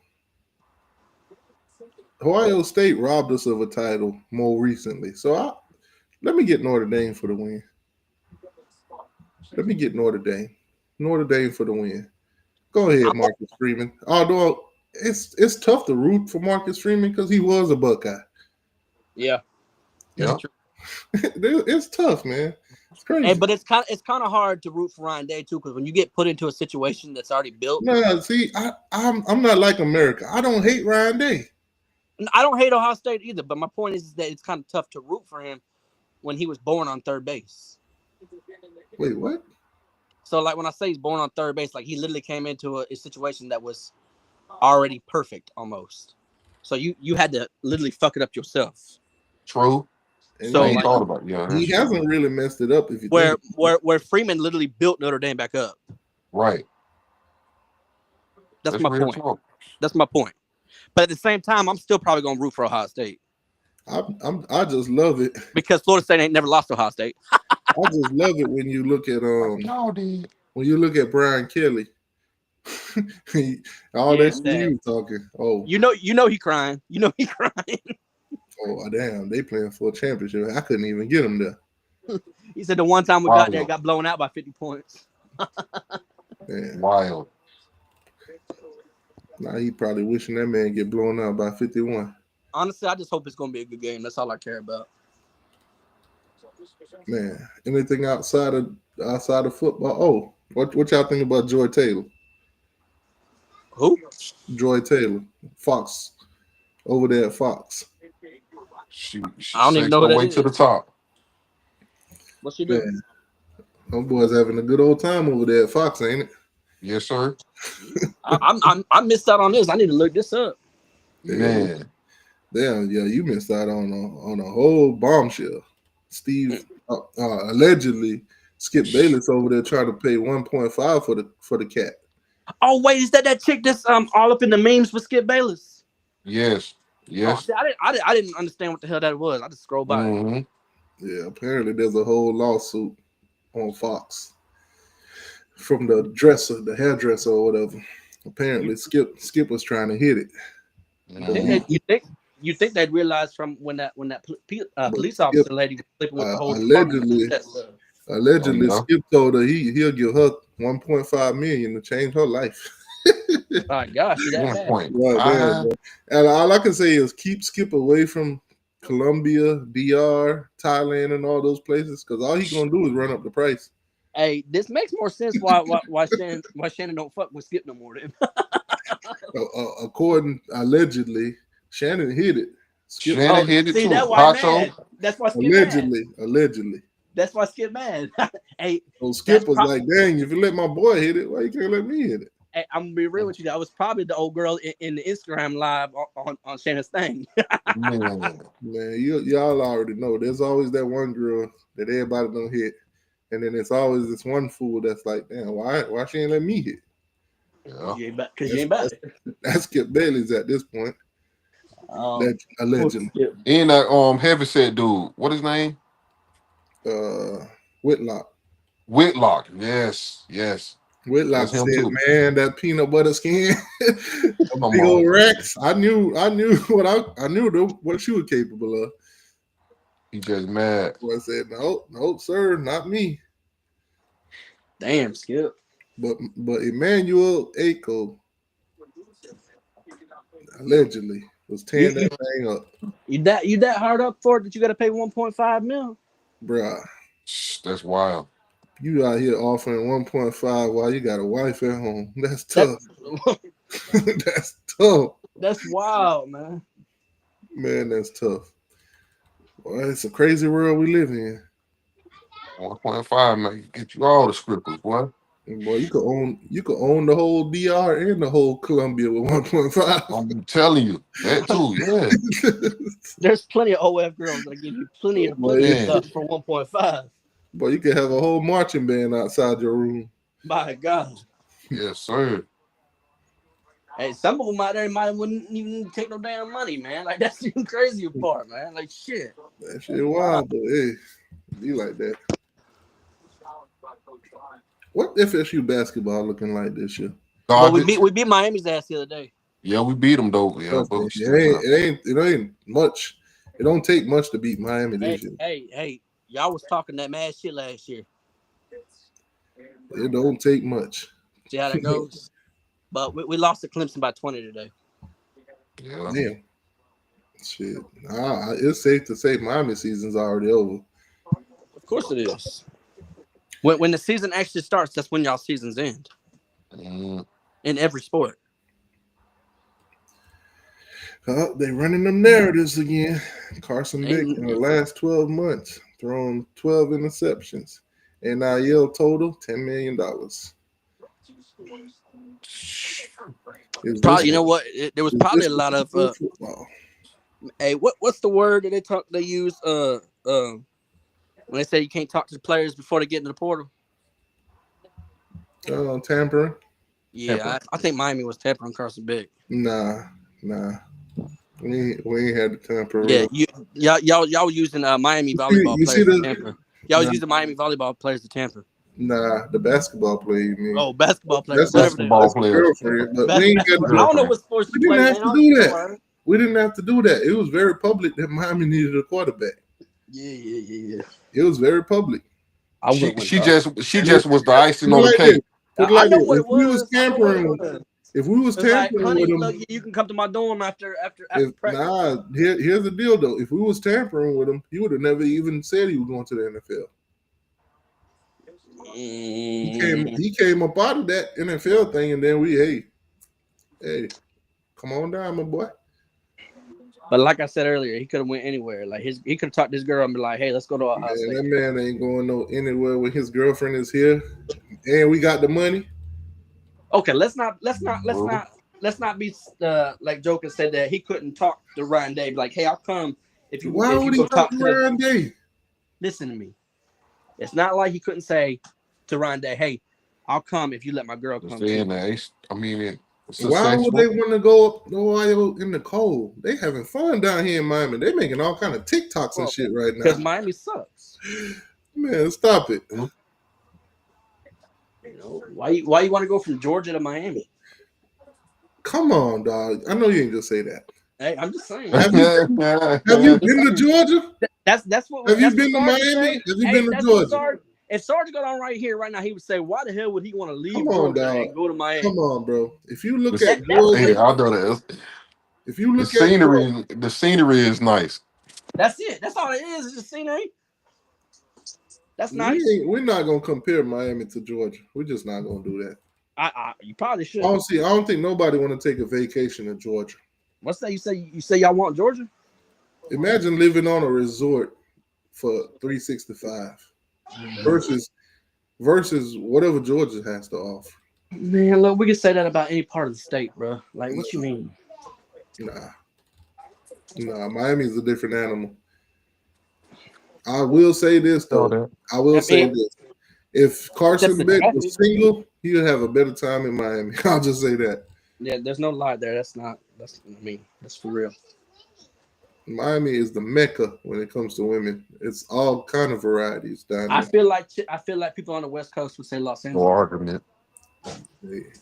Ohio State robbed us of a title more recently. So let me get Notre Dame for the win. Let me get Notre Dame. Notre Dame for the win. Go ahead, Marcus Freeman. Although it's tough to root for Marcus Freeman because he was a Buckeye. Yeah. That's true. It's tough, man. It's crazy. But it's kind of hard to root for Ryan Day too, because when you get put into a situation that's already built. No, see, I'm not like America. I don't hate Ryan Day. I don't hate Ohio State either, but my point is that it's kind of tough to root for him when he was born on third base. Wait, what? So, like, when I say he's born on third base, like, he literally came into a situation that was already perfect, almost. So you had to literally fuck it up yourself. True. So I ain't thought about it. Yeah, he hasn't really messed it up. If you where Freeman literally built Notre Dame back up. Right. That's my point. That's my point. But at the same time, I'm still probably gonna root for Ohio State. I just love it because Florida State ain't never lost to Ohio State. I just love it when you look at Brian Kelly. All that shit he was talking. Oh, you know he crying. You know he crying. Oh damn, they playing for a championship. I couldn't even get him there. He said the one time we got there, got blown out by 50 points. Wild. Now he probably wishing that man get blown out by 51. Honestly, I just hope it's gonna be a good game. That's all I care about. Man, anything outside of football? Oh, what y'all think about Joy Taylor? Who? Joy Taylor, Fox, over there at Fox. She I don't even know what that way is. to the top. What's she doing? Them boys having a good old time over there at Fox, ain't it? Yes, sir. I missed out on this. I need to look this up. Man, damn, yeah, you missed out on a whole bombshell. Steve allegedly Skip Bayless over there trying to pay 1.5 for the cat. Oh wait, is that chick that's all up in the memes with Skip Bayless? Yes. Oh, see, I didn't understand what the hell that was. I just scrolled by. Mm-hmm. Yeah, apparently there's a whole lawsuit on Fox from the hairdresser or whatever. Apparently Skip was trying to hit it. You think they'd realize from when that police officer lady was sleeping with the whole allegedly Skip told her he'll give her 1.5 million to change her life. My gosh, that bad. And all I can say is keep Skip away from Colombia, DR, Thailand, and all those places, because all he's gonna do is run up the price. Hey, this makes more sense why Shannon don't fuck with Skip no more. Then. According allegedly, Shannon hit it. Shannon hit it too. That's why mad. That's why Skip allegedly. That's why Skip mad. Hey, so Skip was like, "Dang, if you let my boy hit it, why you can't let me hit it?" Hey, I'm gonna be real with you. That was probably the old girl in the Instagram live on Shannon's thing. Man, y'all already know. There's always that one girl that everybody don't hit, and then it's always this one fool that's like, "Damn, why she ain't let me hit?" Yeah, because you ain't about it. That's Skip Bayless at this point. That allegedly. And that heavyset dude, what his name? Whitlock. Yes. Whitlock said, "Man, that peanut butter skin, big old Rex. I knew what she was capable of." He just mad. So I said, "No, sir, not me." Damn, Skip. But Emmanuel Aiko allegedly was tearing that thing up. You that hard up for it that you got to pay 1.5 mil, bruh? That's wild. You out here offering 1.5 while you got a wife at home. That's tough. That's tough. That's wild, man. Man, that's tough. Boy, it's a crazy world we live in. 1.5, man, get you all the scribbles, boy. Boy, you could own the whole DR and the whole Columbia with 1.5. I'm telling you that too. Yeah. There's plenty of OF girls that give you plenty of stuff for 1.5. Boy, you could have a whole marching band outside your room. My God. Yes, sir. Hey, some of them out there wouldn't even take no damn money, man. Like, that's the crazy part, man. Like, shit. That shit wild, but hey, be like that. What FSU basketball looking like this year? Well, we beat Miami's ass the other day. Yeah, we beat them though. Yeah, it ain't much. It don't take much to beat Miami this year. Hey, y'all was talking that mad shit last year. It don't take much. See how that goes? But we lost to Clemson by 20 today. Yeah. Damn. Shit. It's safe to say Miami season's already over. Of course it is. When the season actually starts, that's when y'all seasons end. In every sport. They running them narratives again. Carson Beck in the last 12 months thrown 12 interceptions. NIL total $10 million. Probably, you know what? There was probably a lot of hey, what's the word that they use when they say you can't talk to the players before they get into the portal? Tampering. Yeah, I think Miami was tampering Carson Beck. Nah. We ain't had the tamper. Yeah, y'all using Miami volleyball players to tamper. Y'all was using Miami volleyball players to tamper. Nah, the basketball player, you mean? Oh, basketball players. That's girlfriend. But we ain't got. I don't know what sports we you didn't play, have man. to do that. We didn't have to do that. It was very public that Miami needed a quarterback. Yeah. It was very public. She just was the icing on the cake. I know what it was. If we was tampering honey, with him, look, you can come to my dorm after practice. Here's the deal though. If we was tampering with him, he would have never even said he was going to the NFL. He came up out of that NFL thing, and then hey, come on down, my boy. But like I said earlier, he could have went anywhere. Like he could have talked to this girl and be like, "Hey, let's go to a house." That man ain't going anywhere when his girlfriend is here, and we got the money. Okay, let's not be like Joker said that he couldn't talk to Ryan Day. Like, hey, I'll come if you. Why would he talk to Ryan Day? Listen to me. It's not like he couldn't say to Ryan Day, "Hey, I'll come if you let my girl come." Why would they want to go up to Ohio in the cold? They having fun down here in Miami. They making all kind of TikToks and shit right now. Because Miami sucks. Man, stop it. You know, why you want to go from Georgia to Miami? Come on, dog. I know you ain't just say that. Hey, I'm just saying. Have you been to Georgia? That's what. Have you been to Miami? Have you been to Georgia? If Sarge got on right here right now, he would say, "Why the hell would he want to leave Georgia and go to Miami?" Come on, bro. If you look at Georgia, I know that. If you look at the scenery is nice. That's it. That's all it is. It's just scenery. That's nice. We're not gonna compare Miami to Georgia. We're just not gonna do that. You probably should. I don't think nobody want to take a vacation in Georgia. What's that? You say y'all want Georgia? Imagine living on a resort for $365 versus whatever Georgia has to offer. Man, look, we can say that about any part of the state, bro. Like, what you mean? Nah, Miami's a different animal. I will say this though. If Carson Beck was single, he would have a better time in Miami. I'll just say that. Yeah, there's no lie there. That's for real. Miami is the mecca when it comes to women. It's all kind of varieties down there. I feel like people on the West Coast would say Los Angeles. No argument.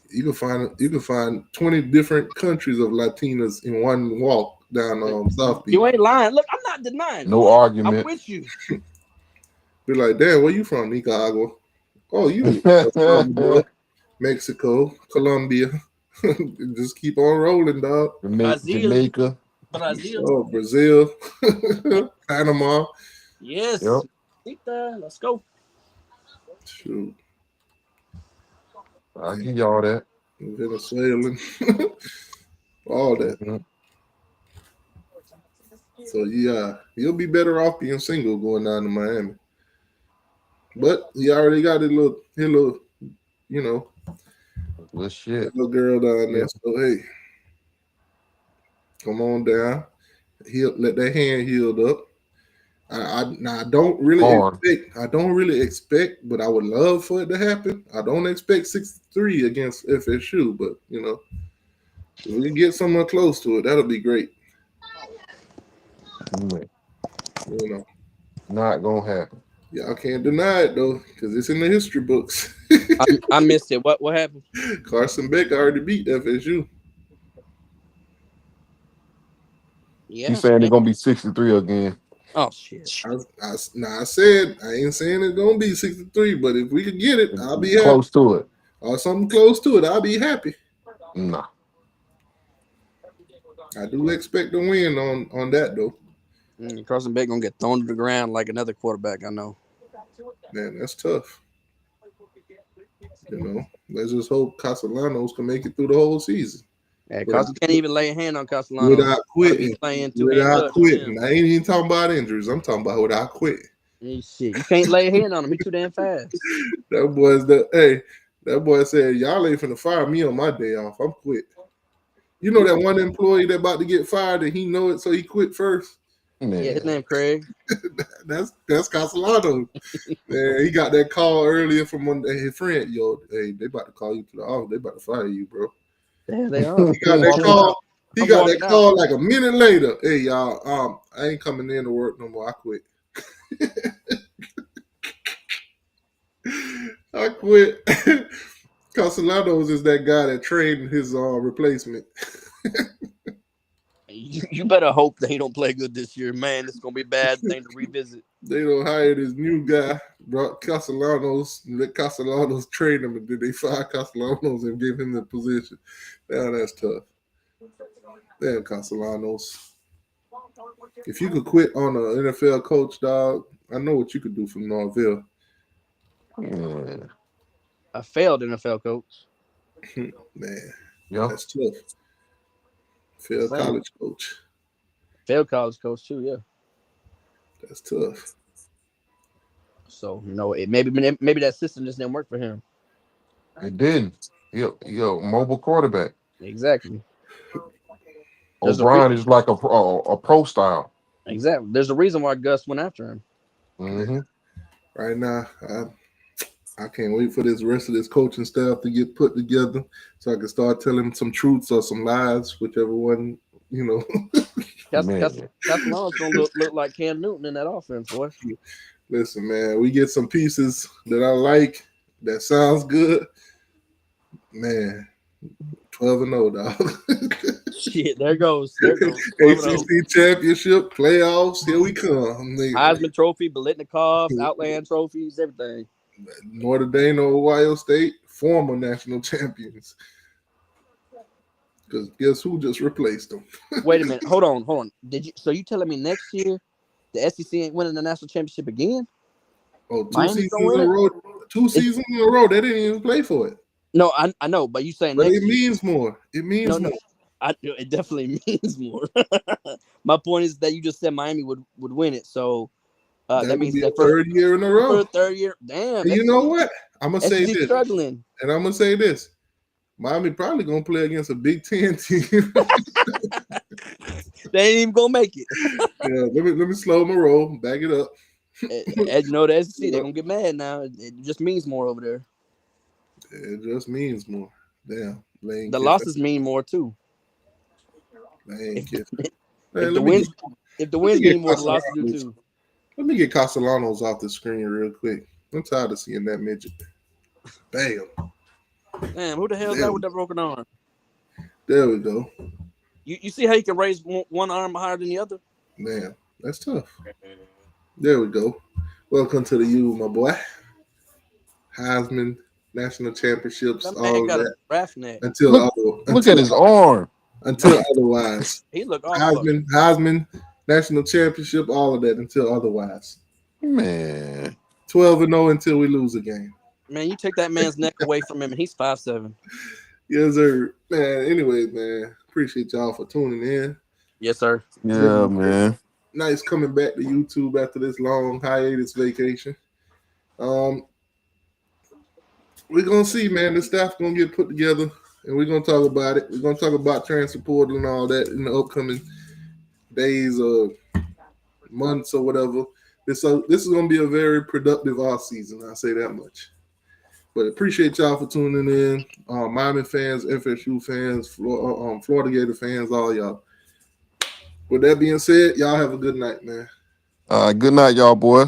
You can find 20 different countries of Latinas in one walk down South Beach. You ain't lying. Look, I'm not denying. No argument. I'm with you. Be like, damn, where you from? Nicaragua. Oh, you Mexico, Colombia. Just keep on rolling, dog. Jamaica. Brazil. Panama. Yes. Yep. Let's go. Shoot. I give y'all that. Venezuelan. All that. Mm-hmm. So yeah, you'll be better off being single going down to Miami. But he already got his little, you know, little girl down there. So hey, come on down. Let that hand healed up. I don't really expect, but I would love for it to happen. I don't expect 63 against FSU, but you know, if we can get somewhere close to it, that'll be great. You know, not gonna happen. Y'all can't deny it though, because it's in the history books. I missed it. What happened? Carson Beck already beat FSU. Yeah, he's saying they're gonna be 63 again. Oh shit! I said I ain't saying it's gonna be 63, but if we could get it, I'll be happy. Close to it, or something close to it, I'll be happy. Nah, I do expect to win on that though. Carson Beck gonna get thrown to the ground like another quarterback I know. Man, that's tough. You know, let's just hope Castellanos can make it through the whole season. Yeah, Carson can't even lay a hand on Castellanos without quitting. I ain't even talking about injuries. I'm talking about without quitting. Hey, shit, you can't lay a hand on him. He's too damn fast. That boy said, y'all ain't finna fire me on my day off. I'm quit. You know that one employee that about to get fired and he know it, so he quit first. Man. Yeah, his name Craig. That's Castellanos. Man, he got that call earlier from one his friend. Yo, hey, they about to call you to the office. They about to fire you, bro. Yeah, they are. He got that call. He got that call like a minute later. Hey, y'all, I ain't coming in to work no more. I quit. I quit. Castellanos is that guy that trained his replacement. You better hope they don't play good this year, man. It's gonna be a bad thing to revisit. They don't hire this new guy, brought Castellanos, let Castellanos train him, and then they fire Castellanos and give him the position. Now that's tough. Damn, Castellanos. If you could quit on an NFL coach, dog, I know what you could do from Norville. A failed NFL coach. Man, yeah, that's tough. Failed college coach. Failed college coach too, yeah. That's tough. So maybe that system just didn't work for him. It didn't. Yo, mobile quarterback. Exactly. O'Brien is like a pro style. Exactly. There's a reason why Gus went after him. Mm-hmm. Right now, I can't wait for this rest of this coaching staff to get put together so I can start telling some truths or some lies, whichever one, Castellanos gonna look like Cam Newton in that offense, boy. Listen, man, we get some pieces that I like. That sounds good, man. 12-0, dog. Shit, there goes. ACC championship playoffs. Here we come. Heisman Trophy, Biletnikoff, Outland trophies, everything. Notre Dame, Ohio State, former national champions. Because guess who just replaced them? Wait a minute. Hold on. So you telling me next year the SEC ain't winning the national championship again? Oh, two seasons in a row. 2 seasons in a row. They didn't even play for it. No, I know, but you saying but next it means more. It means more. It definitely means more. My point is that you just said Miami would win it, so that means that third year in a row. Third year, damn. And you know what? I'm gonna say this. Struggling, and I'm gonna say this. Miami probably gonna play against a Big Ten team. They ain't even gonna make it. Yeah, let me slow my roll. Back it up. As you know, the SEC, they're gonna get mad now. It just means more over there. It just means more. Damn. The losses mean more too. If the wins mean more, the losses do too. Let me get Castellanos off the screen real quick. I'm tired of seeing that midget. Bam. Damn, who the hell is that with that broken arm? There we go. You see how you can raise one arm higher than the other? Man, that's tough. There we go. Welcome to the U, my boy. Heisman, national championships, all of that. Look at his arm. Until otherwise. He look Heisman, national championship, all of that until otherwise. Man. 12-0 until we lose a game. Man, you take that man's neck away from him and he's 5'7". Yes, sir. Man, anyway, man. Appreciate y'all for tuning in. Yes, sir. Yeah, man. Nice coming back to YouTube after this long hiatus vacation. We're gonna see, man. The staff gonna get put together, and we're gonna talk about it. We're gonna talk about transfer portal and all that in the upcoming days or months or whatever. This is gonna be a very productive off season. I'll say that much. But appreciate y'all for tuning in. Miami fans, FSU fans, Florida Gator fans, all y'all. With that being said, y'all have a good night, man. Good night, y'all, boy.